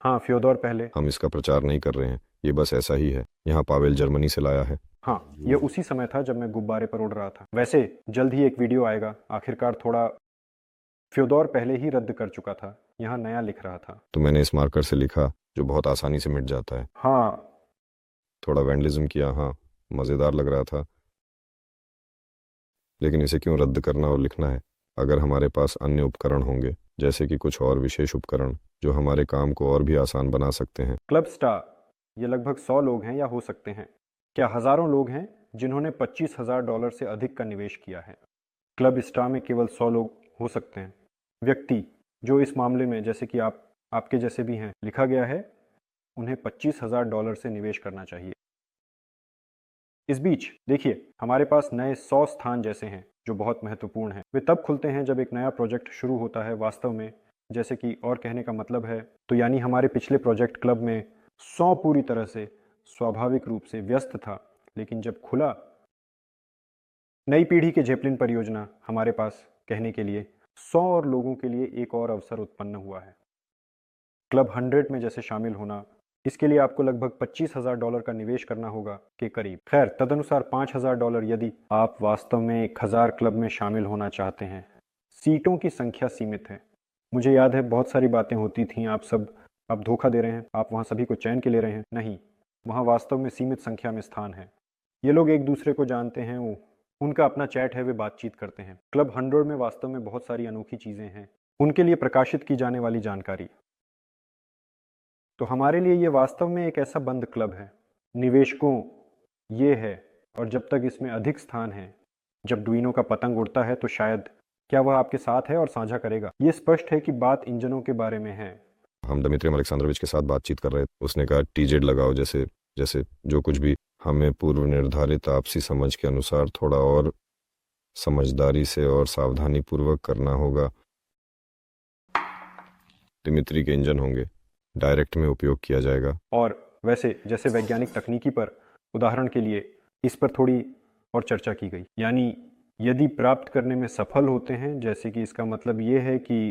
हाँ, फ्योदोर पहले। हम इसका प्रचार नहीं कर रहे हैं, ये बस ऐसा ही है। यहाँ पावेल जर्मनी से लाया है। हाँ, ये उसी समय था जब मैं गुब्बारे पर उड़ रहा था। वैसे जल्द ही एक वीडियो आएगा, आखिरकार थोड़ा फ्योदोर पहले ही रद्द कर चुका था, यहाँ नया लिख रहा था। तो मैंने इस मार्कर से लिखा जो बहुत आसानी से मिट जाता है। हाँ, थोड़ा वैंडलिज्म किया, हाँ मज़ेदार लग रहा था, लेकिन इसे क्यों रद्द करना और लिखना है? अगर हमारे पास अन्य उपकरण होंगे, जैसे कि कुछ और विशेष उपकरण जो हमारे काम को और भी आसान बना सकते हैं। क्लब स्टार, ये लगभग 100 लोग हैं या हो सकते हैं, क्या हज़ारों लोग हैं जिन्होंने $25,000 से अधिक का निवेश किया है। क्लब स्टार में केवल 100 लोग हो सकते हैं। व्यक्ति जो इस मामले में, जैसे कि आपके जैसे भी हैं, लिखा गया है, उन्हें $25,000 से निवेश करना चाहिए। इस बीच देखिए, हमारे पास नए 100 स्थान जैसे हैं जो बहुत महत्वपूर्ण हैं। वे तब खुलते हैं जब एक नया प्रोजेक्ट शुरू होता है वास्तव में, जैसे कि, और कहने का मतलब है, तो यानी हमारे पिछले प्रोजेक्ट क्लब में 100 पूरी तरह से स्वाभाविक रूप से व्यस्त था, लेकिन जब खुला नई पीढ़ी के जेपलिन परियोजना, हमारे पास कहने के लिए 100 और लोगों के लिए एक और अवसर उत्पन्न हुआ है। क्लब 100 में जैसे शामिल होना, इसके लिए आपको लगभग $25,000 का निवेश करना होगा के करीब। खैर, तदनुसार $5,000 यदि आप वास्तव में 1,000 क्लब में शामिल होना चाहते हैं। सीटों की संख्या सीमित है। मुझे याद है बहुत सारी बातें होती थीं, आप धोखा दे रहे हैं, आप वहाँ सभी को चयन के ले रहे हैं। नहीं, वहाँ वास्तव में सीमित संख्या में स्थान है। ये लोग एक दूसरे को जानते हैं, उनका अपना चैट है, वे बातचीत करते हैं। क्लब 100 में वास्तव में बहुत सारी अनोखी चीज़ें हैं, उनके लिए प्रकाशित की जाने वाली जानकारी। तो हमारे लिए ये वास्तव में एक ऐसा बंद क्लब है। निवेशकों ये है, और जब तक इसमें अधिक स्थान है, जब डुइनो का पतंग उड़ता है तो शायद, क्या वह आपके साथ है और साझा करेगा? ये स्पष्ट है कि बात इंजनों के बारे में है। हम दमित्री अलेक्जेंड्रोविच के साथ बातचीत कर रहे थे। उसने कहा टीजेड लगाओ, जैसे जैसे जो कुछ भी हमें पूर्व निर्धारित आपसी समझ के अनुसार थोड़ा और समझदारी से और सावधानी पूर्वक करना होगा। दिमित्री के इंजन होंगे, डायरेक्ट में उपयोग किया जाएगा। और वैसे जैसे वैज्ञानिक तकनीकी पर, उदाहरण के लिए, इस पर थोड़ी और चर्चा की गई, यानी यदि प्राप्त करने में सफल होते हैं, जैसे कि इसका मतलब ये है कि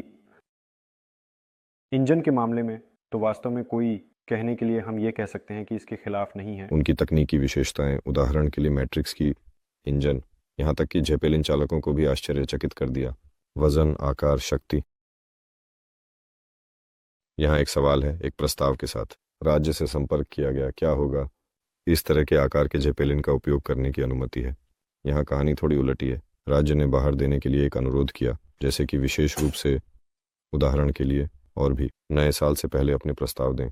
इंजन के मामले में, तो वास्तव में कोई, कहने के लिए हम ये कह सकते हैं कि इसके खिलाफ नहीं है। उनकी तकनीकी विशेषताएं, उदाहरण के लिए मैट्रिक्स की इंजन, यहाँ तक कि जेपेलिन चालकों को भी आश्चर्यचकित कर दिया। वजन, आकार, शक्ति। यहाँ एक सवाल है, एक प्रस्ताव के साथ राज्य से संपर्क किया गया, क्या होगा इस तरह के आकार के जेपेलिन का उपयोग करने की अनुमति है। यहाँ कहानी थोड़ी उलटी है। राज्य ने बाहर देने के लिए एक अनुरोध किया, जैसे कि विशेष रूप से, उदाहरण के लिए, और भी नए साल से पहले अपने प्रस्ताव दें।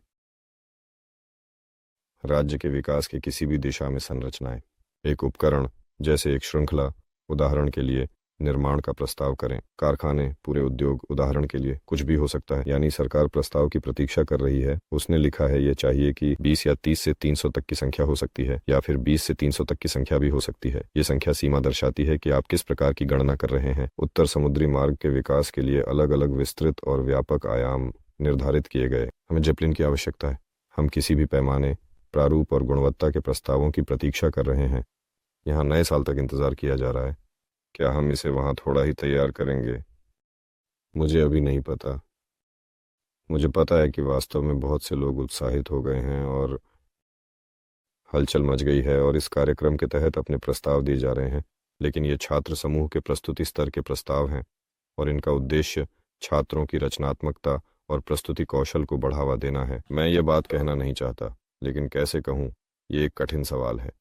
राज्य के विकास के किसी भी दिशा में संरचनाएं, एक उपकरण, जैसे एक श्रृंखला, उदाहरण के लिए निर्माण का प्रस्ताव करें। कारखाने, पूरे उद्योग, उदाहरण के लिए कुछ भी हो सकता है। यानी सरकार प्रस्ताव की प्रतीक्षा कर रही है। उसने लिखा है यह चाहिए कि 20 या 30 से 300 तक की संख्या हो सकती है, या फिर 20 से 300 तक की संख्या भी हो सकती है। ये संख्या सीमा दर्शाती है कि आप किस प्रकार की गणना कर रहे हैं। उत्तर समुद्री मार्ग के विकास के लिए अलग अलग विस्तृत और व्यापक आयाम निर्धारित किए गए। हमें जेपलिन की आवश्यकता है। हम किसी भी पैमाने, प्रारूप और गुणवत्ता के प्रस्तावों की प्रतीक्षा कर रहे हैं। यहाँ नए साल तक इंतजार किया जा रहा है। क्या हम इसे वहाँ थोड़ा ही तैयार करेंगे? मुझे अभी नहीं पता। मुझे पता है कि वास्तव में बहुत से लोग उत्साहित हो गए हैं और हलचल मच गई है और इस कार्यक्रम के तहत अपने प्रस्ताव दिए जा रहे हैं। लेकिन ये छात्र समूह के प्रस्तुति स्तर के प्रस्ताव हैं और इनका उद्देश्य छात्रों की रचनात्मकता और प्रस्तुति कौशल को बढ़ावा देना है। मैं ये बात कहना नहीं चाहता, लेकिन कैसे कहूँ, ये एक कठिन सवाल है।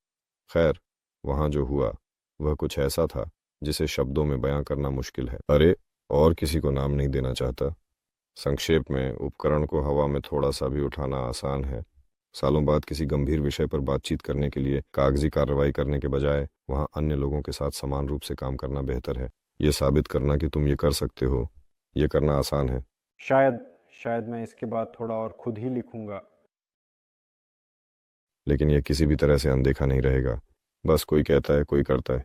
खैर, वहाँ जो हुआ वह कुछ ऐसा था जिसे शब्दों में बयां करना मुश्किल है। अरे, और किसी को नाम नहीं देना चाहता। संक्षेप में, उपकरण को हवा में थोड़ा सा भी उठाना आसान है। सालों बाद किसी गंभीर विषय पर बातचीत करने के लिए कागजी कार्रवाई करने के बजाय वहाँ अन्य लोगों के साथ समान रूप से काम करना बेहतर है। ये साबित करना कि तुम ये कर सकते हो, ये करना आसान है। शायद मैं इसके बाद थोड़ा और खुद ही लिखूंगा। लेकिन यह किसी भी तरह से अनदेखा नहीं रहेगा। बस कोई कहता है, कोई करता है।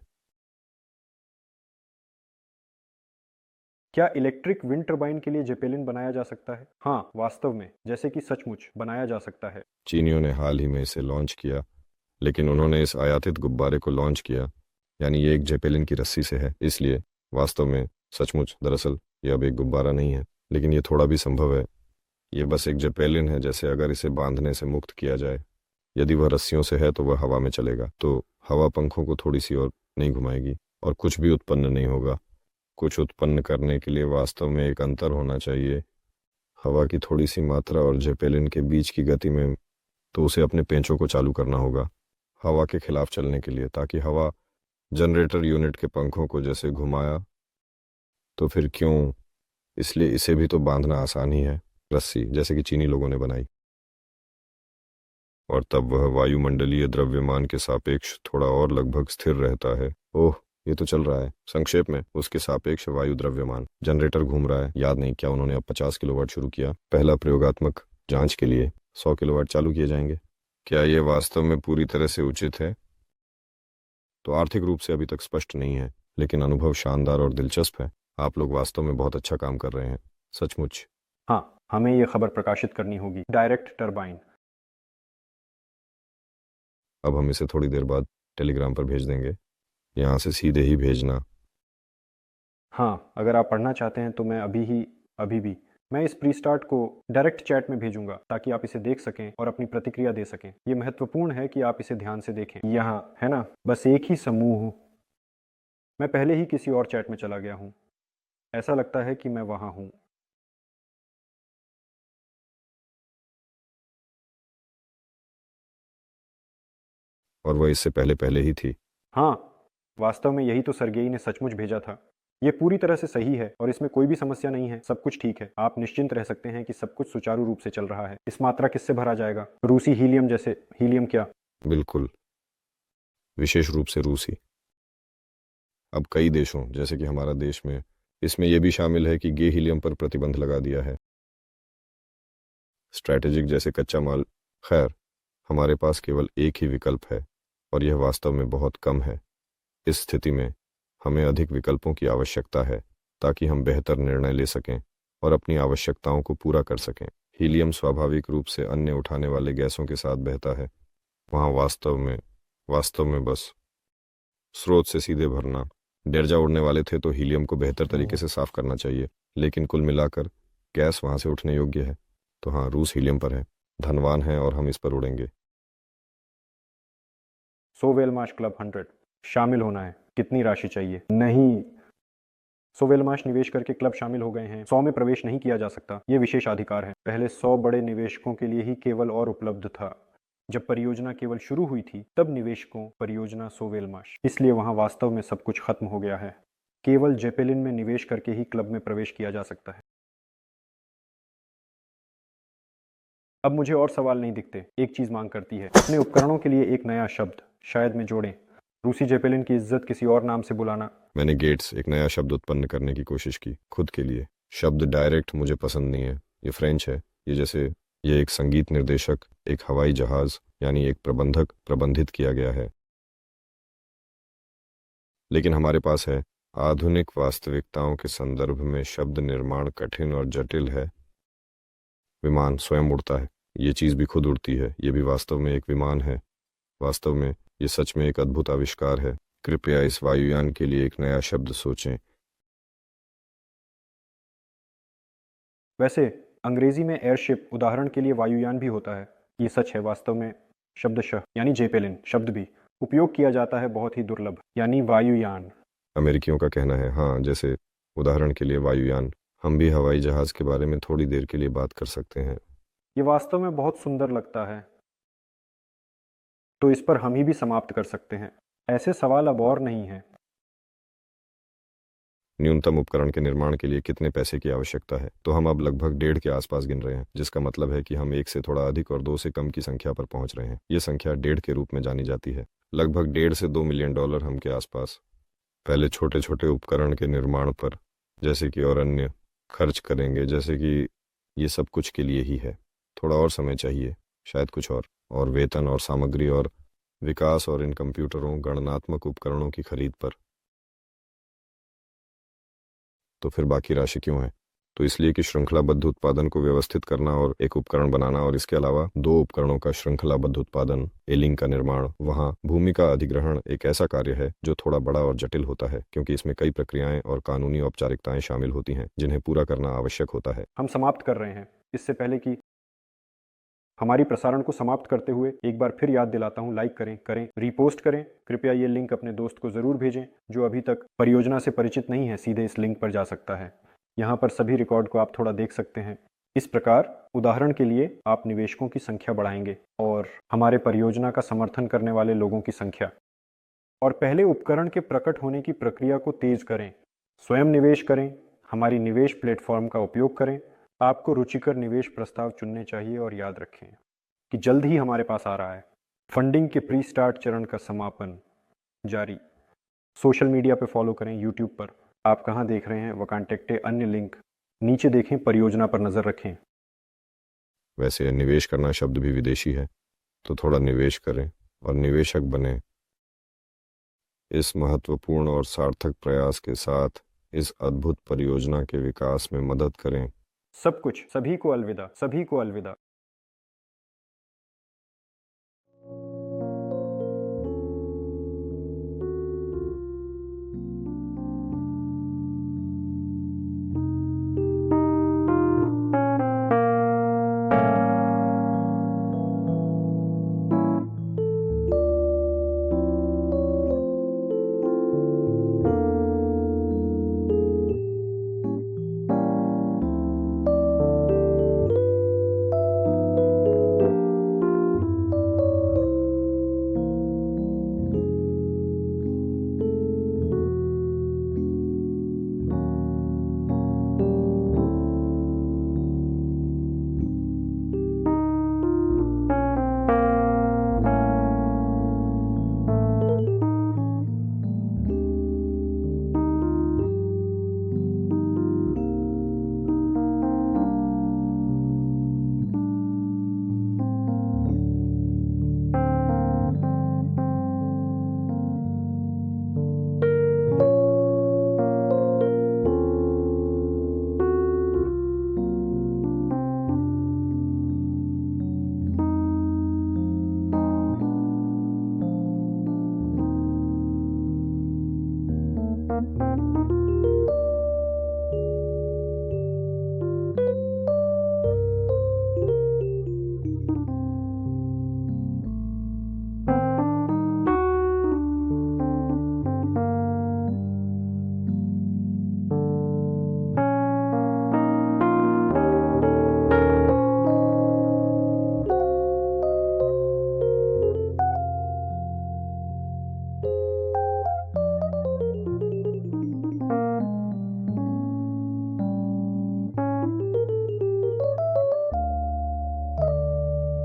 क्या इलेक्ट्रिक विंड टरबाइन के लिए जेपेलिन बनाया जा सकता है? हाँ, वास्तव में, जैसे कि सचमुच बनाया जा सकता है। चीनियों ने हाल ही में इसे लॉन्च किया, लेकिन उन्होंने इस आयातित गुब्बारे को लॉन्च किया, यानी ये एक जेपेलिन की रस्सी से है। इसलिए वास्तव में, सचमुच, दरअसल ये अब एक गुब्बारा नहीं है, लेकिन ये थोड़ा भी संभव है। ये बस एक जेपेलिन है, जैसे अगर इसे बांधने से मुक्त किया जाए। यदि वह रस्सियों से है तो वह हवा में चलेगा, तो हवा पंखों को थोड़ी सी और नहीं घुमाएगी और कुछ भी उत्पन्न नहीं होगा। कुछ उत्पन्न करने के लिए वास्तव में एक अंतर होना चाहिए, हवा की थोड़ी सी मात्रा और जेपेलिन के बीच की गति में। तो उसे अपने पेंचों को चालू करना होगा हवा के खिलाफ चलने के लिए, ताकि हवा जनरेटर यूनिट के पंखों को जैसे घुमाया। तो फिर क्यों, इसलिए इसे भी तो बांधना आसान ही है, रस्सी जैसे कि चीनी लोगों ने बनाई। और तब वह वायुमंडलीय द्रव्यमान के सापेक्ष थोड़ा और लगभग स्थिर रहता है। ओह, ये तो चल रहा है। संक्षेप में, उसके सापेक्ष वायु द्रव्यमान। जनरेटर घूम रहा है। याद नहीं क्या उन्होंने अब 50 किलोवाट शुरू किया। पहला प्रयोगात्मक जांच के लिए 100 किलोवाट चालू किए जाएंगे। क्या ये वास्तव में पूरी तरह से उचित है? तो आर्थिक रूप से अभी तक स्पष्ट नहीं है, लेकिन अनुभव शानदार और दिलचस्प है। आप लोग वास्तव में बहुत अच्छा काम कर रहे हैं, सचमुच। हाँ, हमें ये खबर प्रकाशित करनी होगी। Direct turbine. अब हम इसे थोड़ी देर बाद टेलीग्राम पर भेज देंगे। यहाँ से सीधे ही भेजना। हाँ, अगर आप पढ़ना चाहते हैं तो मैं अभी भी मैं इस प्री स्टार्ट को डायरेक्ट चैट में भेजूंगा, ताकि आप इसे देख सकें और अपनी प्रतिक्रिया दे सकें। ये महत्वपूर्ण है कि आप इसे ध्यान से देखें। यहाँ है ना, बस एक ही समूह। मैं पहले ही किसी और चैट में चला गया हूँ। ऐसा लगता है कि मैं वहाँ हूँ। और वह इससे पहले पहले ही थी। हाँ, वास्तव में यही तो सर्गेई ने सचमुच भेजा था। ये पूरी तरह से सही है और इसमें कोई भी समस्या नहीं है। सब कुछ ठीक है। आप निश्चिंत रह सकते हैं कि सब कुछ सुचारू रूप से चल रहा है। इस मात्रा किससे भरा जाएगा? रूसी हीलियम जैसे। हीलियम क्या? बिल्कुल, विशेष रूप से रूसी। अब कई देशों, जैसे कि हमारा देश में, इसमें यह भी शामिल है कि गे हीलियम पर प्रतिबंध लगा दिया है। स्ट्रैटेजिक जैसे कच्चा माल। खैर, हमारे पास केवल एक ही विकल्प है, और यह वास्तव में बहुत कम है। इस स्थिति में हमें अधिक विकल्पों की आवश्यकता है, ताकि हम बेहतर निर्णय ले सकें और अपनी आवश्यकताओं को पूरा कर सकें। हीलियम स्वाभाविक रूप से अन्य उठाने वाले गैसों के साथ बहता है। वहाँ वास्तव में बस स्रोत से सीधे भरना। डेरजा उड़ने वाले थे तो हीलियम को बेहतर तरीके से साफ करना चाहिए, लेकिन कुल मिलाकर गैस वहाँ से उठने योग्य है। तो हाँ, रूस हीलियम पर है, धनवान है, और हम इस पर उड़ेंगे। सोवेलमाश क्लब 100 शामिल होना है। कितनी राशि चाहिए? नहीं, सोवेलमाश निवेश करके क्लब शामिल हो गए हैं। 100 में प्रवेश नहीं किया जा सकता। ये विशेषाधिकार है। पहले 100 बड़े निवेशकों के लिए ही केवल और उपलब्ध था। जब परियोजना केवल शुरू हुई थी, तब निवेशकों परियोजना सोवेलमाश, इसलिए वहां वास्तव में सब कुछ खत्म हो गया है। केवल जेपेलिन में निवेश करके ही क्लब में प्रवेश किया जा सकता है। अब मुझे और सवाल नहीं दिखते। एक चीज मांग करती है, अपने उपकरणों के लिए एक नया शब्द शायद में जोड़ें। रूसी जेपेलिन की इज्जत किसी और नाम से बुलाना। मैंने गेट्स एक नया शब्द उत्पन्न करने की कोशिश की खुद के लिए। शब्द डायरेक्ट मुझे पसंद नहीं है। ये फ्रेंच है। ये एक संगीत निर्देशक, एक हवाई जहाज, यानी एक प्रबंधक प्रबंधित किया गया है। लेकिन हमारे पास है। आधुनिक वास्तविकताओं के संदर्भ में शब्द निर्माण कठिन और जटिल है। विमान स्वयं उड़ता है। ये चीज़ भी खुद उड़ती है। ये भी वास्तव में एक विमान है। वास्तव में ये सच में एक अद्भुत आविष्कार है। कृपया इस वायुयान के लिए एक नया शब्द सोचें। वैसे अंग्रेजी में एयरशिप उदाहरण के लिए वायुयान भी होता है। ये सच है। वास्तव में शब्दशः यानी जेपेलिन शब्द भी उपयोग किया जाता है, बहुत ही दुर्लभ, यानी वायुयान। अमेरिकियों का कहना है, हाँ, जैसे उदाहरण के लिए वायुयान। हम भी हवाई जहाज के बारे में थोड़ी देर के लिए बात कर सकते हैं। ये वास्तव में बहुत सुंदर लगता है। तो इस पर हम ही भी समाप्त कर सकते हैं। ऐसे सवाल अब और नहीं हैं। न्यूनतम उपकरण के निर्माण के लिए कितने पैसे की आवश्यकता है? तो हम अब लगभग 1.5 के आसपास गिन रहे हैं, जिसका मतलब है कि हम 1 से थोड़ा अधिक और 2 से कम की संख्या पर पहुंच रहे हैं। ये संख्या 1.5 के रूप में जानी जाती है। लगभग 1.5 से 2 मिलियन डॉलर हम के आसपास पहले छोटे छोटे उपकरण के निर्माण पर, जैसे कि, और अन्य खर्च करेंगे, जैसे कि ये सब कुछ के लिए ही है। थोड़ा और समय चाहिए, शायद कुछ और। और वेतन और सामग्री और विकास और इन कंप्यूटरों गणनात्मक उपकरणों की खरीद पर। तो फिर बाकी राशि क्यों है? तो इसलिए कि श्रृंखलाबद्ध उत्पादन को व्यवस्थित करना और एक उपकरण बनाना, और इसके अलावा दो उपकरणों का श्रृंखलाबद्ध उत्पादन, एलिंग का निर्माण, वहाँ भूमि का अधिग्रहण एक ऐसा कार्य है जो थोड़ा बड़ा और जटिल होता है, क्योंकि इसमें कई प्रक्रियाएं और कानूनी औपचारिकताएं शामिल होती हैं जिन्हें पूरा करना आवश्यक होता है। हम समाप्त कर रहे हैं। इससे पहले कि हमारी प्रसारण को समाप्त करते हुए एक बार फिर याद दिलाता हूं, लाइक करें, रीपोस्ट करें। कृपया ये लिंक अपने दोस्त को ज़रूर भेजें जो अभी तक परियोजना से परिचित नहीं है, सीधे इस लिंक पर जा सकता है। यहाँ पर सभी रिकॉर्ड को आप थोड़ा देख सकते हैं। इस प्रकार उदाहरण के लिए आप निवेशकों की संख्या बढ़ाएंगे और हमारे परियोजना का समर्थन करने वाले लोगों की संख्या, और पहले उपकरण के प्रकट होने की प्रक्रिया को तेज करें। स्वयं निवेश करें, हमारी निवेश प्लेटफॉर्म का उपयोग करें। आपको रुचिकर निवेश प्रस्ताव चुनने चाहिए और याद रखें कि जल्द ही हमारे पास आ रहा है फंडिंग के प्री स्टार्ट चरण का समापन जारी। सोशल मीडिया पे फॉलो करें, यूट्यूब पर आप कहाँ देख रहे हैं वकांटेक्टे, अन्य लिंक नीचे देखें, परियोजना पर नज़र रखें। वैसे निवेश करना शब्द भी विदेशी है, तो थोड़ा निवेश करें और निवेशक बने। इस महत्वपूर्ण और सार्थक प्रयास के साथ इस अद्भुत परियोजना के विकास में मदद करें। सब कुछ, सभी को अलविदा, सभी को अलविदा।